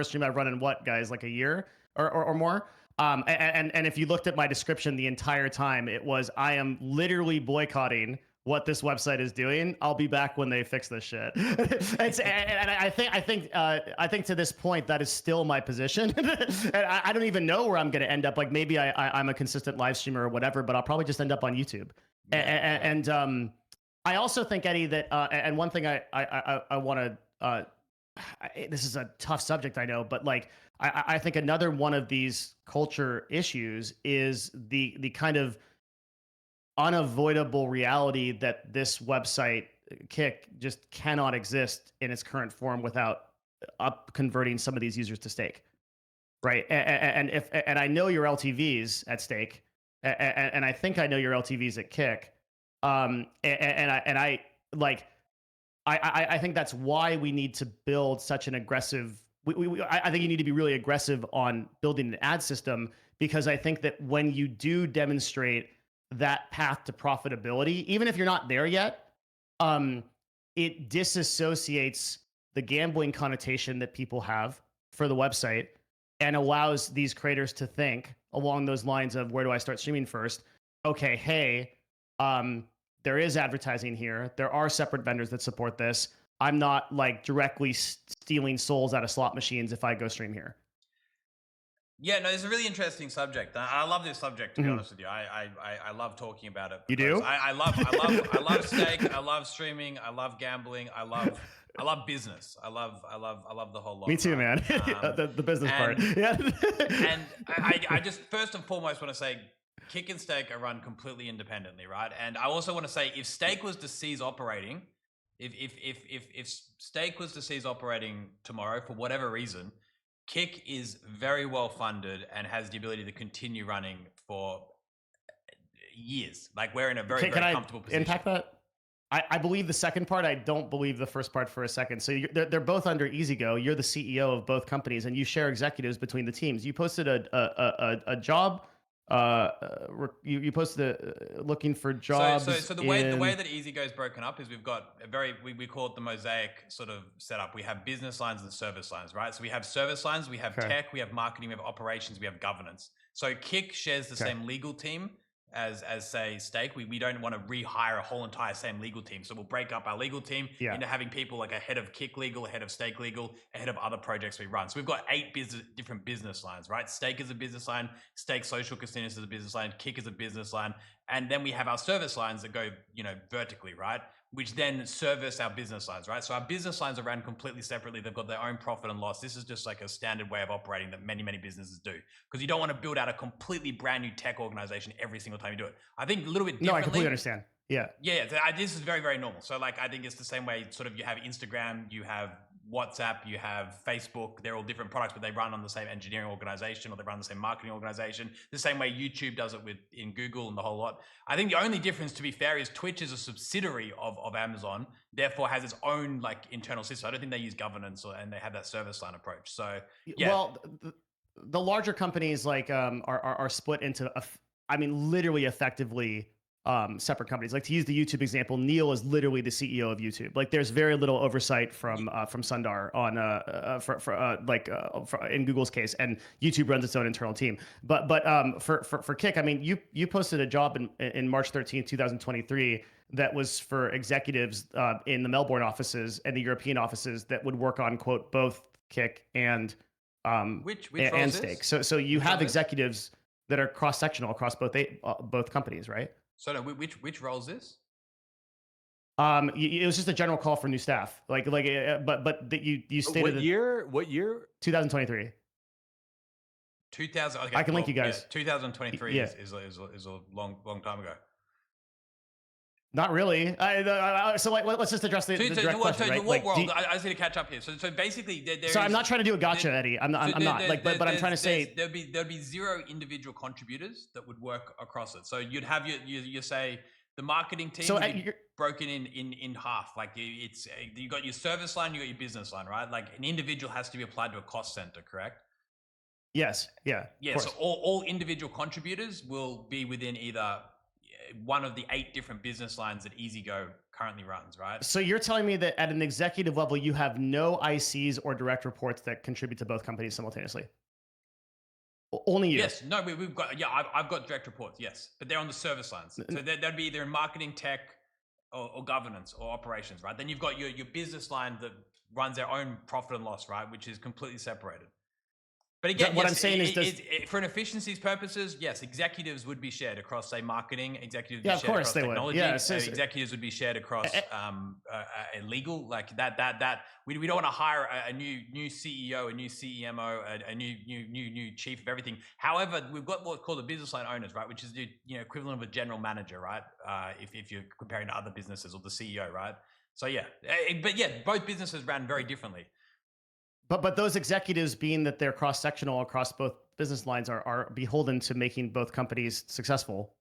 stream I've run in what, guys, like a year or more. And if you looked at my description the entire time, it was, I am literally boycotting what this website is doing. I'll be back when they fix this shit. And I think to this point, that is still my position. And I don't even know where I'm going to end up. Like maybe I'm a consistent live streamer or whatever, but I'll probably just end up on YouTube. And I also think, Eddie, that, and one thing I want to, this is a tough subject, I know, but like, I think another one of these culture issues is the kind of unavoidable reality that this website, Kick, just cannot exist in its current form without converting some of these users to stake, right? And I know your LTVs at stake, and I think I know your LTVs at Kick, I think that's why we need to build such an aggressive. I think you need to be really aggressive on building an ad system, because I think that when you do demonstrate that path to profitability, even if you're not there yet, it disassociates the gambling connotation that people have for the website and allows these creators to think along those lines of, where do I start streaming first? Okay, hey, there is advertising here. There are separate vendors that support this. I'm not like directly stealing souls out of slot machines if I go stream here.
Yeah, no, it's a really interesting subject. I love this subject, to be honest with you. I love talking about it.
You do?
I love stake. I love streaming. I love gambling. I love business. I love the whole lot.
Me too, man. The business part. Yeah.
And I just first and foremost want to say, Kick and Stake are run completely independently, right? And I also want to say, if Stake was to cease operating, if Stake was to cease operating tomorrow for whatever reason, Kick is very well funded and has the ability to continue running for years. Like, we're in a very comfortable position.
Impact that? I believe the second part. I don't believe the first part for a second. So they're both under EasyGo. You're the CEO of both companies, and you share executives between the teams. You posted a job. You posted looking for jobs.
So the way that EasyGo is broken up is we've got we call it the mosaic sort of setup. We have business lines and service lines, right? So we have service lines, we have tech, we have marketing, we have operations, we have governance. So Kick shares the same legal team as say Stake. We don't want to rehire a whole entire same legal team. So we'll break up our legal team into having people like a head of Kick legal, a head of Stake legal, a head of other projects we run. So we've got 8 different business lines, right? Stake is a business line, Stake Social Casinos is a business line, Kick is a business line. And then we have our service lines that go, vertically, right? Which then service our business lines, right? So our business lines are run completely separately. They've got their own profit and loss. This is just like a standard way of operating that many, many businesses do. Because you don't want to build out a completely brand new tech organization every single time you do it. I think a little bit differently.
No, I completely understand. Yeah.
Yeah, this is very, very normal. So like, I think it's the same way sort of you have Instagram, you have WhatsApp, you have Facebook. They're all different products, but they run on the same engineering organization, or they run the same marketing organization. The same way YouTube does it in Google and the whole lot. I think the only difference, to be fair, is Twitch is a subsidiary of Amazon, therefore has its own like internal system. I don't think they use governance and they have that service line approach. So yeah.
Well, the larger companies like are split into literally effectively separate companies. Like, to use the YouTube example, Neil is literally the CEO of YouTube. Like, there's very little oversight from Sundar on in Google's case, and YouTube runs its own internal team. But for Kick, I mean, you posted a job in March 13th, 2023 that was for executives in the Melbourne offices and the European offices that would work on, quote, both Kick and
which
and Stake. So you have executives that are cross-sectional across both companies, right?
So no, which role is this?
It was just a general call for new staff. But that you stated
What year?
2023.
2000. Okay,
I can link you guys.
Yeah, 2023 is a long time ago.
Not really. So like, let's just address the direct question, right?
What world? I just need to catch up here. So basically,
so I'm not trying to do a gotcha, Eddie. I'm not. Like, but I'm trying to say
there'd be 0 individual contributors that would work across it. So you'd have you say the marketing team would be broken in half. Like it's you got your service line, you got your business line, right? Like an individual has to be applied to a cost center, correct?
Yes. Yeah.
Yeah. So all individual contributors will be within either one of the 8 different business lines that EasyGo currently runs, right?
So you're telling me that at an executive level, you have no ICs or direct reports that contribute to both companies simultaneously? Only you?
Yes. No, we've got, I've got direct reports, yes. But they're on the service lines. So that'd be either in marketing, tech, or governance or operations, right? Then you've got your business line that runs their own profit and loss, right? Which is completely separated. But again,
what I'm saying is,
for an efficiencies purposes, yes, executives would be shared across, say, marketing. Executives
yeah,
would be shared across technology.
Yeah,
executives would be shared across legal, like that. We don't want to hire a new CEO, a new CEMO, a new chief of everything. However, we've got what's called the business line owners, right? Which is the equivalent of a general manager, right? If you're comparing to other businesses, or the CEO, right? So yeah, but yeah, both businesses ran very differently.
But those executives, being that they're cross-sectional across both business lines, are beholden to making both companies successful,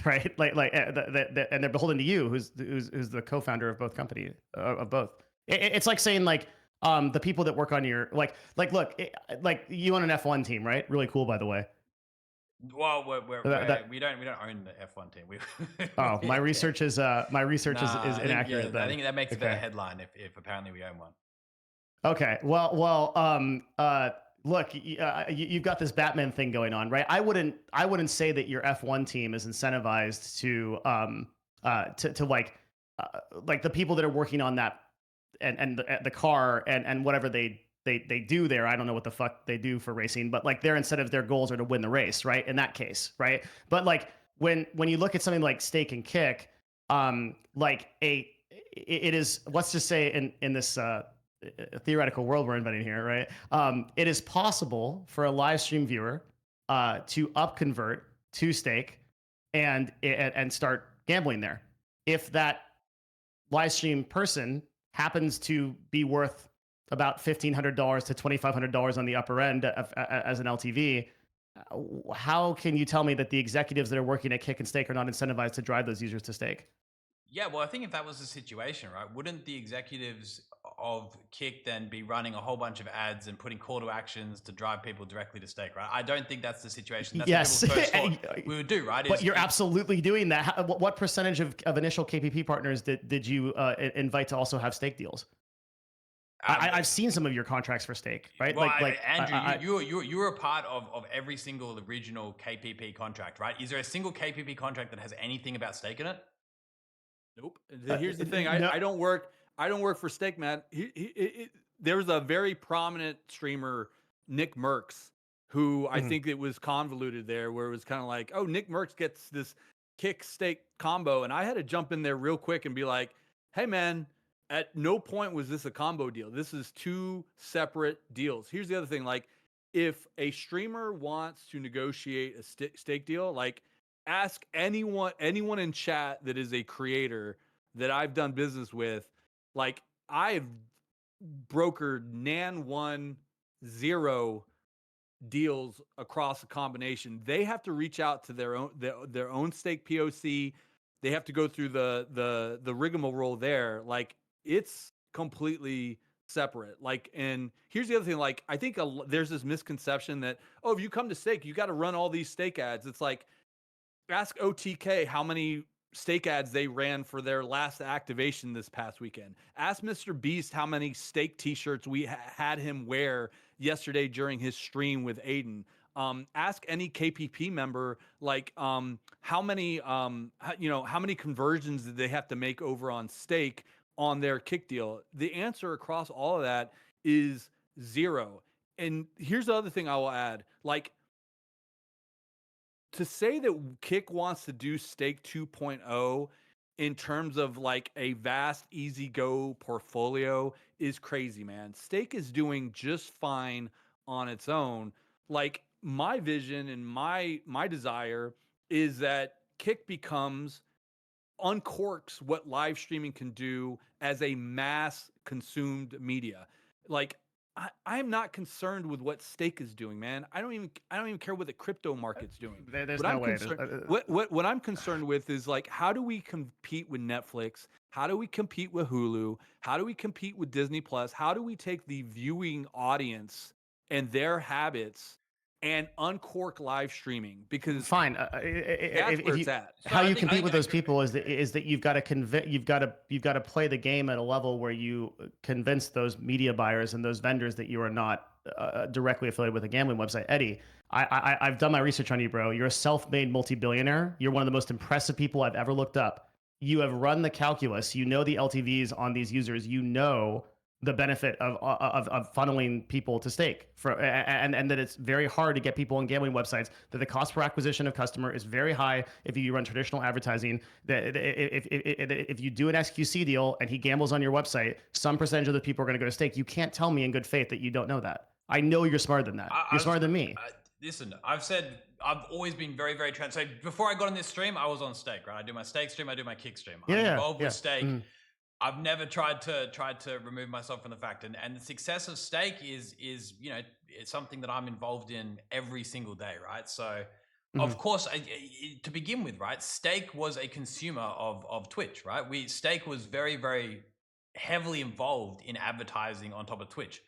right? And they're beholden to you, who's the co-founder of both companies, of both. It's like saying the people that work on your look, you on an F1 team, right? Really cool, by the way.
Well, we don't own the F1 team.
Oh, my research is inaccurate.
I think that makes a better headline if apparently we own one.
Okay. Well. Look, you've got this Batman thing going on, right? I wouldn't say that your F1 team is incentivized to like the people that are working on that and the car and whatever they do there. I don't know what the fuck they do for racing, but like their incentives, their goals are to win the race, right? In that case, right? But like when you look at something like Stake and Kick, it is, let's just say in this theoretical world we're inventing here, right? It is possible for a live stream viewer to upconvert to Stake and start gambling there. If that live stream person happens to be worth about $1,500 to $2,500 on the upper end as an LTV, how can you tell me that the executives that are working at Kick and Stake are not incentivized to drive those users to Stake?
Yeah, well, I think if that was the situation, right, wouldn't the executives of Kick then be running a whole bunch of ads and putting call to actions to drive people directly to Stake, right? I don't think that's the situation. That's
yes,
what first thought we would do, right?
But you're absolutely doing that. What percentage of initial KPP partners did you invite to also have Stake deals? I've seen some of your contracts for Stake, right?
Well, Andrew, you were a part of every single original KPP contract, right? Is there a single KPP contract that has anything about Stake in it?
Nope. Here's the thing. I don't work for Stake, man. There was a very prominent streamer, Nick Merckx, who I think it was convoluted there, where it was kind of like, oh, Nick Merckx gets this Kick Stake combo, and I had to jump in there real quick and be like, hey, man, at no point was this a combo deal. This is 2 separate deals. Here's the other thing. Like, if a streamer wants to negotiate a Stake deal, like, ask anyone in chat that is a creator that I've done business with. Like, I've brokered NAN 1-0 deals across a combination. They have to reach out to their own Stake POC. They have to go through the rigmarole there. Like, it's completely separate. Like, and here's the other thing. Like, I think there's this misconception that, oh, if you come to Stake, you got to run all these Stake ads. It's like, ask OTK how many Stake ads they ran for their last activation this past weekend. Ask Mr. Beast how many Stake t-shirts we had him wear yesterday during his stream with Aiden. Ask any KPP member, like, how many conversions did they have to make over on Stake on their Kick deal? The answer across all of that is 0. And here's the other thing I will add. Like, to say that Kick wants to do Stake 2.0 in terms of like a vast, easy go portfolio is crazy, man. Stake is doing just fine on its own. Like, my vision and my desire is that Kick becomes uncorks what live streaming can do as a mass consumed media. Like I'm not concerned with what Stake is doing, man. I don't even care what the crypto market's doing.
There's
What
no
I'm
way.
concerned what I'm concerned with is like, how do we compete with Netflix? How do we compete with Hulu? How do we compete with Disney Plus? How do we take the viewing audience and their habits and uncork live streaming? Because
Fine.
that's
If
where
you,
it's at.
how you compete with
I
those
agree.
people is that you've got to you've got to play the game at a level where you convince those media buyers and those vendors that you are not directly affiliated with a gambling website. Eddie, I've done my research on you, bro. You're a self-made multi-billionaire. You're one of the most impressive people I've ever looked up. You have run the calculus. You know the LTVs on these users. You know the benefit of funneling people to Stake and that it's very hard to get people on gambling websites, that the cost per acquisition of customer is very high if you run traditional advertising, that if you do an XQC deal and he gambles on your website, some percentage of the people are going to go to Stake. You can't tell me in good faith that you don't know that. I know you're smarter than that. You're smarter than me.
Listen, I've always been very, very transparent. So before I got on this stream, I was on Stake, right? I do my Stake stream, I do my Kick stream. I'm involved with Stake. I've never tried to remove myself from the fact, and the success of Stake is it's something that I'm involved in every single day, right? So of course, to begin with, right, Stake was a consumer of Twitch, right? Stake was very, very heavily involved in advertising on top of Twitch.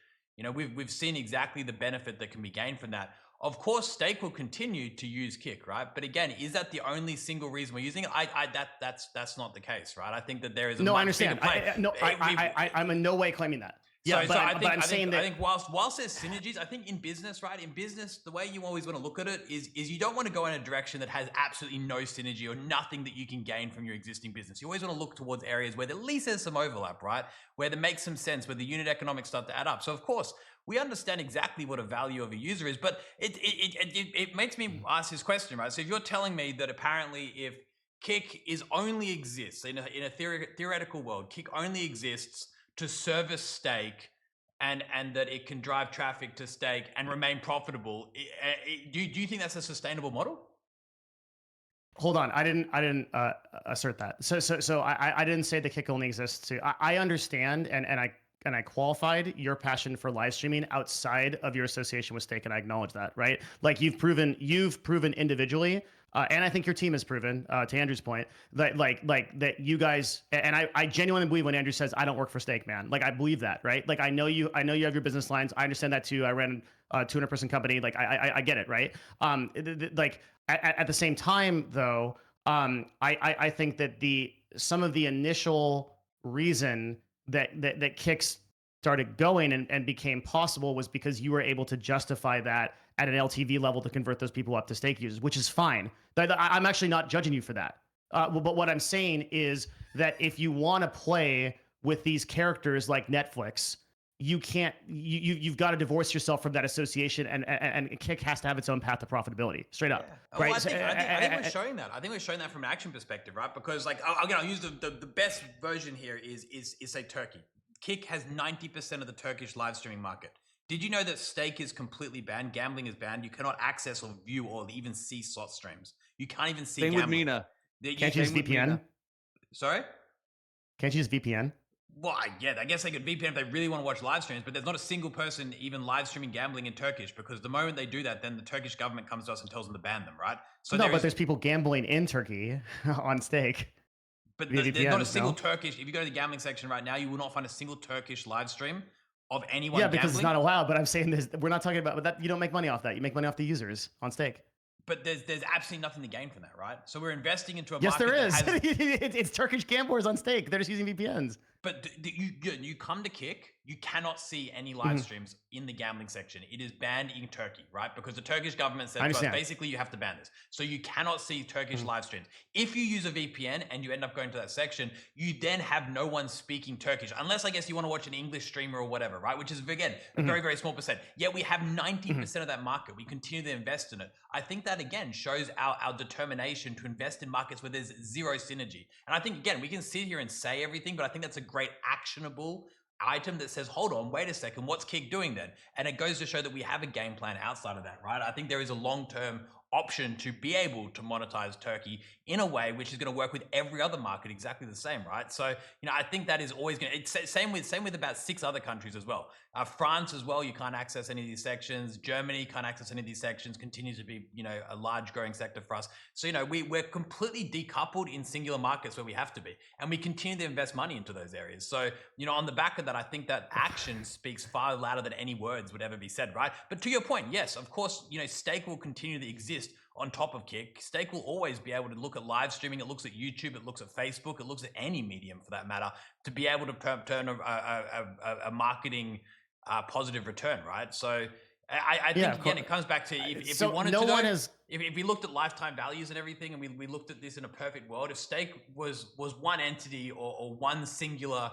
We've seen exactly the benefit that can be gained from that. Of course, Stake will continue to use Kick, right? But again, is that the only single reason we're using it? That's not the case, right? I think that there is a
no,
much
I understand. I'm in no way claiming that. Yeah, but I'm saying that
I think whilst there's synergies, I think in business, right? In business, the way you always want to look at it is you don't want to go in a direction that has absolutely no synergy or nothing that you can gain from your existing business. You always want to look towards areas where at least there's some overlap, right? Where there makes some sense, where the unit economics start to add up. So of course, we understand exactly what a value of a user is, but it makes me ask this question, right? So if you're telling me that apparently if Kick only exists in a theoretical world, Kick only exists to service Stake and that it can drive traffic to Stake and remain profitable, do you think that's a sustainable model?
Hold on, I didn't assert that. So I didn't say the Kick only exists to. I understand and I qualified your passion for live streaming outside of your association with Stake, and I acknowledge that, right? Like you've proven individually, and I think your team has proven, to Andrew's point, that that you guys, and I genuinely believe when Andrew says I don't work for Stake, man. Like I believe that, right? Like I know you have your business lines. I understand that too. I ran a 200-person company. Like I get it, right? Like at the same time though, I think that some of the initial reason that Kicks started going and became possible was because you were able to justify that at an LTV level to convert those people up to Stake users, which is fine. I'm actually not judging you for that. But what I'm saying is that if you want to play with these characters like Netflix, you've got to divorce yourself from that association, and Kick has to have its own path to profitability, straight up.
Yeah.
Right?
Well, I think we're showing that. I think we're showing that from an action perspective, right? Because I'll use the best version here is say Turkey. Kick has 90% of the Turkish live streaming market. Did you know that Stake is completely banned? Gambling is banned. You cannot access or view or even see slot streams. You can't even see gambling.
With Mina.
Can't you use VPN?
Sorry?
Can't you use VPN?
Well, I guess they could VPN if they really want to watch live streams, but there's not a single person even live streaming gambling in Turkish, because the moment they do that, then the Turkish government comes to us and tells them to ban them, right? So
there's people gambling in Turkey on Stake.
But there's not a single Turkish. If you go to the gambling section right now, you will not find a single Turkish live stream of anyone.
Yeah, because it's not allowed. But I'm saying we're not talking about that. You don't make money off that. You make money off the users on Stake.
But there's absolutely nothing to gain from that, right? So we're investing into a
market.
Yes, there
is. It's Turkish gamblers on Stake. They're just using VPNs.
But you come to Kick, you cannot see any live streams in the gambling section. It is banned in Turkey, right? Because the Turkish government said to us, basically you have to ban this. So you cannot see Turkish live streams. If you use a VPN and you end up going to that section, you then have no one speaking Turkish, unless I guess you want to watch an English streamer or whatever, right? Which is, again, a very, very small percent. Yet we have 90% of that market. We continue to invest in it. I think that, again, shows our determination to invest in markets where there's zero synergy. And I think, again, we can sit here and say everything, but I think that's a great actionable item that says, hold on, wait a second, what's Kick doing then? And it goes to show that we have a game plan outside of that, right? I think there is a long-term option to be able to monetize Turkey in a way which is going to work with every other market exactly the same, right? So, I think that is always going to, it's same with about 6 other countries as well. France as well, you can't access any of these sections. Germany can't access any of these sections, continues to be, a large growing sector for us. So, we're completely decoupled in singular markets where we have to be, and we continue to invest money into those areas. So, on the back of that, I think that action speaks far louder than any words would ever be said, right? But to your point, yes, of course, Stake will continue to exist on top of Kick. Stake will always be able to look at live streaming. It looks at YouTube. It looks at Facebook. It looks at any medium for that matter to be able to turn a marketing positive return, right? So I think again, it comes back to if we wanted to know, if we looked at lifetime values and everything, and we looked at this in a perfect world, if Stake was one entity or one singular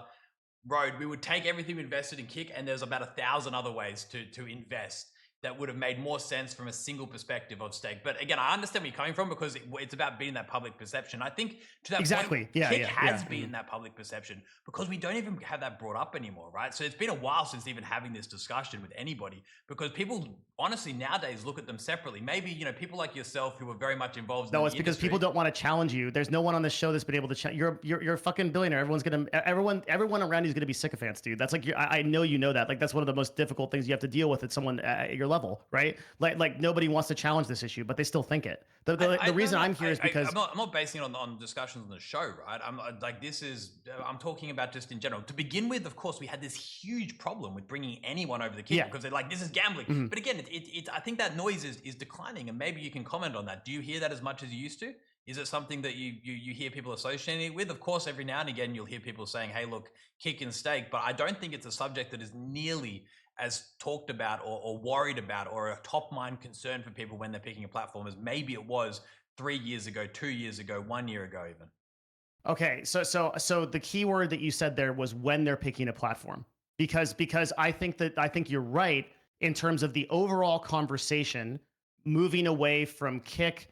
road, we would take everything we invested in Kick, and there's about 1,000 other ways to invest that would have made more sense from a single perspective of Stake. But again, I understand where you're coming from, because it's about being that public perception. I think to that point, Kick has been that public perception, because we don't even have that brought up anymore, right? So it's been a while since even having this discussion with anybody, because people honestly nowadays look at them separately. Maybe, people like yourself who are very much involved in the
because
industry.
People don't want to challenge you. There's no one on the show that's been able to you're a fucking billionaire. Everyone around you is going to be sycophants, dude. That's like, I know you know that. Like, that's one of the most difficult things you have to deal with at someone at your level, right? Like nobody wants to challenge this issue, but they still think it. The reason I'm here is because
I'm not basing it on discussions on the show, right? I'm talking about just in general. To begin with, of course, we had this huge problem with bringing anyone over the Kick, because they're like, this is gambling. But again, I think that noise is declining, and maybe you can comment on that. Do you hear that as much as you used to? Is it something that you hear people associating it with? Of course, every now and again, you'll hear people saying, hey, look, Kick and Stake, but I don't think it's a subject that is nearly as talked about or worried about or a top mind concern for people when they're picking a platform as maybe it was 3 years ago, 2 years ago, 1 year ago even.
Okay, so the key word that you said there was when they're picking a platform, because I think you're right in terms of the overall conversation moving away from Kick,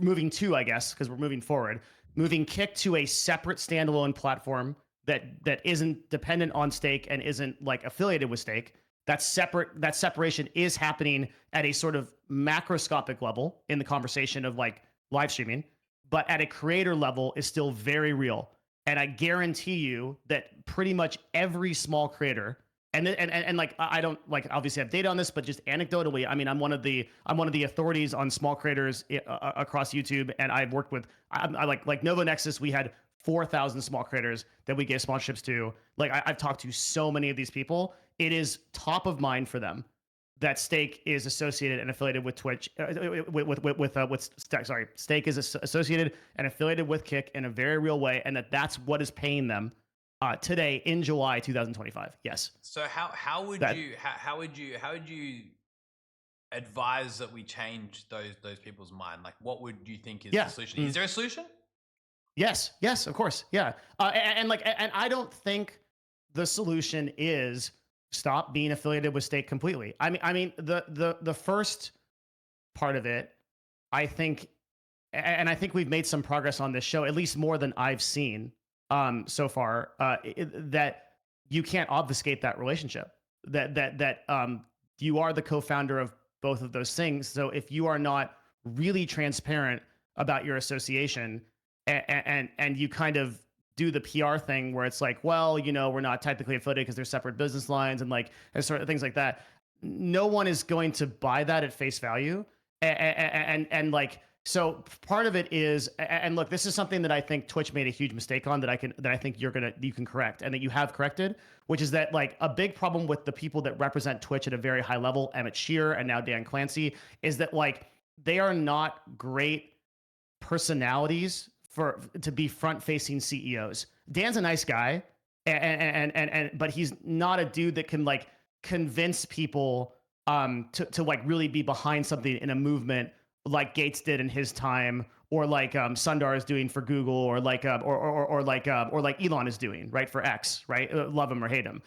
moving to, I guess, because we're moving forward, moving Kick to a separate standalone platform that isn't dependent on Stake and isn't like affiliated with Stake. That separation is happening at a sort of macroscopic level in the conversation of like live streaming, but at a creator level is still very real. And I guarantee you that pretty much every small creator, and like, I don't like obviously have data on this, but just anecdotally, I mean, I'm one of the authorities on small creators across YouTube, and I've worked with I like Novo Nexus. We had 4,000 small creators that we gave sponsorships to. Like, I've talked to so many of these people. It is top of mind for them that Stake is associated and affiliated with Twitch, Stake is associated and affiliated with Kick in a very real way, and that's what is paying them today in July 2025. Yes.
So how would you advise that we change those people's mind? Like, what would you think is the solution? Is there a solution?
Yes, of course. Yeah. And I don't think the solution is stop being affiliated with Stake completely. I mean the first part of it, I think, and I think we've made some progress on this show, at least more than I've seen so far, that you can't obfuscate that relationship, that you are the co-founder of both of those things. So if you are not really transparent about your association, and you kind of do the PR thing where it's like, well, we're not technically affiliated because they're separate business lines and sort of things like that. No one is going to buy that at face value. And like, so part of it is, and look, this is something that I think Twitch made a huge mistake on that I think you can correct, and that you have corrected, which is that like a big problem with the people that represent Twitch at a very high level, Emmett Shear and now Dan Clancy, is that like they are not great personalities to be front-facing CEOs. Dan's a nice guy, but he's not a dude that can like convince people to like really be behind something in a movement like Gates did in his time, or like Sundar is doing for Google, or like Elon is doing, right, for X, right? Love him or hate him.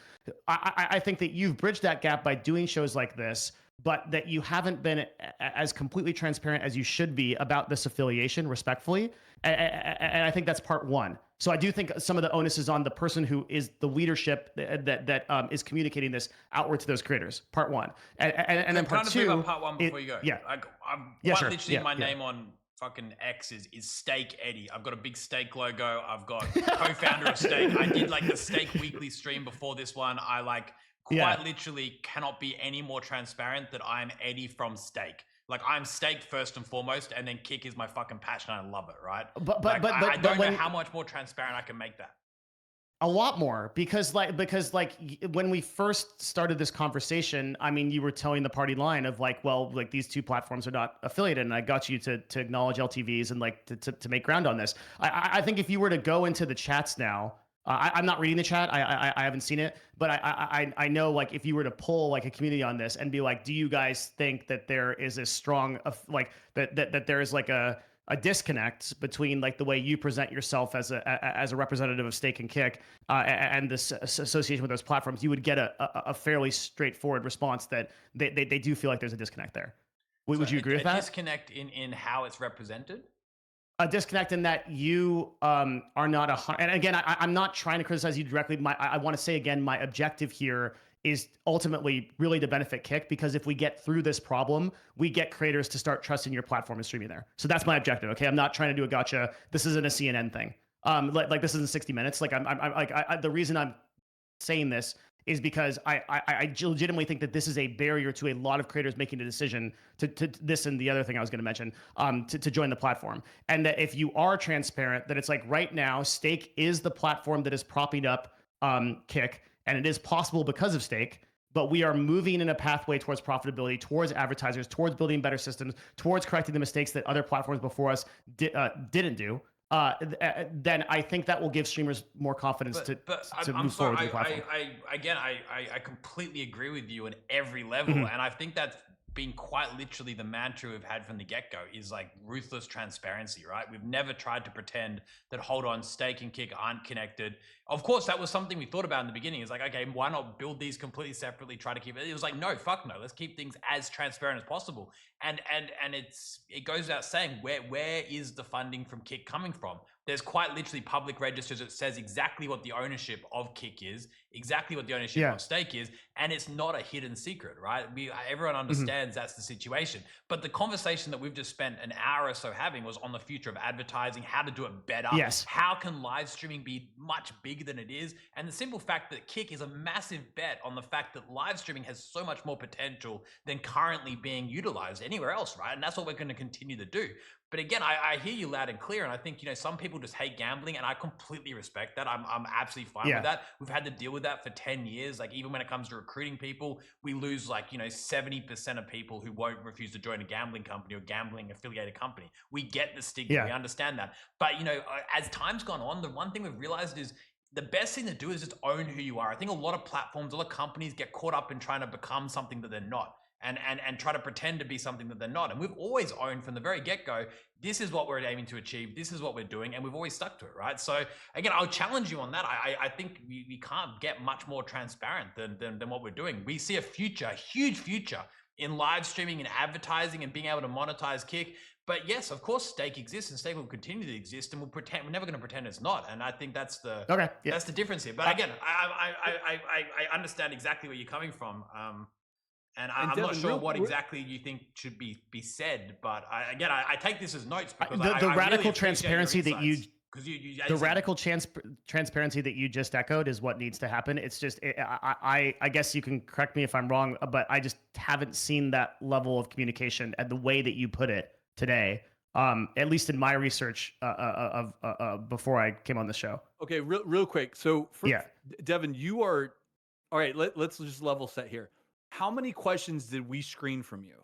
I think that you've bridged that gap by doing shows like this, but that you haven't been as completely transparent as you should be about this affiliation, respectfully. And I think that's part one. So I do think some of the onus is on the person who is the leadership that is communicating this outward to those creators. Part one, and then part two.
About part one before you go.
Yeah,
I'm
yeah,
quite
sure.
literally my name on fucking X is Steak Eddie. I've got a big steak logo. I've got co-founder of Steak. I did like the Steak weekly stream before this one. I like quite literally cannot be any more transparent that I'm Eddie from Steak. Like I'm Steak first and foremost, and then Kick is my fucking passion. I love it, right? But I don't know how much more transparent I can make that.
A lot more, because when we first started this conversation, I mean, you were telling the party line of like, well, like these two platforms are not affiliated, and I got you to acknowledge LTVs and like to make ground on this. I think if you were to go into the chats now. I'm not reading the chat. I haven't seen it, but I know like if you were to pull like a community on this and be like, do you guys think that there is a strong like that there is like a disconnect between like the way you present yourself as a representative of Steak and Kick and this association with those platforms, you would get a fairly straightforward response that they do feel like there's a disconnect there. Would you agree with that?
A disconnect in how it's represented?
A disconnect in that you are not and again, I'm not trying to criticize you directly. I want to say again, my objective here is ultimately really to benefit Kick, because if we get through this problem, we get creators to start trusting your platform and streaming there. So that's my objective. Okay, I'm not trying to do a gotcha. This isn't a CNN thing. Like this isn't 60 Minutes. Like the reason I'm saying this is because I legitimately think that this is a barrier to a lot of creators making a decision to this and the other thing I was going to mention to join the platform. And that if you are transparent, that it's like right now, Steak is the platform that is propping up Kick, and it is possible because of Steak. But we are moving in a pathway towards profitability, towards advertisers, towards building better systems, towards correcting the mistakes that other platforms before us didn't do. Then I think that will give streamers more confidence to move forward with the platform.
I completely agree with you on every level, and I think that's been quite literally the mantra we've had from the get-go is like ruthless transparency, right? We've never tried to pretend that hold on, Steak and Kick aren't connected. Of course, that was something we thought about in the beginning. It's like, okay, why not build these completely separately, try to keep it? It was like, no, fuck no, let's keep things as transparent as possible. And it goes without saying, where is the funding from Kick coming from? There's quite literally public registers that says exactly what the ownership of Kick is, exactly what the ownership of Steak is, and it's not a hidden secret, right? Everyone understands that's the situation. But the conversation that we've just spent an hour or so having was on the future of advertising, how to do it better.
Yes.
How can live streaming be much bigger than it is? And the simple fact that Kick is a massive bet on the fact that live streaming has so much more potential than currently being utilized anywhere else, right? And that's what we're going to continue to do. But again, I hear you loud and clear, and I think, you know, some people just hate gambling, and I completely respect that. I'm absolutely fine with that. We've had to deal with that for 10 years. Like, even when it comes to recruiting people, we lose, like, you know, 70% of people who won't refuse to join a gambling company or gambling affiliated company. We get the stigma. We understand that. But, you know, as time's gone on, the one thing we've realized is the best thing to do is just own who you are. I think a lot of platforms, a lot of companies get caught up in trying to become something that they're not. And try to pretend to be something that they're not. And we've always owned from the very get-go, this is what we're aiming to achieve, this is what we're doing, and we've always stuck to it, right? So again, I'll challenge you on that. I think we can't get much more transparent than what we're doing. We see a future, a huge future in live streaming and advertising and being able to monetize Kick. But yes, of course, Steak exists and Steak will continue to exist, and we're never going to pretend it's not. And I think that's that's the difference here. But again, I understand exactly where you're coming from. And I'm Devin, not sure what exactly you think should be said, but I take this as notes because
the radical really transparency that the radical transparency that you just echoed is what needs to happen. It's just I guess you can correct me if I'm wrong, but I just haven't seen that level of communication and the way that you put it today. At least in my research of before I came on the show.
Okay, real quick. So Devin, you are all right. Let's just level set here. How many questions did we screen from you?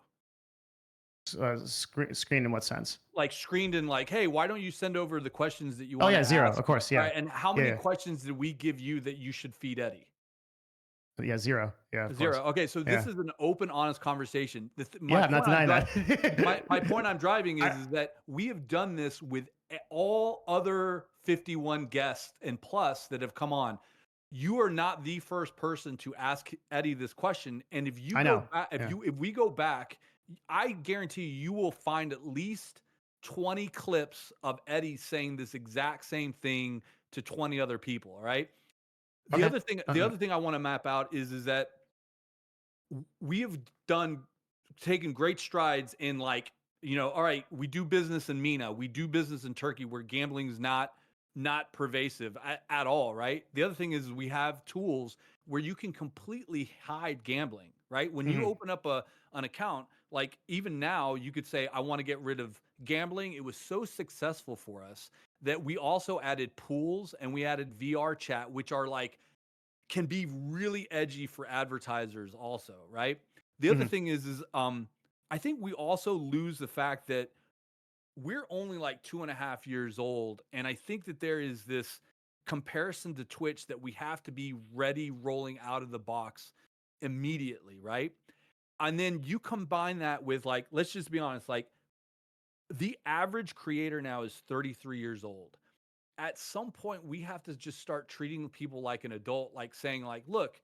Screened in what sense?
Like screened in like, hey, why don't you send over the questions that you want?
Oh yeah, zero, of course, yeah.
Right, and how many questions did we give you that you should feed Eddie?
Yeah, zero. Yeah,
zero. Okay, so this is an open, honest conversation.
I'm not denying that.
my point I'm driving is that we have done this with all other 51 guests and plus that have come on. You are not the first person to ask Eddie this question, and if we go back, I guarantee you will find at least 20 clips of Eddie saying this exact same thing to 20 other people. All right. The
Okay.
other thing, I want to map out is that we have taken great strides in, like, all right, we do business in MENA, we do business in Turkey, where gambling is not pervasive at all, right? The other thing is we have tools where you can completely hide gambling, right? When you open up an account, like even now, you could say, I want to get rid of gambling. It was so successful for us that we also added pools and we added VR chat, which are like, can be really edgy for advertisers also, right? The other thing is I think we also lose the fact that we're only like 2.5 years old. And I think that there is this comparison to Twitch that we have to be ready rolling out of the box immediately, right? And then you combine that with, like, let's just be honest, like the average creator now is 33 years old. At some point, we have to just start treating people like an adult, like saying, like, look,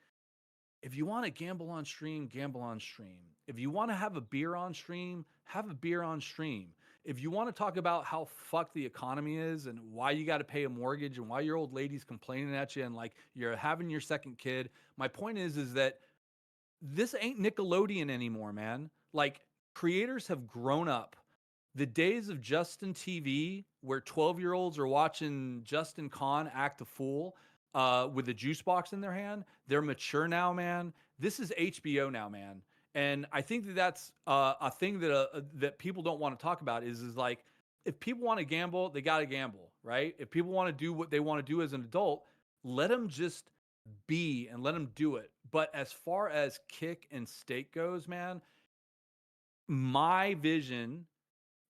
if you want to gamble on stream, gamble on stream. If you want to have a beer on stream, have a beer on stream. If you want to talk about how fucked the economy is and why you got to pay a mortgage and why your old lady's complaining at you and like you're having your second kid, my point is that this ain't Nickelodeon anymore, man. Like, creators have grown up. The days of Justin TV, where 12-year-olds are watching Justin Kahn act a fool with a juice box in their hand, they're mature now, man. This is HBO now, man. And I think that that's a thing that people don't want to talk about is like, if people want to gamble, they got to gamble, right? If people want to do what they want to do as an adult, let them just be and let them do it. But as far as kick and stake goes, man, my vision,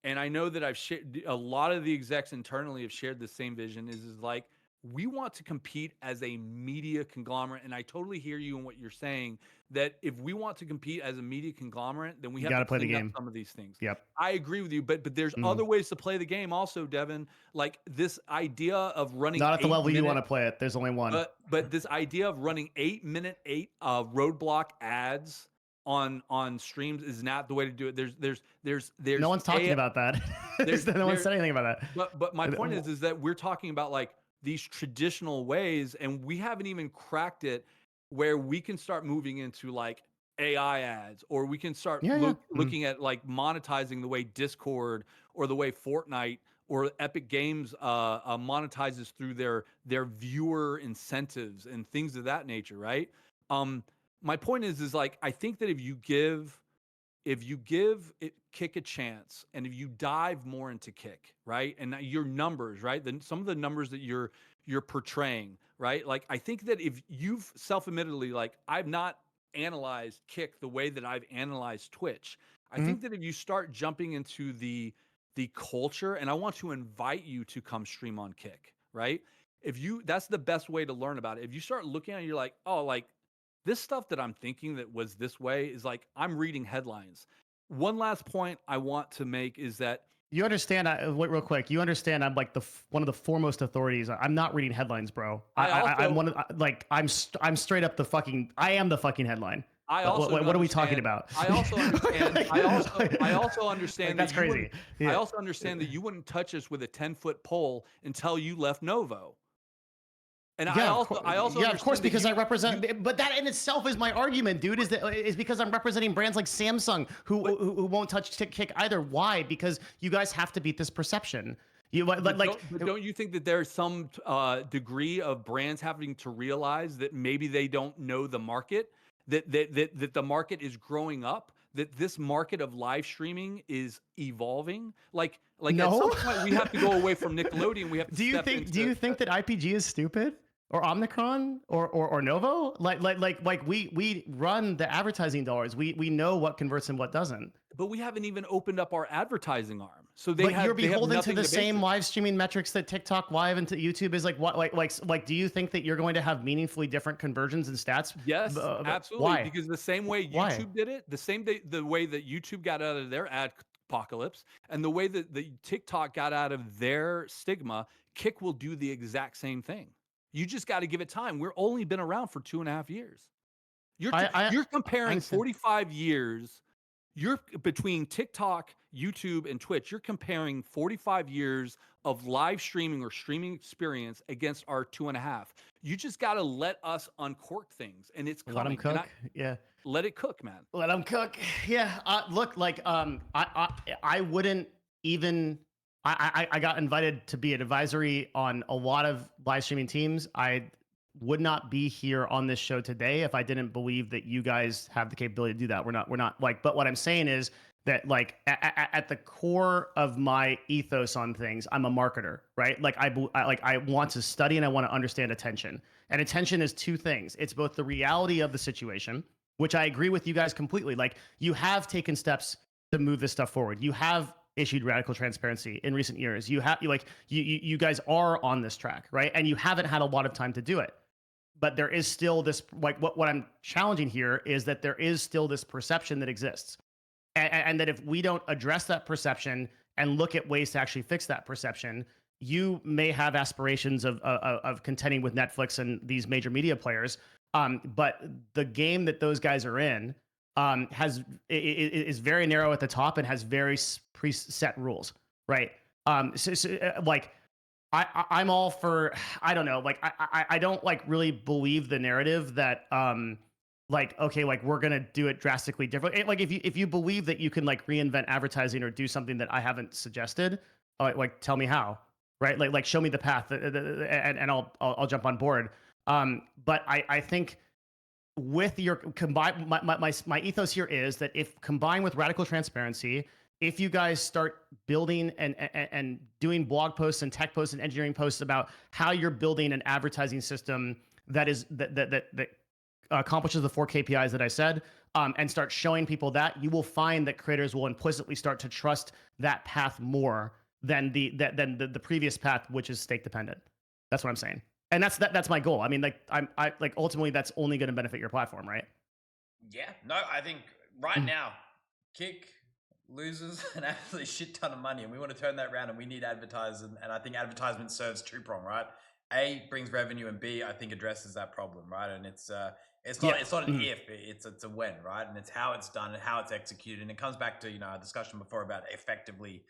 and I know that I've shared, a lot of the execs internally have shared the same vision, is like, we want to compete as a media conglomerate. And I totally hear you in what you're saying, that if we want to compete as a media conglomerate, then we have to
play the
clean up
game.
some of these things.
Yep.
I agree with you, but there's other ways to play the game also, Devin. Like this idea of running
Not at the level you
8-minute
want to play it. There's only one.
But this idea of running 8-minute roadblock ads on streams is not the way to do it. There's
No one's talking about that. No one said anything about that.
But my point is that we're talking about like these traditional ways, and we haven't even cracked it where we can start moving into like AI ads, or we can start looking at like monetizing the way Discord or the way Fortnite or Epic Games monetizes through their viewer incentives and things of that nature, right? My point is like, I think that if you give it Kick a chance, and if you dive more into Kick, right, and your numbers, right, then some of the numbers that you're portraying, right, like I think that if you've self-admittedly, like, I've not analyzed Kick the way that I've analyzed Twitch. I think that if you start jumping into the culture, and I want to invite you to come stream on Kick, right? That's the best way to learn about it. If you start looking at it, you're like, oh, like this stuff that I'm thinking that was this way is like, I'm reading headlines. One last point I want to make is that
you understand, wait, real quick. You understand I'm like one of the foremost authorities. I'm not reading headlines, bro. I'm one of like I'm straight up I am the fucking headline. What are we talking about?
I also understand. I also understand
that's crazy.
I also understand that you wouldn't touch us with a 10-foot pole until you left Novo. And
yeah, of course, because I represent. But that in itself is my argument, dude. Is because I'm representing brands like Samsung who won't touch Kick either. Why? Because you guys have to beat this perception.
Don't you think that there's some degree of brands having to realize that maybe they don't know the market, that the market is growing up, that this market of live streaming is evolving? Like
no?
At some point we have to go away from Nickelodeon. We have to. Do you
think that IPG is stupid? Or Omnicron or Novo? Like we run the advertising dollars. We know what converts and what doesn't.
But we haven't even opened up our advertising arm. So
you're beholden to the same live streaming metrics that TikTok Live and YouTube is. Like do you think that you're going to have meaningfully different conversions and stats?
Yes, absolutely.
Why?
Because the same way YouTube did it, the way that YouTube got out of their ad apocalypse, and the way that the TikTok got out of their stigma, Kick will do the exact same thing. You just got to give it time. We're only been around for 2.5 years. You're comparing 45 years You're between TikTok, YouTube, and Twitch, you're comparing 45 years of live streaming or streaming experience against our 2.5. You just got to let us uncork things, and it's
Let them
coming.
cook. Yeah.
Let it cook, man.
Let them cook. Yeah. Look, like, I wouldn't even. I got invited to be an advisory on a lot of live streaming teams. I would not be here on this show today if I didn't believe that you guys have the capability to do that. We're not like. But what I'm saying is that, like, at the core of my ethos on things, I'm a marketer, right? Like, I want to study and I want to understand attention. And attention is two things. It's both the reality of the situation, which I agree with you guys completely. Like, you have taken steps to move this stuff forward. You have issued radical transparency in recent years. You guys are on this track, right? And you haven't had a lot of time to do it. But there is still this, like, what I'm challenging here is that there is still this perception that exists. And that if we don't address that perception and look at ways to actually fix that perception, you may have aspirations of contending with Netflix and these major media players. But the game that those guys are in is very narrow at the top and has very preset rules, right? Like, I'm all for, I don't know, like, I don't, like, really believe the narrative that like, okay, like, we're gonna do it drastically different. Like, if you believe that you can, like, reinvent advertising or do something that I haven't suggested, like, tell me how, right? Like show me the path, and I'll jump on board. But I think with your combined, my ethos here is that if combined with radical transparency, if you guys start building and doing blog posts and tech posts and engineering posts about how you're building an advertising system that accomplishes the 4 KPIs that I said, and start showing people that, you will find that creators will implicitly start to trust that path more than the previous path, which is stake dependent. That's what I'm saying. And that's my goal. I mean, like, I like, ultimately that's only going to benefit your platform, right?
Yeah, no, I think right now, Kick loses an absolute shit ton of money, and we want to turn that around, and we need advertising. And I think advertisement serves two-prong, right? A, brings revenue, and B, I think addresses that problem, right? And it's not an if, it's a when, right? And it's how it's done and how it's executed. And it comes back to, our discussion before about effectively,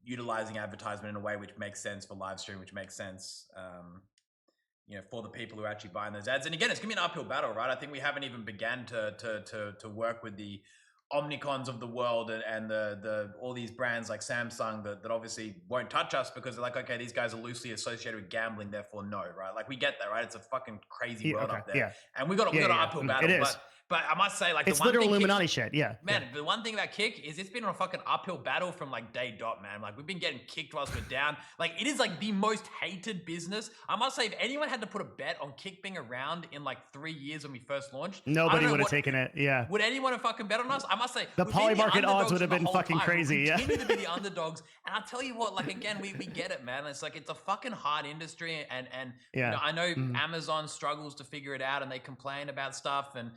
utilizing advertisement in a way which makes sense for live stream, which makes sense, for the people who are actually buying those ads. And again, it's gonna be an uphill battle, right? I think we haven't even began to work with the Omnicons of the world and the all these brands like Samsung that obviously won't touch us because they're like, okay, these guys are loosely associated with gambling, therefore no, right? Like, we get that, right? It's a fucking crazy world up there, and we got an uphill battle.
It is.
But I must say, like,
it's literal Illuminati shit. Yeah,
man. The one thing about Kick is it's been on a fucking uphill battle from, like, day dot, man. Like, we've been getting kicked whilst we're down. Like, it is, like, the most hated business. I must say, if anyone had to put a bet on Kick being around in, like, 3 years when we first launched,
nobody would have taken it. Yeah.
Would anyone have fucking bet on us? I must say,
the polymarket odds would have been fucking crazy.
We continue to be the underdogs. And I'll tell you what, like, again, we get it, man. It's like, it's a fucking hard industry, and I know Amazon struggles to figure it out, and they complain about stuff, and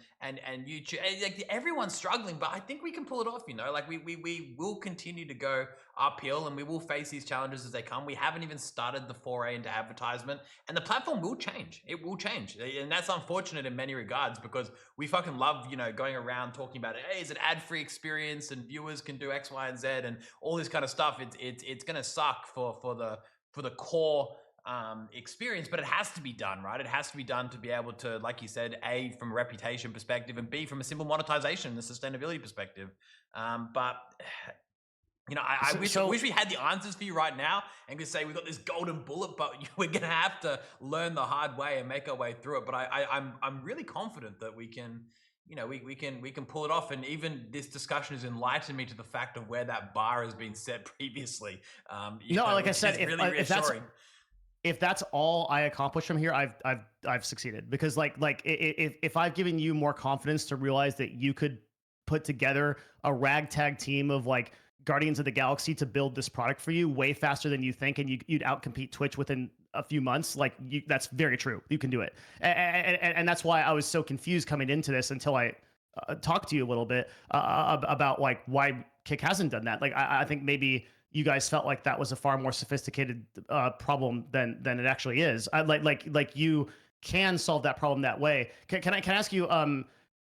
YouTube. Like, everyone's struggling, but I think we can pull it off. Like, we will continue to go uphill, and we will face these challenges as they come. We haven't even started the foray into advertisement, and the platform will change. It will change, and that's unfortunate in many regards, because we fucking love, going around talking about it. Hey, it's an ad-free experience, and viewers can do X, Y, and Z, and all this kind of stuff. It's gonna suck for the core experience, but it has to be done, right? It has to be done to be able to, like you said, A, from a reputation perspective, and B, from a simple monetization and a sustainability perspective. But I wish we had the answers for you right now and could say we've got this golden bullet, but we're gonna have to learn the hard way and make our way through it. But I'm really confident that we can. We can pull it off, and even this discussion has enlightened me to the fact of where that bar has been set previously.
Like I said,
really reassuring.
If that's all I accomplish from here, I've succeeded, because like if I've given you more confidence to realize that you could put together a ragtag team of, like, Guardians of the Galaxy to build this product for you way faster than you think, and you'd outcompete Twitch within a few months, like, that's very true. You can do it, and that's why I was so confused coming into this until I talked to you a little bit about, like, why Kick hasn't done that. Like, I think maybe you guys felt like that was a far more sophisticated problem than it actually is. Like you can solve that problem that way. Can I ask you,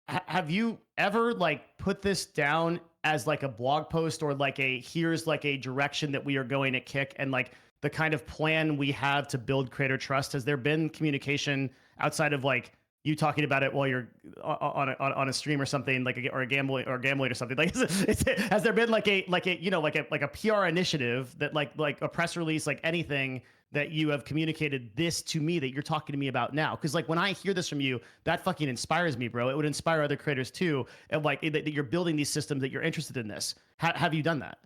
have you ever like put this down as like a blog post or like here's like a direction that we are going at Kick and like the kind of plan we have to build creator trust? Has there been communication outside of like you talking about it while you're on a stream or something like or gambling or something? Like, has there been like a like a PR initiative that like a press release, like anything that you have communicated this to me that you're talking to me about now? Because like when I hear this from you, that fucking inspires me, bro. It would inspire other creators too, and like that you're building these systems, that you're interested in this. Have you done that?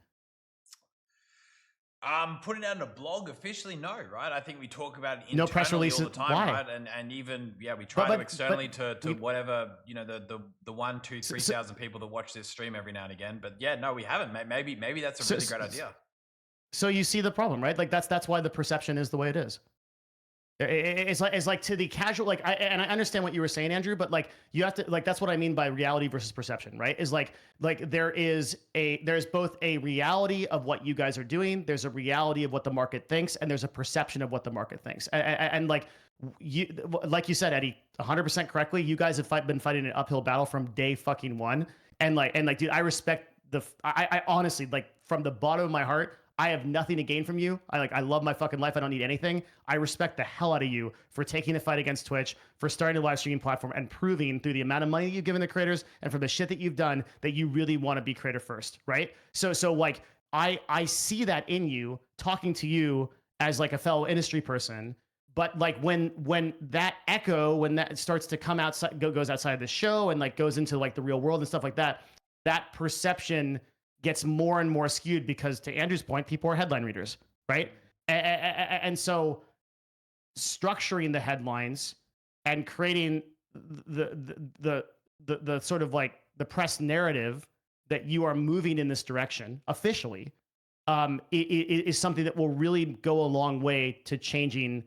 Putting out in a blog officially, no, right? I think we talk about it
No press
internally
release.
all the time,
Why?
right? And even we try to externally to whatever, you know, the 1, 2, 3,000 people that watch this stream every now and again. But yeah, no, we haven't. Maybe that's a really great idea.
So you see the problem, right? Like that's why the perception is the way it is. It's like to the casual, like and I understand what you were saying, Andrew, but like you have to, like, that's what I mean by reality versus perception, right? Is like there's both a reality of what you guys are doing, there's a reality of what the market thinks, and there's a perception of what the market thinks. And like you said, Eddie, 100% correctly, you guys have been fighting an uphill battle from day fucking one. And like, dude, I respect I honestly, like, from the bottom of my heart, I have nothing to gain from you. I love my fucking life. I don't need anything. I respect the hell out of you for taking the fight against Twitch, for starting a live streaming platform, and proving through the amount of money you've given the creators and from the shit that you've done that you really want to be creator first, right? So like I see that in you, talking to you as like a fellow industry person. But like when that echo, when that starts to come outside, goes outside the show and like goes into like the real world and stuff like that, that perception gets more and more skewed because, to Andrew's point, people are headline readers, right? And so structuring the headlines and creating the sort of like the press narrative that you are moving in this direction officially is something that will really go a long way to changing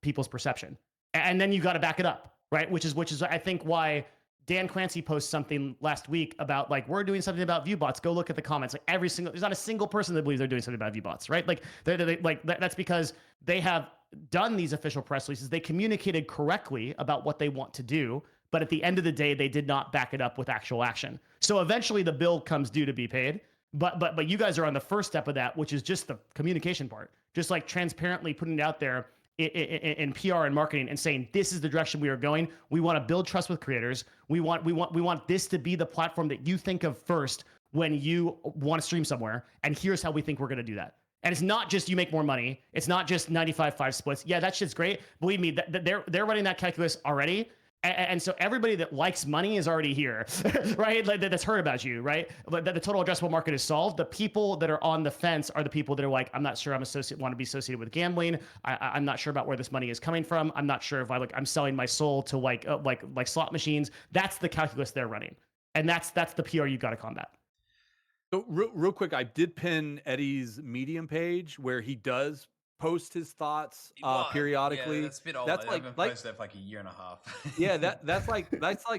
people's perception. And then you got to back it up, right? Which is I think why Dan Clancy posts something last week about like, we're doing something about viewbots. Go look at the comments. Like there's not a single person that believes they're doing something about viewbots, right? Like that's because they have done these official press releases. They communicated correctly about what they want to do, but at the end of the day, they did not back it up with actual action. So eventually the bill comes due to be paid. But you guys are on the first step of that, which is just the communication part, just like transparently putting it out there in PR and marketing and saying, this is the direction we are going. We want to build trust with creators. We want this to be the platform that you think of first when you want to stream somewhere. And here's how we think we're going to do that. And it's not just you make more money. It's not just 95-5 splits. Yeah, that shit's great. Believe me, they're running that calculus already. And so everybody that likes money is already here, right? Like that's heard about you, right? But the total addressable market is solved. The people that are on the fence are the people that are like, I'm not sure want to be associated with gambling. I'm not sure about where this money is coming from. I'm not sure if I'm selling my soul to like slot machines. That's the calculus they're running, and that's the PR you got to combat.
So real quick, I did pin Eddie's Medium page where he does post his thoughts periodically.
Yeah, that's a bit old.
That's
I've been posted for like a year and a half.
Yeah, that's like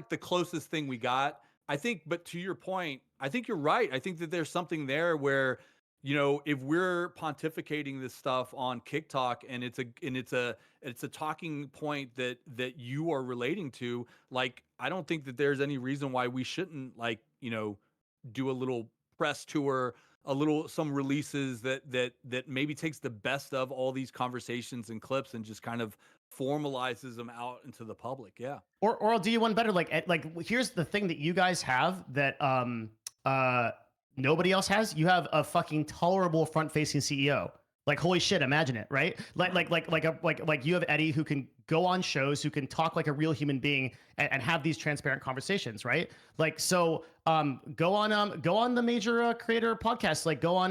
the closest thing we got. I think, but to your point, I think you're right. I think that there's something there where, you know, if we're pontificating this stuff on TikTok and it's a talking point that you are relating to, like, I don't think that there's any reason why we shouldn't, like, you know, do a little press tour, some releases that maybe takes the best of all these conversations and clips and just kind of formalizes them out into the public. Yeah.
Or I'll do you one better. Like here's the thing that you guys have that nobody else has. You have a fucking tolerable front-facing CEO. Like, holy shit, imagine it, right? Like you have Eddie who can go on shows, who can talk like a real human being and have these transparent conversations, right? Like, so go on the major creator podcasts. Like, go on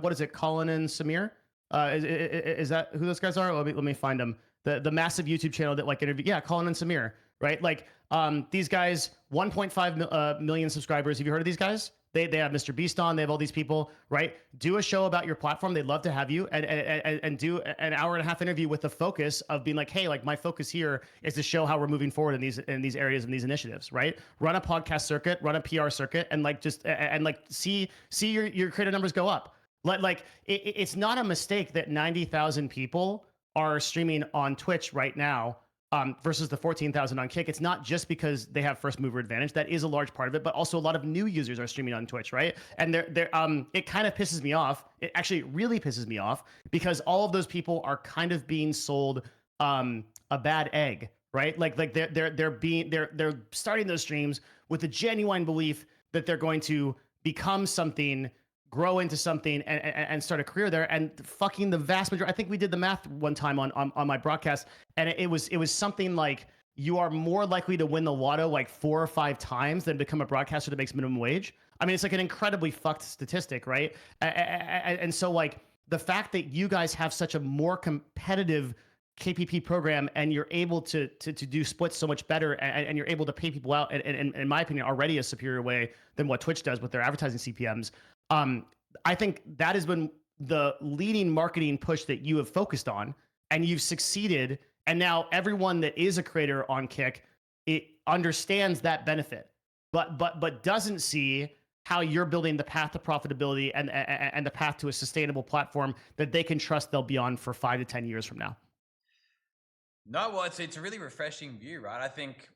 what is it, Colin and Samir? Is that who those guys are? Let me find them. The massive YouTube channel that like interview. Yeah, Colin and Samir, right? Like these guys, 1.5 million subscribers. Have you heard of these guys? They have Mr. Beast on. They have all these people, right? Do a show about your platform. They'd love to have you and do an hour and a half interview with the focus of being like, hey, like my focus here is to show how we're moving forward in these areas and these initiatives, right? Run a podcast circuit, run a PR circuit, and like just and like see your creator numbers go up. Like it's not a mistake that 90,000 people are streaming on Twitch right now versus the 14,000 on Kick. It's not just because they have first mover advantage. That is a large part of it, but also a lot of new users are streaming on Twitch, right? And it kind of pisses me off. It actually really pisses me off because all of those people are kind of being sold a bad egg, right? Like they're starting those streams with the genuine belief that they're going to become something, grow into something, and start a career there. And fucking the vast majority, I think we did the math one time on my broadcast, and it was something like you are more likely to win the lotto like 4 or 5 times than become a broadcaster that makes minimum wage. I mean, it's like an incredibly fucked statistic, right? And so like the fact that you guys have such a more competitive KPP program and you're able to do splits so much better, and you're able to pay people out in my opinion already a superior way than what Twitch does with their advertising CPMs. I think that has been the leading marketing push that you have focused on, and you've succeeded. And now everyone that is a creator on Kick, it understands that benefit, but doesn't see how you're building the path to profitability and the path to a sustainable platform that they can trust they'll be on for 5 to 10 years from now.
No, well, it's a really refreshing view, right? I think,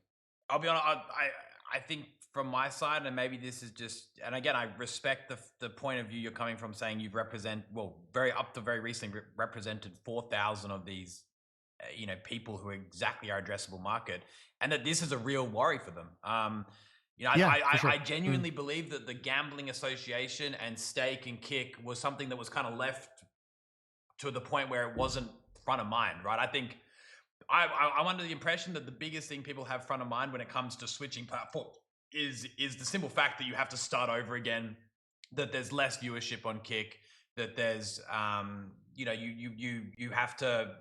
I'll be honest, I think from my side, and maybe this is just, and again, I respect the point of view you're coming from, saying you've very recently represented 4,000 of these, people who are exactly our addressable market, and that this is a real worry for them. I genuinely believe that the Gambling Association and Stake and Kick was something that was kind of left to the point where it wasn't front of mind, right? I think I'm under the impression that the biggest thing people have front of mind when it comes to switching platforms is the simple fact that you have to start over again, that there's less viewership on Kick, that there's you have to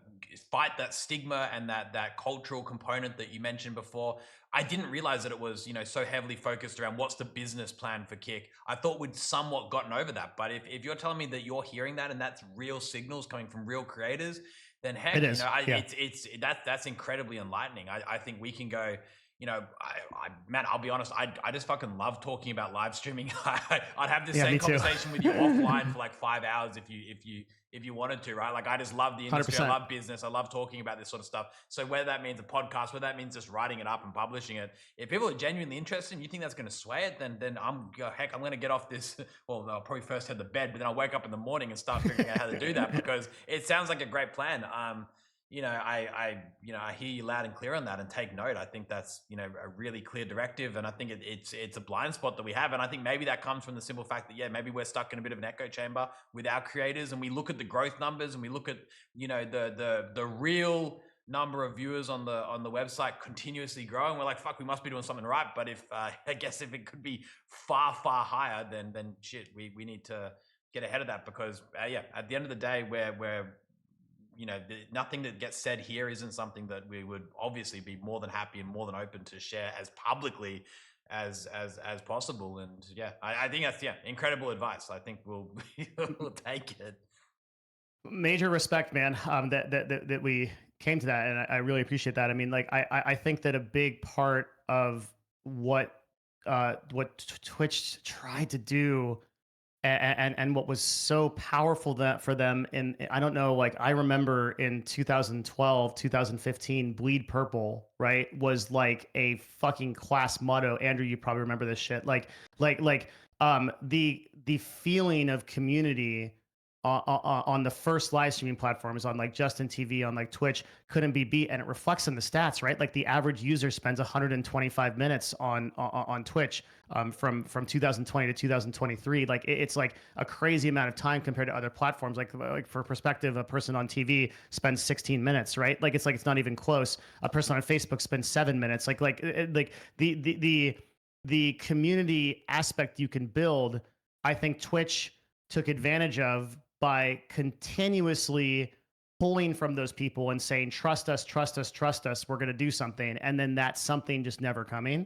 fight that stigma and that cultural component that you mentioned before. I didn't realize that it was so heavily focused around what's the business plan for Kick. I thought we'd somewhat gotten over that, but if you're telling me that you're hearing that and that's real signals coming from real creators, then heck,
it is.
That's incredibly enlightening. I think we can go. Man, I'll be honest. I just fucking love talking about live streaming. I'd have this same conversation with you offline for like 5 hours if you wanted to, right? Like I just love the industry.
100%.
I love business. I love talking about this sort of stuff. So whether that means a podcast, whether that means just writing it up and publishing it, if people are genuinely interested and you think that's going to sway it, then I'm going to get off this. Well, I'll probably first head to bed, but then I'll wake up in the morning and start figuring out how to do that, because it sounds like a great plan. I hear you loud and clear on that and take note. I think that's, a really clear directive. And I think it's a blind spot that we have. And I think maybe that comes from the simple fact that, maybe we're stuck in a bit of an echo chamber with our creators, and we look at the growth numbers and we look at, the real number of viewers on the website continuously growing. We're like, fuck, we must be doing something right. But if, I guess if it could be far, far higher, then shit, we need to get ahead of that, because at the end of the day, we're nothing that gets said here isn't something that we would obviously be more than happy and more than open to share as publicly as possible. And I think that's incredible advice. I think we'll take it.
Major respect, man. That we came to that, and I really appreciate that. I mean, like I think that a big part of what Twitch tried to do, and what was so powerful for them, and I don't know, like I remember in 2012, 2015, Bleed Purple, right, was like a fucking class motto. Andrew, you probably remember this shit. The feeling of community on the first live streaming platforms, on like Justin TV, on like Twitch, couldn't be beat, and it reflects in the stats, right? Like the average user spends 125 minutes on Twitch from 2020 to 2023. Like it's like a crazy amount of time compared to other platforms. Like for perspective, a person on TV spends 16 minutes, right? Like it's not even close. A person on Facebook spends 7 minutes. Like the community aspect you can build, I think Twitch took advantage of by continuously pulling from those people and saying, trust us, trust us, trust us, we're going to do something. And then that something just never coming.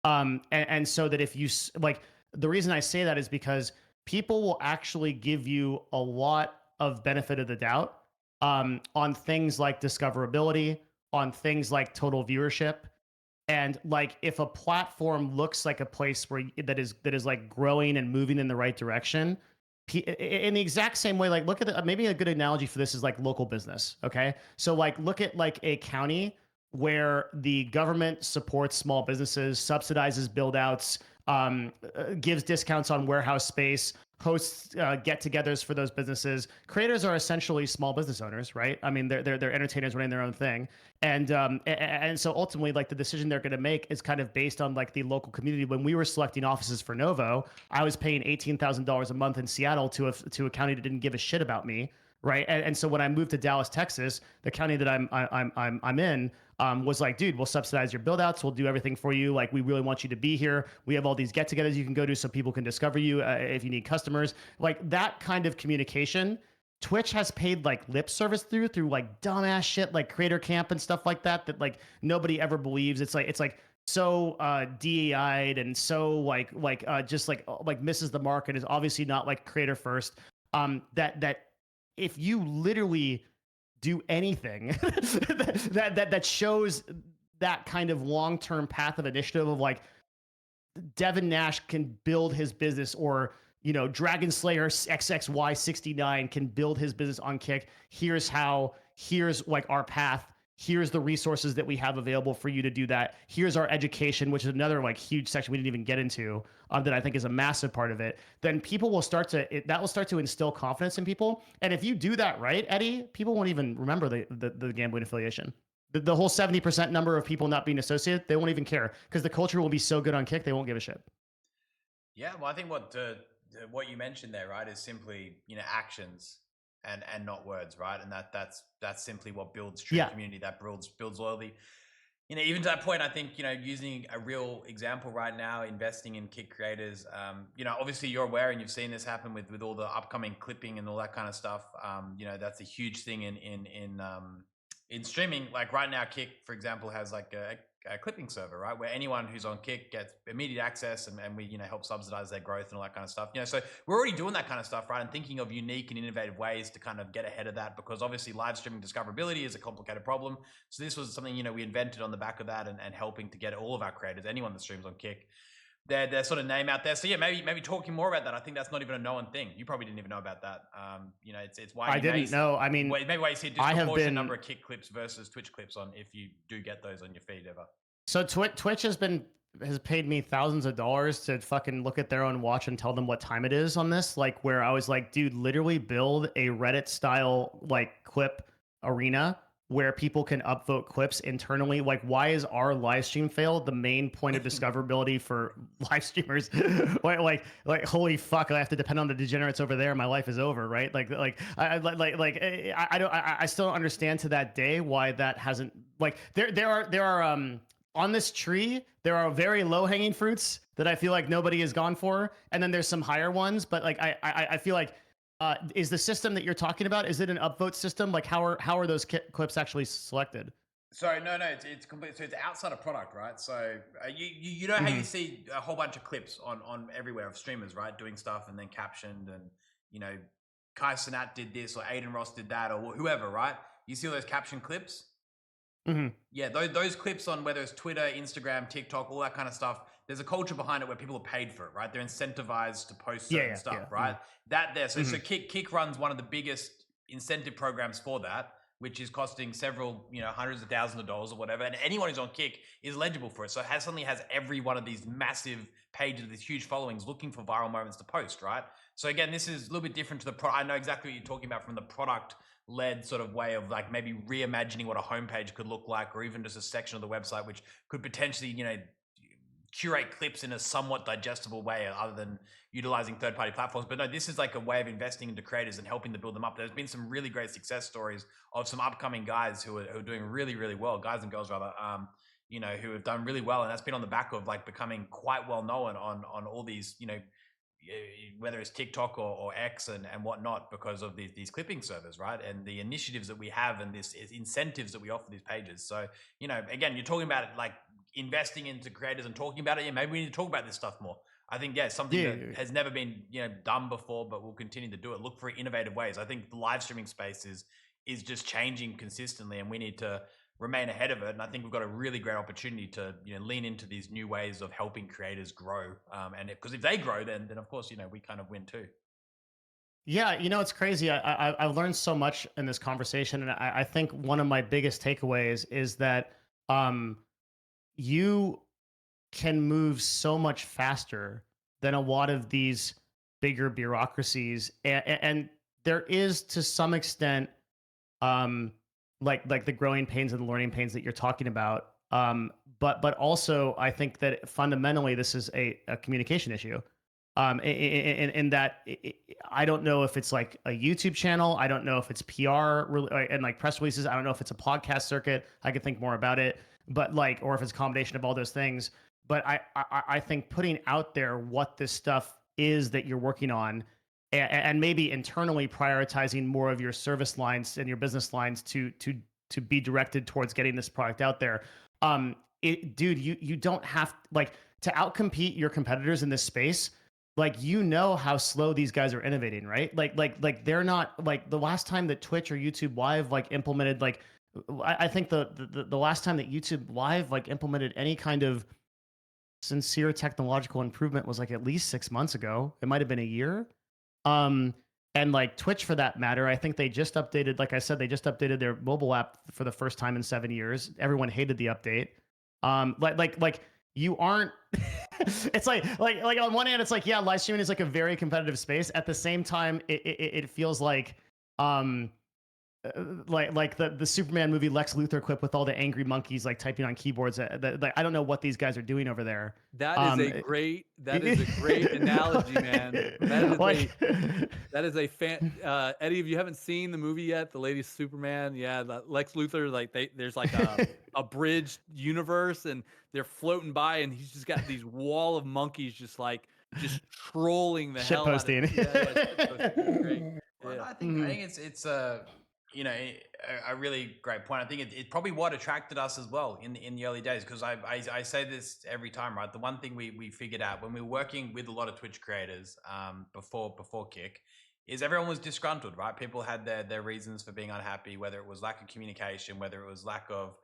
And so that if you, like, the reason I say that is because people will actually give you a lot of benefit of the doubt on things like discoverability, on things like total viewership. And like, if a platform looks like a place where that is like growing and moving in the right direction, in the exact same way, like look at maybe a good analogy for this is like local business. Okay. So like, look at like a county where the government supports small businesses, subsidizes build outs, gives discounts on warehouse space, hosts get-togethers for those businesses. Creators are essentially small business owners, right? I mean, they're entertainers running their own thing, and so ultimately, like the decision they're going to make is kind of based on like the local community. When we were selecting offices for Novo, I was paying $18,000 a month in Seattle to a county that didn't give a shit about me, right? And so when I moved to Dallas, Texas, the county that I'm in, was like, dude, we'll subsidize your build outs. We'll do everything for you. Like, we really want you to be here. We have all these get togethers you can go to so people can discover you if you need customers. Like that kind of communication, Twitch has paid like lip service through like dumbass shit like Creator Camp and stuff like that like nobody ever believes. It's like so DEI'd and so just like misses the mark and is obviously not like creator first. That if you literally do anything that shows that kind of long-term path of initiative of like Devin Nash can build his business, or Dragon Slayer XXY69 can build his business on Kick. Here's how. Here's like our path. Here's the resources that we have available for you to do that. Here's our education, which is another like huge section we didn't even get into, that I think is a massive part of it. Then people will start to instill confidence in people. And if you do that right, Eddie, people won't even remember the gambling affiliation. The whole 70% number of people not being associated, they won't even care because the culture will be so good on Kick, they won't give a shit.
Yeah, well, I think what you mentioned there, right, is simply actions and not words, right? And that's simply what builds true community, that builds loyalty. Even to that point, I think using a real example right now, investing in Kick creators. Obviously you're aware and you've seen this happen with all the upcoming clipping and all that kind of stuff. That's a huge thing in streaming. Like right now, Kick, for example, has like a clipping server, right, where anyone who's on Kick gets immediate access, and we help subsidize their growth and all that kind of stuff. So we're already doing that kind of stuff, right, and thinking of unique and innovative ways to kind of get ahead of that, because obviously live streaming discoverability is a complicated problem. So this was something we invented on the back of that, and helping to get all of our creators, anyone that streams on Kick, their sort of name out there. So yeah, maybe talking more about that. I think that's not even a known thing. You probably didn't even know about that. It's why
I didn't know. I mean,
maybe why you see a disproportionate number of Kick clips versus Twitch clips on, if you do get those on your feed ever.
So Twitch has paid me thousands of dollars to fucking look at their own watch and tell them what time it is on this. Like, where I was like, dude, literally build a Reddit style like clip arena where people can upvote clips internally. Like, why is our live stream fail the main point of discoverability for live streamers? like holy fuck, I have to depend on the degenerates over there. My life is over, right? I still don't understand to that day why that hasn't, like, there are on this tree, there are very low-hanging fruits that I feel like nobody has gone for, and then there's some higher ones. But like, I feel like, is the system that you're talking about, is it an upvote system? Like, how are those clips actually selected?
So no, it's complete. So it's outside of product, right? So you know how you see a whole bunch of clips on everywhere of streamers, right, doing stuff and then captioned, and Kai Cenat did this, or Aiden Ross did that, or whoever, right? You see all those caption clips. Yeah, those clips on whether it's Twitter, Instagram, TikTok, all that kind of stuff, there's a culture behind it where people are paid for it, right? They're incentivized to post certain stuff, right? So Kick runs one of the biggest incentive programs for that, which is costing several, hundreds of thousands of dollars or whatever. And anyone who's on Kick is eligible for it. So it suddenly has every one of these massive pages, these huge followings looking for viral moments to post, right? So again, this is a little bit different to the product. I know exactly what you're talking about from the product-led sort of way of like maybe reimagining what a homepage could look like, or even just a section of the website, which could potentially, curate clips in a somewhat digestible way other than utilizing third-party platforms. But no, this is like a way of investing into creators and helping to build them up. There's been some really great success stories of some upcoming guys who are doing really, really well, guys and girls rather, who have done really well. And that's been on the back of like becoming quite well known on all these, whether it's TikTok or X and whatnot, because of these clipping servers, right? And the initiatives that we have and this incentives that we offer these pages. So, again, you're talking about it like investing into creators and talking about it. Yeah, maybe we need to talk about this stuff more. I think, something that has never been, done before, but we'll continue to do it. Look for innovative ways. I think the live streaming space is just changing consistently, and we need to remain ahead of it. And I think we've got a really great opportunity to lean into these new ways of helping creators grow. And because if they grow, then of course we kind of win too.
Yeah, it's crazy. I've learned so much in this conversation, and I think one of my biggest takeaways is that You can move so much faster than a lot of these bigger bureaucracies, and there is to some extent um like the growing pains and the learning pains that you're talking about, but also I think that fundamentally this is a communication issue, in that I don't know if it's like a YouTube channel, I don't know if it's PR and like press releases, I don't know if it's a podcast circuit, I could think more about it, but like, or if it's a combination of all those things. But I think putting out there what this stuff is that you're working on, and maybe internally prioritizing more of your service lines and your business lines to be directed towards getting this product out there. Dude, you don't have like to outcompete your competitors in this space. Like, you know how slow these guys are innovating, right? Like they're not like the last time that Twitch or YouTube Live like implemented like I think the last time that YouTube Live like implemented any kind of sincere technological improvement was like at least 6 months ago. It might have been a year. Um, and like Twitch for that matter, I think they just updated, like I said, they just updated their mobile app for the first time in 7 years. Everyone hated the update. Like you aren't it's like on one hand, it's like, yeah, live streaming is like a very competitive space. At the same time, it feels like like the Superman movie Lex Luthor clip with all the angry monkeys like typing on keyboards. Like, I don't know what these guys are doing over there.
That is a great analogy, man. That is a fan. Eddie, if you haven't seen the movie yet, the latest Superman, yeah, Lex Luthor, like there's like a bridged universe, and they're floating by, and he's just got these wall of monkeys just trolling the hell out of
Shitposting.
shitposting. Great.
Well,
Yeah.
I think it's you know a really great point. I think it's probably what attracted us as well in the early days, because I say this every time, right? The one thing we figured out when we were working with a lot of Twitch creators before Kick is everyone was disgruntled, right? People had their reasons for being unhappy, whether it was lack of communication, whether it was lack of,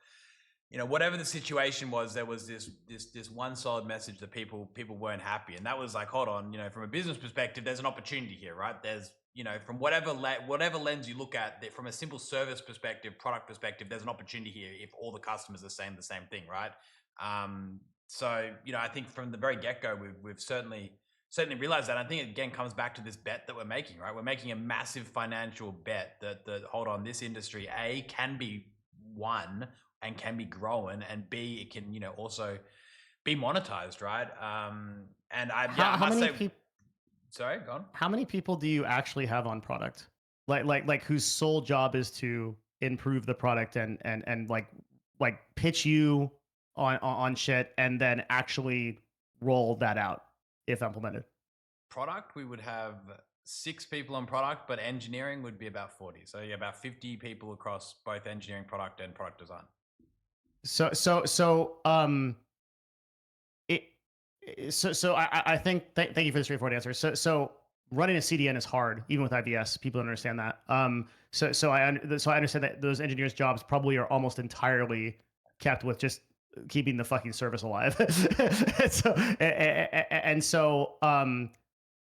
whatever the situation was. There was this one solid message that people weren't happy, and that was like, hold on, from a business perspective, there's an opportunity here, right? There's, from whatever lens you look at, from a simple service perspective, product perspective, there's an opportunity here if all the customers are saying the same thing, right? So I think from the very get-go, we've certainly realized that. I think it again comes back to this bet that we're making, right? We're making a massive financial bet that hold on, this industry A can be won and can be grown, and B, it can also be monetized, right? And I must say, sorry, go on.
How many people do you actually have on product? Like whose sole job is to improve the product and like pitch you on shit and then actually roll that out if implemented?
Product, we would have 6 people on product, but engineering would be about 40. So yeah, about 50 people across both engineering, product, and product design. I think thank you for the straightforward answer. So running a CDN is hard, even with IBS. People don't understand that. So I understand that those engineers' jobs probably are almost entirely kept with just keeping the fucking service alive. So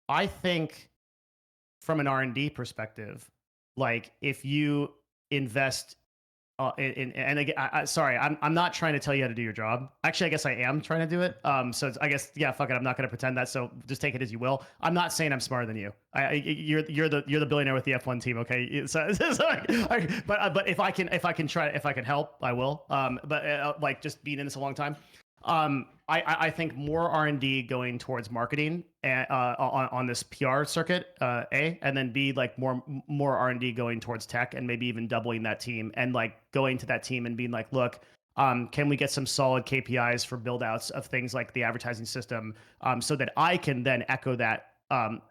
I think from an R&D perspective, like if you invest and again, sorry, I'm not trying to tell you how to do your job. Actually, I guess I am trying to do it. So I guess, yeah, fuck it. I'm not going to pretend that. So just take it as you will. I'm not saying I'm smarter than you. You're the billionaire with the F1 team. Okay. But if I can help, I will. Like just being in this a long time. I think more R&D going towards marketing on this PR circuit, A, and then B, like more R&D going towards tech, and maybe even doubling that team and like going to that team and being like, look, can we get some solid KPIs for build outs of things like the advertising system, so that I can then echo that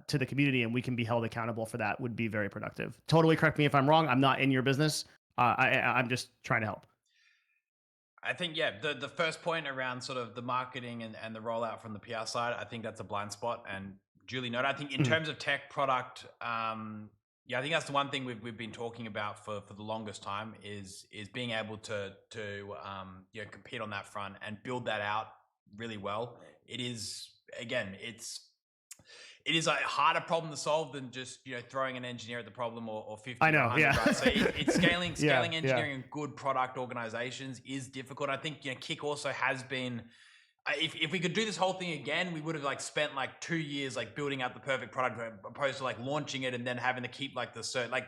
to the community and we can be held accountable for that, would be very productive. Totally correct me if I'm wrong. I'm not in your business. I'm just trying to help. I think, yeah, the first point around sort of the marketing and the rollout from the PR side, I think that's a blind spot and duly noted. I think in terms of tech product, yeah, I think that's the one thing we've been talking about for the longest time is being able to compete on that front and build that out really well. It is, again, it's it is a harder problem to solve than just throwing an engineer at the problem or 50
I
or
know,
100,
yeah.
right? So it's scaling
Yeah,
engineering and good product organizations is difficult. I think Kick also has been, if we could do this whole thing again, we would have like spent like 2 years like building out the perfect product opposed to like launching it and then having to keep like the cert. Like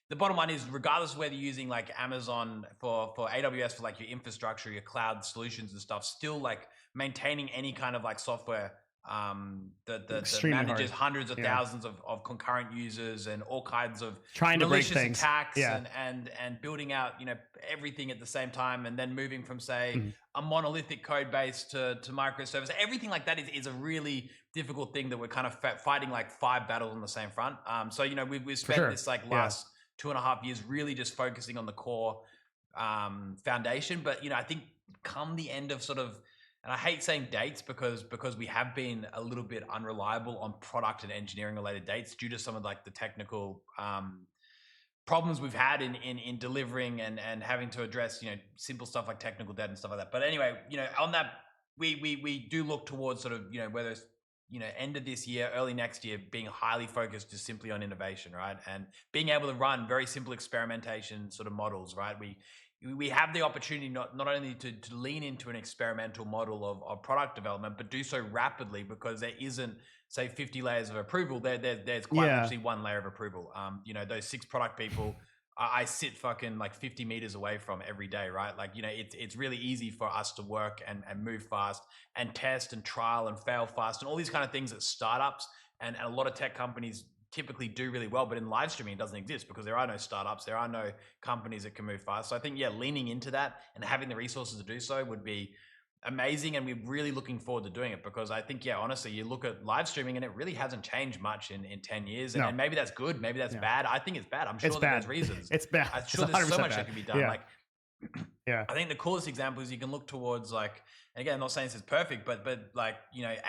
the bottom line is, regardless of whether you're using like Amazon for AWS for like your infrastructure, your cloud solutions and stuff, still like maintaining any kind of like software that manages hundreds of thousands of concurrent users and all kinds of
trying to break
malicious
things.
attacks and building out everything at the same time, and then moving from say a monolithic code base to microservice, everything like that is a really difficult thing that we're kind of fighting like 5 battles on the same front. So we've spent this like last 2.5 years really just focusing on the core foundation, but I think come the end of sort of, and I hate saying dates because we have been a little bit unreliable on product and engineering related dates due to some of like the technical problems we've had in delivering and having to address simple stuff like technical debt and stuff like that. But anyway, on that, we do look towards sort of whether it's end of this year, early next year, being highly focused just simply on innovation, right? And being able to run very simple experimentation sort of models, right? We have the opportunity not only to lean into an experimental model of product development, but do so rapidly because there isn't, say, 50 layers of approval. There's quite literally one layer of approval. Those 6 product people I sit fucking like 50 meters away from every day, right? Like, it's really easy for us to work and move fast and test and trial and fail fast and all these kind of things that startups and a lot of tech companies typically do really well, but in live streaming it doesn't exist because there are no startups, there are no companies that can move fast. So I think leaning into that and having the resources to do so would be amazing, and we're really looking forward to doing it because I think honestly, you look at live streaming and it really hasn't changed much in 10 years, and maybe that's good, maybe that's bad. I think it's bad. I'm sure there's reasons.
It's bad.
I'm sure there's so much that can be done. Like
I
think the coolest example is you can look towards like, again, I'm not saying this is perfect, but like,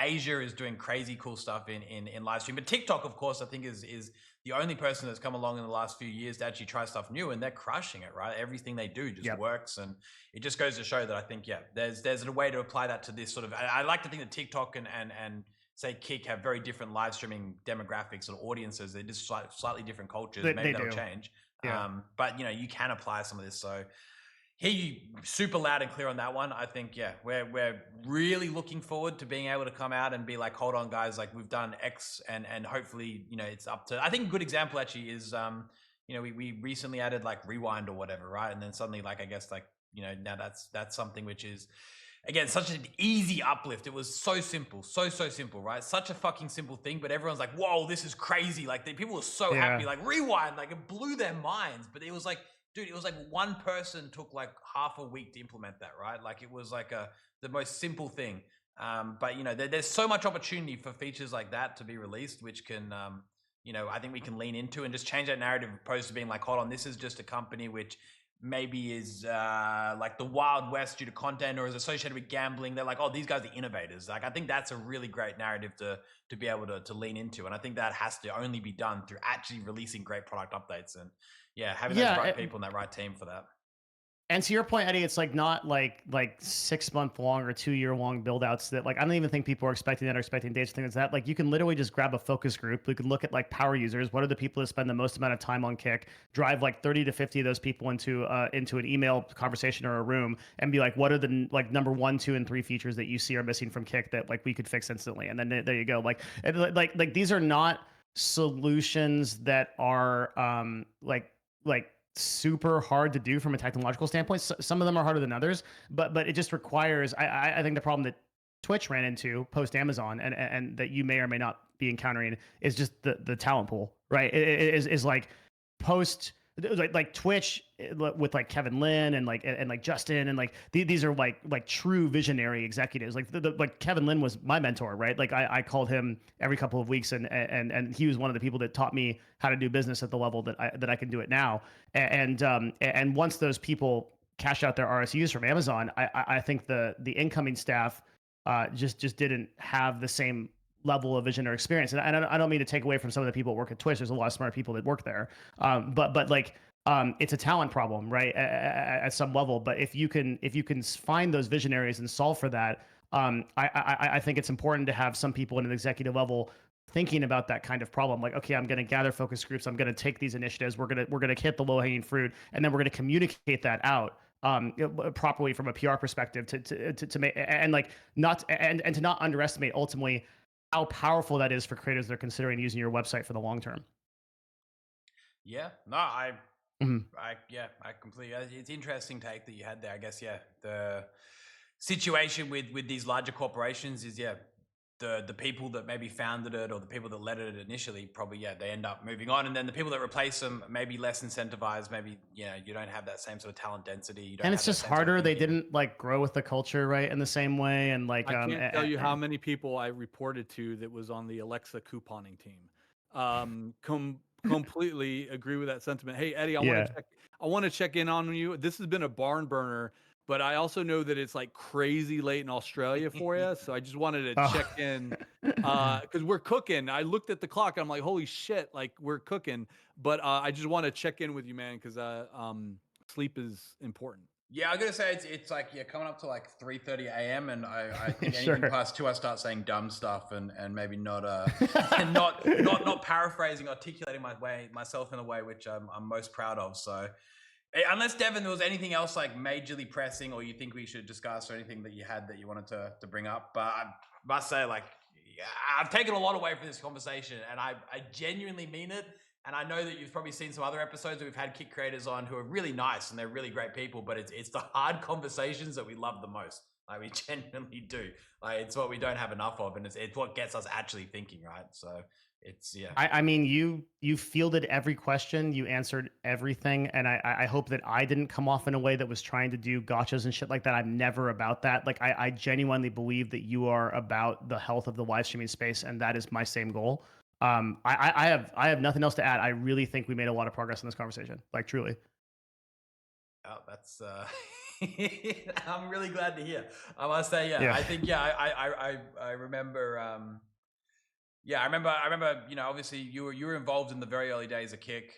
Asia is doing crazy cool stuff in live stream. But TikTok, of course, I think is the only person that's come along in the last few years to actually try stuff new, and they're crushing it, right? Everything they do just works, and it just goes to show that I think, there's a way to apply that to this sort of. I like to think that TikTok and say Kick have very different live streaming demographics or audiences. They're just slightly different cultures. Maybe that'll change. But you can apply some of this. So hear you super loud and clear on that one. I think, we're really looking forward to being able to come out and be like, hold on guys, like we've done X and hopefully, it's up to, I think a good example actually is, we recently added like rewind or whatever, right? And then suddenly like, I guess like, now that's something which is, again, such an easy uplift. It was so simple, so simple, right? Such a fucking simple thing, but everyone's like, whoa, this is crazy. Like people were so happy, like rewind, like it blew their minds, but it was like, dude, it was like one person took like half a week to implement that, right? Like it was like the most simple thing. But there's so much opportunity for features like that to be released, which can, I think we can lean into and just change that narrative opposed to being like, hold on, this is just a company which maybe is like the Wild West due to content or is associated with gambling. They're like, oh, these guys are innovators. Like I think that's a really great narrative to be able to lean into. And I think that has to only be done through actually releasing great product updates and having those right people and that right team for that.
And to your point, Eddie, it's like not like 6 month long or 2 year long build outs that like I don't even think people are expecting that or expecting dates or things like that. Like you can literally just grab a focus group. We can look at like power users. What are the people that spend the most amount of time on Kick? Drive like 30 to 50 of those people into an email conversation or a room and be like, what are the like number 1, 2, and 3 features that you see are missing from Kick that like we could fix instantly? And then there you go. Like these are not solutions that are like super hard to do from a technological standpoint. Some of them are harder than others, but it just requires, I think the problem that Twitch ran into post Amazon and that you may or may not be encountering is just the talent pool, right? It is like post like Twitch with like Kevin Lin and like Justin and like these are like true visionary executives. Like like Kevin Lin was my mentor, right? Like I called him every couple of weeks and he was one of the people that taught me how to do business at the level that I can do it now. And once those people cash out their RSUs from Amazon, I think the incoming staff just didn't have the same level of vision or experience. And I don't mean to take away from some of the people that work at Twitch. There's a lot of smart people that work there. But like it's a talent problem, right? At some level. But if you can find those visionaries and solve for that, I think it's important to have some people at an executive level thinking about that kind of problem. Like, okay, I'm going to gather focus groups. I'm going to take these initiatives. We're going to hit the low hanging fruit, and then we're going to communicate that out properly from a PR perspective to make, and like not, and to not underestimate ultimately how powerful that is for creators that are considering using your website for the long term.
Yeah, no, I completely. It's interesting take that you had there. I guess, yeah, the situation with these larger corporations is, yeah, the people that maybe founded it or the people that led it initially probably, yeah, they end up moving on, and then the people that replace them maybe less incentivized. Maybe, you know, you don't have that same sort of talent density. You don't
And
have
it's
that
just
same sort of
harder. They
thinking.
didn't like grow with the culture, right, in the same way. And like,
I can't tell you how many people I reported to that was on the Alexa couponing team. Completely agree with that sentiment. Hey Eddie,
yeah.
I want to check in on you. This has been a barn burner, but I also know that it's like crazy late in Australia for you. So I just wanted to check in because we're cooking. I looked at the clock. I'm like, holy shit, like we're cooking. But I just want to check in with you, man, because sleep is important.
Yeah, I gotta say it's like, yeah, coming up to like 3:30 a.m. and I think
Sure.
anything past 2 I start saying dumb stuff and maybe not not paraphrasing, articulating myself in a way which I'm most proud of. So unless Devin, there was anything else like majorly pressing or you think we should discuss or anything that you had that you wanted to bring up, but I must say, like, yeah, I've taken a lot away from this conversation and I genuinely mean it. And I know that you've probably seen some other episodes where we've had kick creators on who are really nice and they're really great people, but it's the hard conversations that we love the most. Like, we genuinely do. Like, it's what we don't have enough of, and it's what gets us actually thinking, right? So it's, yeah.
I mean, you fielded every question, you answered everything, and I hope that I didn't come off in a way that was trying to do gotchas and shit like that. I'm never about that. Like, I genuinely believe that you are about the health of the live streaming space, and that is my same goal. I have nothing else to add. I really think we made a lot of progress in this conversation. Like, truly.
Oh, that's I'm really glad to hear. I must say, yeah.
Yeah.
I think, yeah, I remember yeah, I remember, you know, obviously you were involved in the very early days of Kick,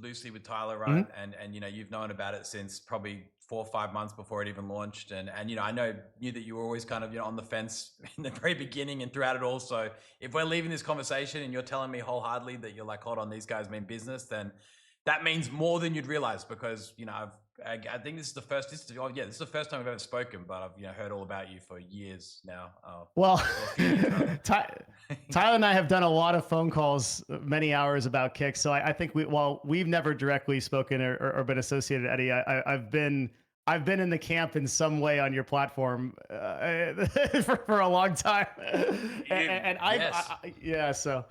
loosely with Tyler, right? And you know, you've known about it since probably 4 or 5 months before it even launched. And you know, I knew that you were always kind of, you know, on the fence in the very beginning and throughout it all. So if we're leaving this conversation and you're telling me wholeheartedly that you're like, hold on, these guys mean business, then that means more than you'd realize, because, you know, I think this is the first. This is the first time we've ever spoken, but I've, you know, heard all about you for years now.
Well, Tyler and I have done a lot of phone calls, many hours about Kick. So I think while we've never directly spoken or been associated, Eddie, I've been in the camp in some way on your platform for a long time, and yeah. So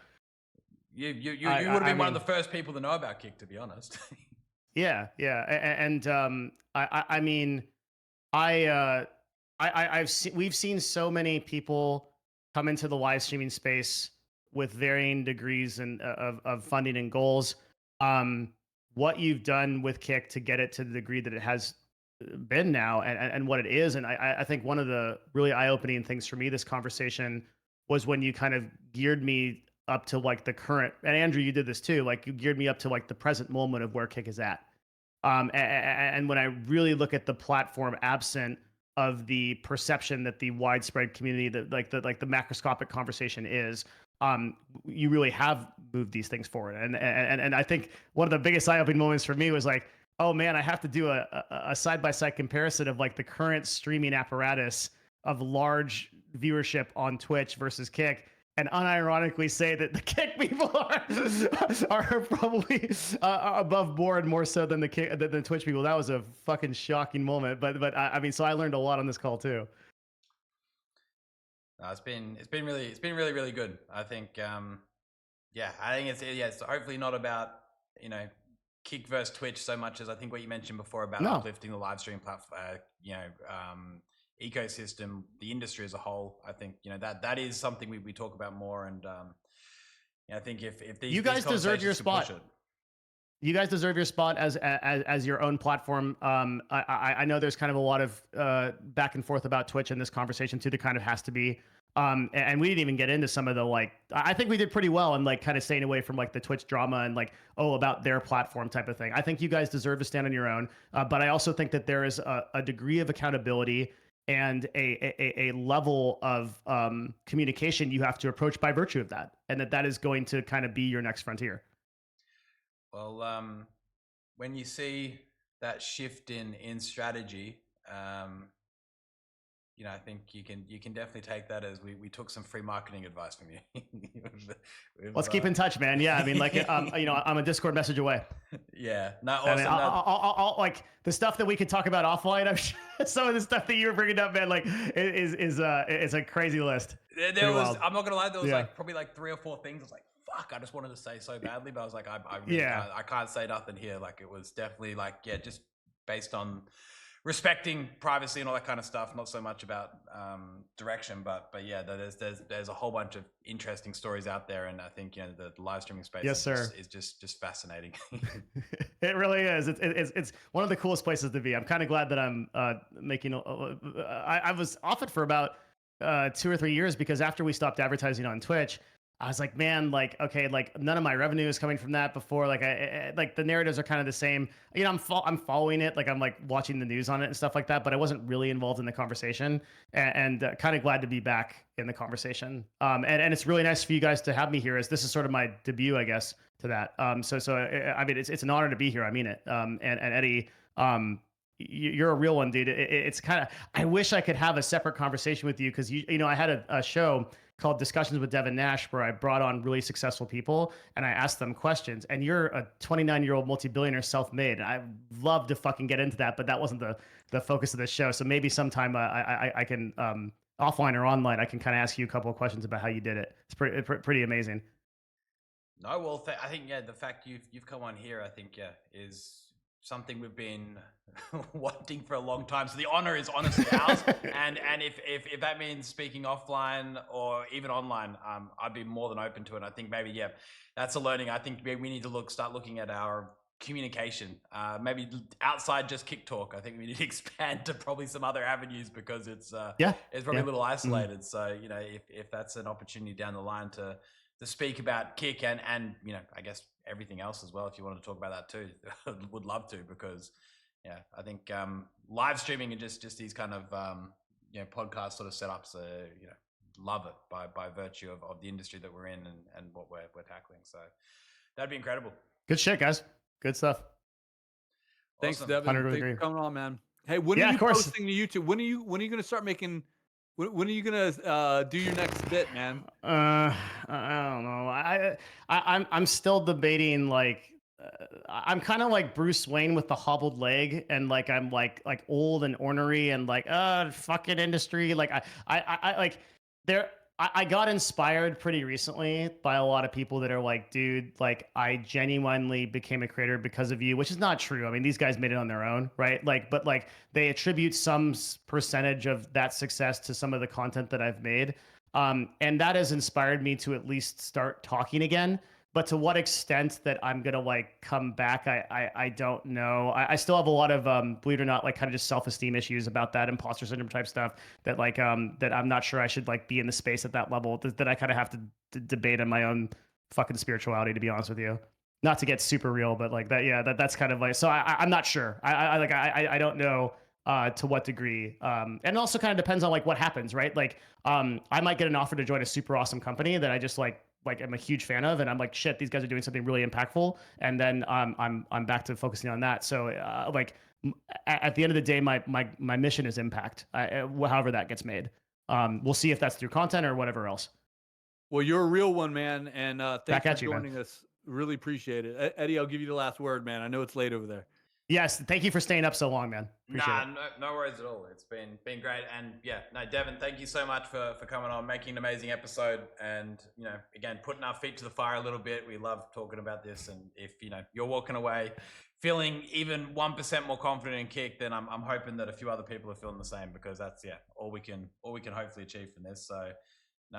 you would have been one of the first people to know about Kick, to be honest.
Yeah, and I mean, we've seen so many people come into the live streaming space with varying degrees of funding and goals. What you've done with Kick to get it to the degree that it has been now, and what it is, and I think one of the really eye-opening things for me this conversation was when you kind of geared me up to like the current, and Andrew, you did this too, like you geared me up to like the present moment of where Kick is at. And when I really look at the platform absent of the perception that the widespread community, that like the macroscopic conversation is, you really have moved these things forward. And I think one of the biggest eye-opening moments for me was like, oh man, I have to do a side-by-side comparison of like the current streaming apparatus of large viewership on Twitch versus Kick, and unironically say that the Kick people are probably above board more so than the Twitch people. That was a fucking shocking moment. But I mean, so I learned a lot on this call too.
It's been really good. I think I think it's hopefully not about, you know, Kick versus Twitch so much as I think what you mentioned before about uplifting the live stream platform, ecosystem, the industry as a whole. I think, you know, that is something we talk about more, and I think if these,
you guys deserve your spot. You guys deserve your spot as your own platform. I know there's kind of a lot of back and forth about Twitch in this conversation too. There kind of has to be. And we didn't even get into some of the, like, I think we did pretty well and like kind of staying away from like the Twitch drama and like, about their platform type of thing. I think you guys deserve to stand on your own. But I also think that there is a degree of accountability and a level of communication you have to approach by virtue of that, and that is going to kind of be your next frontier.
Well, when you see that shift in strategy, I think you can definitely take that as we took some free marketing advice from you.
Let's keep in touch, man. Yeah, I mean, like, I'm a Discord message away.
Yeah, no, awesome.
I mean, I'll like the stuff that we could talk about offline. I'm sure some of the stuff that you were bringing up, man, like, is a crazy list.
There was, wild. I'm not gonna lie, there was
Yeah.
probably 3 or 4 things. I was like, fuck, I just wanted to say so badly, but I was like, I really can't say nothing here. Like, it was definitely just based on respecting privacy and all that kind of stuff, not so much about direction, but yeah, there's a whole bunch of interesting stories out there, and I think the live streaming space is just fascinating.
It really is. It's one of the coolest places to be. I'm kind of glad that I'm making. I was off it for about 2 or 3 years, because after we stopped advertising on Twitch, I was like, man, like, okay, like none of my revenue is coming from that before. Like, like the narratives are kind of the same. I'm following it. Like, I'm like watching the news on it and stuff like that, but I wasn't really involved in the conversation, and kind of glad to be back in the conversation. And it's really nice for you guys to have me here, as this is sort of my debut, I guess, to that. So I mean, it's an honor to be here. I mean it. And Eddie, you're a real one, dude. It's kind of, I wish I could have a separate conversation with you, because I had a show called Discussions with Devin Nash, where I brought on really successful people and I asked them questions. And you're a 29-year-old multi-billionaire, self-made. I'd love to fucking get into that, but that wasn't the focus of the show. So maybe sometime I can offline or online, I can kind of ask you a couple of questions about how you did it. It's pretty amazing.
No, well, I think the fact you've come on here, I think is something we've been wanting for a long time. So the honor is honestly ours. and if that means speaking offline or even online, I'd be more than open to it. I think maybe that's a learning. I think we need to start looking at our communication, maybe outside just Kick Talk. I think we need to expand to probably some other avenues, because it's probably a little isolated. Mm-hmm. So if that's an opportunity down the line to speak about Kick and I guess everything else as well, if you want to talk about that too, would love to, because I think live streaming and just these kind of podcast sort of setups, love it by virtue of the industry that we're in and what we're tackling. So that'd be incredible.
Good shit, guys. Good stuff.
Thanks,
Awesome.
Devin. Thanks for coming on, man. Hey, when are you posting to YouTube? When are you going to start making? When are you gonna do your next bit, man?
I don't know. I'm still debating. Like, I'm kind of like Bruce Wayne with the hobbled leg, and like I'm like old and ornery, and like fucking industry. Like I like there. I got inspired pretty recently by a lot of people that are like, dude, like I genuinely became a creator because of you, which is not true. I mean, these guys made it on their own, right? Like, but like they attribute some percentage of that success to some of the content that I've made. And that has inspired me to at least start talking again. But to what extent that I'm gonna like come back, I don't know. I still have a lot of believe it or not, like kind of just self-esteem issues about that imposter syndrome type stuff that like that I'm not sure I should like be in the space at that level, that I kind of have to debate on my own fucking spirituality, to be honest with you. Not to get super real, but like that, yeah, that's kind of like, so I'm not sure. I don't know to what degree. And it also kind of depends on like what happens, right? Like I might get an offer to join a super awesome company that I just like I'm a huge fan of, and I'm like, shit, these guys are doing something really impactful, and then I'm back to focusing on that. So at the end of the day, my mission is impact, however that gets made. We'll see if that's through content or whatever else.
Well, you're a real one, man, and thanks for joining
man.
us. Really appreciate it. Eddie, I'll give you the last word, man. I know it's late over there.
Yes, thank you for staying up so long, man. Appreciate it.
No worries at all. It's been great, and Devin, thank you so much for coming on, making an amazing episode, and again, putting our feet to the fire a little bit. We love talking about this, and if you're walking away feeling even 1% more confident in Kick, then I'm hoping that a few other people are feeling the same, because that's all we can hopefully achieve from this. So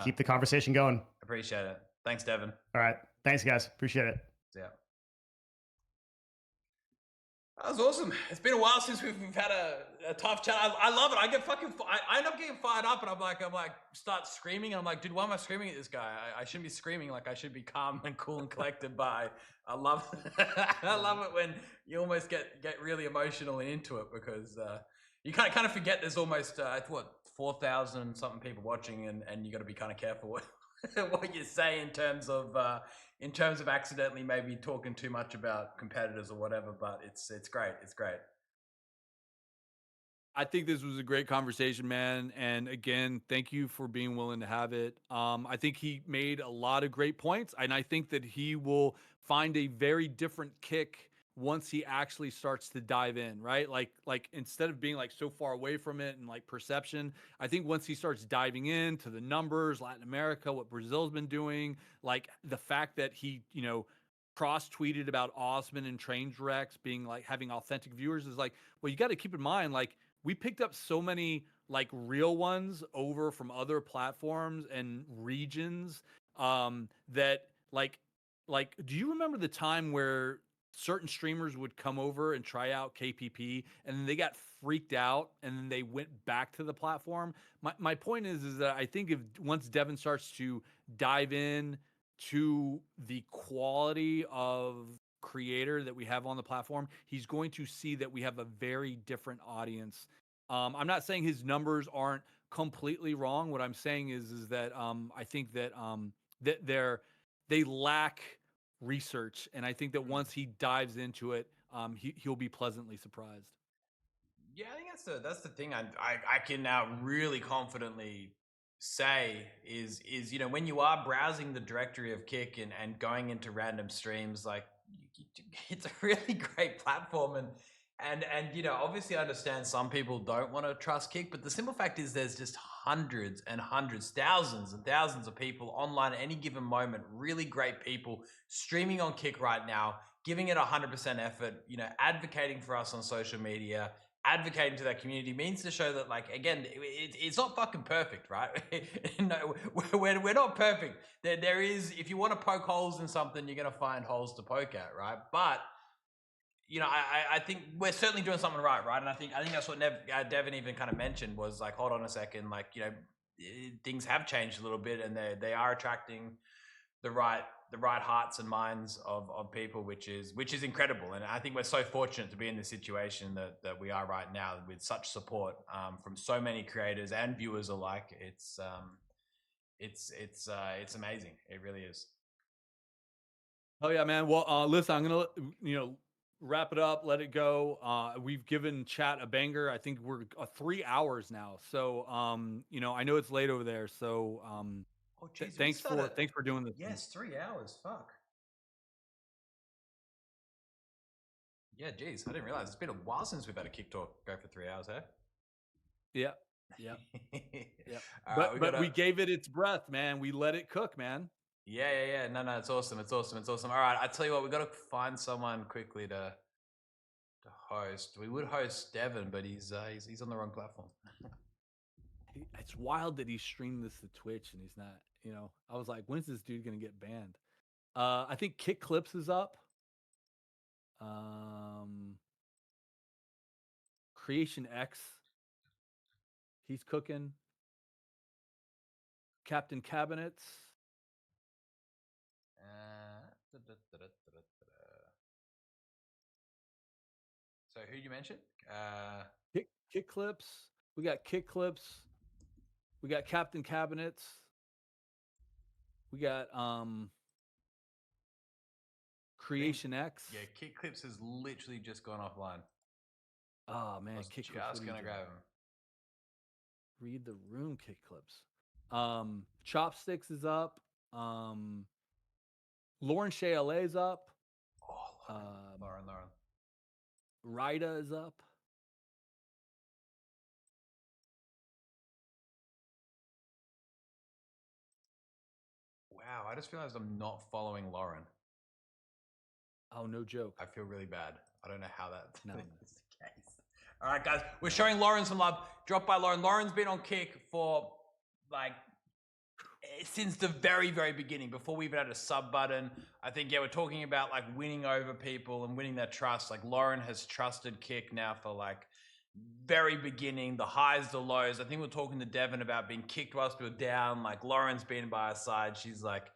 keep the conversation going.
Appreciate it. Thanks, Devin.
All right, thanks guys. Appreciate it.
Yeah. That was awesome. It's been a while since we've had a tough chat. I love it. I end up getting fired up, and I'm like start screaming. And I'm like, dude, why am I screaming at this guy? I shouldn't be screaming. Like, I should be calm and cool and collected. But I love I love it when you almost get really emotional and into it, because You kind of forget there's almost what 4,000 something people watching, and you got to be kind of careful what you say in terms of accidentally maybe talking too much about competitors or whatever. But it's great. It's great.
I think this was a great conversation, man. And again, thank you for being willing to have it. I think he made a lot of great points, and I think that he will find a very different kick once he actually starts to dive in, right? Like instead of being like so far away from it and like perception, I think once he starts diving into the numbers, Latin America, what Brazil's been doing, like the fact that he, cross tweeted about Osman and Trainwrecks being like having authentic viewers is like, well, you got to keep in mind, like, we picked up so many like real ones over from other platforms and regions that like do you remember the time where certain streamers would come over and try out KPP and then they got freaked out and then they went back to the platform? My point is that I think if once Devin starts to dive in to the quality of creator that we have on the platform, he's going to see that we have a very different audience. I'm not saying his numbers aren't completely wrong. What I'm saying is that I think that that they lack research, and I think that once he dives into it, he'll be pleasantly surprised.
Yeah, I think that's the thing I can now really confidently say is when you are browsing the directory of Kick and going into random streams, like it's a really great platform, and obviously I understand some people don't want to trust Kick, but the simple fact is there's just hundreds and hundreds, thousands and thousands of people online at any given moment, really great people streaming on Kick right now, giving it 100% effort, advocating for us on social media, advocating to that community, means to show that, like, again, it's not fucking perfect, right? No, we're not perfect. There is, if you want to poke holes in something, you're going to find holes to poke at, right? But I think we're certainly doing something right? And I think that's what Devin even kind of mentioned, was like, hold on a second, like, things have changed a little bit, and they are attracting the right hearts and minds of people, which is incredible. And I think we're so fortunate to be in the situation that we are right now, with such support from so many creators and viewers alike. It's amazing. It really is.
Oh yeah, man. Well, listen, I'm gonna wrap it up, let it go. We've given chat a banger. I think we're 3 hours now, so I know it's late over there, so
Oh, geez,
thanks for doing this.
Yes, 3 hours. Fuck. Yeah, geez, I didn't realize it's been a while since we've had a Kick Talk go for 3 hours, huh?
Yeah. Yeah. But we gave it its breath, man. We let it cook, man.
Yeah. No, it's awesome. All right, I tell you what, we got to find someone quickly to host. We would host Devin, but he's on the wrong platform.
It's wild that he streamed this to Twitch and he's not. I was like, when's this dude gonna get banned? I think Kick Clips is up. Creation X, he's cooking. Captain Cabinets.
So who you mentioned?
Kick Clips. We got Kick Clips. We got Captain Cabinets. We got Creation X.
Yeah, Kick Clips has literally just gone offline.
Oh man,
Kick Clips. I was gonna grab him.
Read the room, Kick Clips. Chopsticks is up. Lauren Shayla is up.
Oh, Lauren.
Ryda is up.
Wow, I just realized I'm not following Lauren.
Oh, no joke.
I feel really bad. I don't know how that is the case. All right, guys, we're showing Lauren some love. Drop by Lauren. Lauren's been on Kick for since the very, very beginning, before we even had a sub button. I think, we're talking about like winning over people and winning their trust. Like, Lauren has trusted Kick now for like very beginning, the highs, the lows. I think we're talking to Devin about being kicked whilst we were down. Like, Lauren's been by our side. She's like,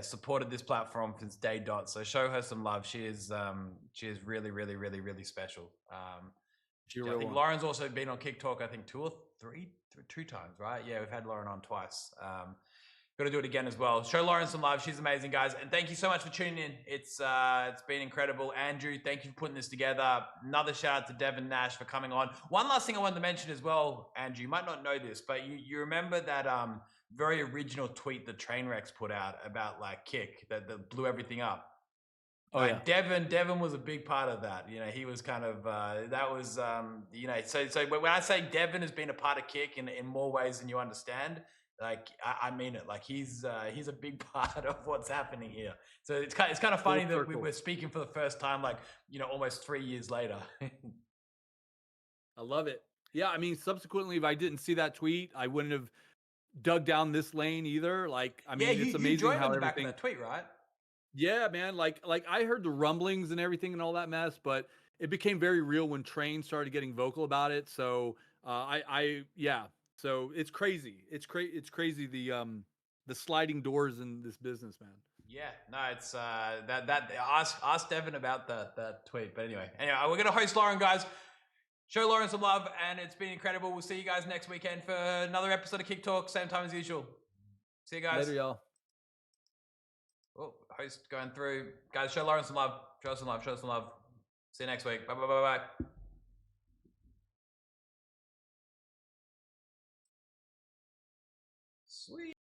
supported this platform since day dot. So show her some love. She is really, really, really, really special.
She a
I
real
think
one.
Lauren's also been on Kick Talk, I think two times, right? Yeah, we've had Lauren on twice. Got to do it again as well. Show Lauren some love. She's amazing, guys. And thank you so much for tuning in. It's been incredible. Andrew, thank you for putting this together. Another shout out to Devin Nash for coming on. One last thing I wanted to mention as well, Andrew, you might not know this, but you remember that very original tweet that Trainwrecks put out about like Kick that blew everything up.
Oh yeah.
Devin was a big part of that. You know, he was kind of that was you know. So when I say Devin has been a part of Kick in more ways than you understand, like I mean it. Like he's a big part of what's happening here. So it's kind of funny that we're speaking for the first time, like almost 3 years later.
I love it. Yeah, I mean, subsequently, if I didn't see that tweet, I wouldn't have dug down this lane either. Like, I mean, it's amazing
you joined
how
on the
everything.
back of that tweet, right?
Yeah, man. Like I heard the rumblings and everything and all that mess, but it became very real when Train started getting vocal about it. So yeah. So it's crazy. It's crazy the sliding doors in this business, man.
Yeah, no, it's that ask Devin about that tweet. But anyway, we're gonna host Lauren, guys. Show Lauren some love, and it's been incredible. We'll see you guys next weekend for another episode of Kick Talk, same time as usual. See you guys.
Later, y'all.
Oh, host going through. Guys, show Lauren some love. Show us some love. Show us some love. See you next week. Bye, bye, bye, bye. Sweet.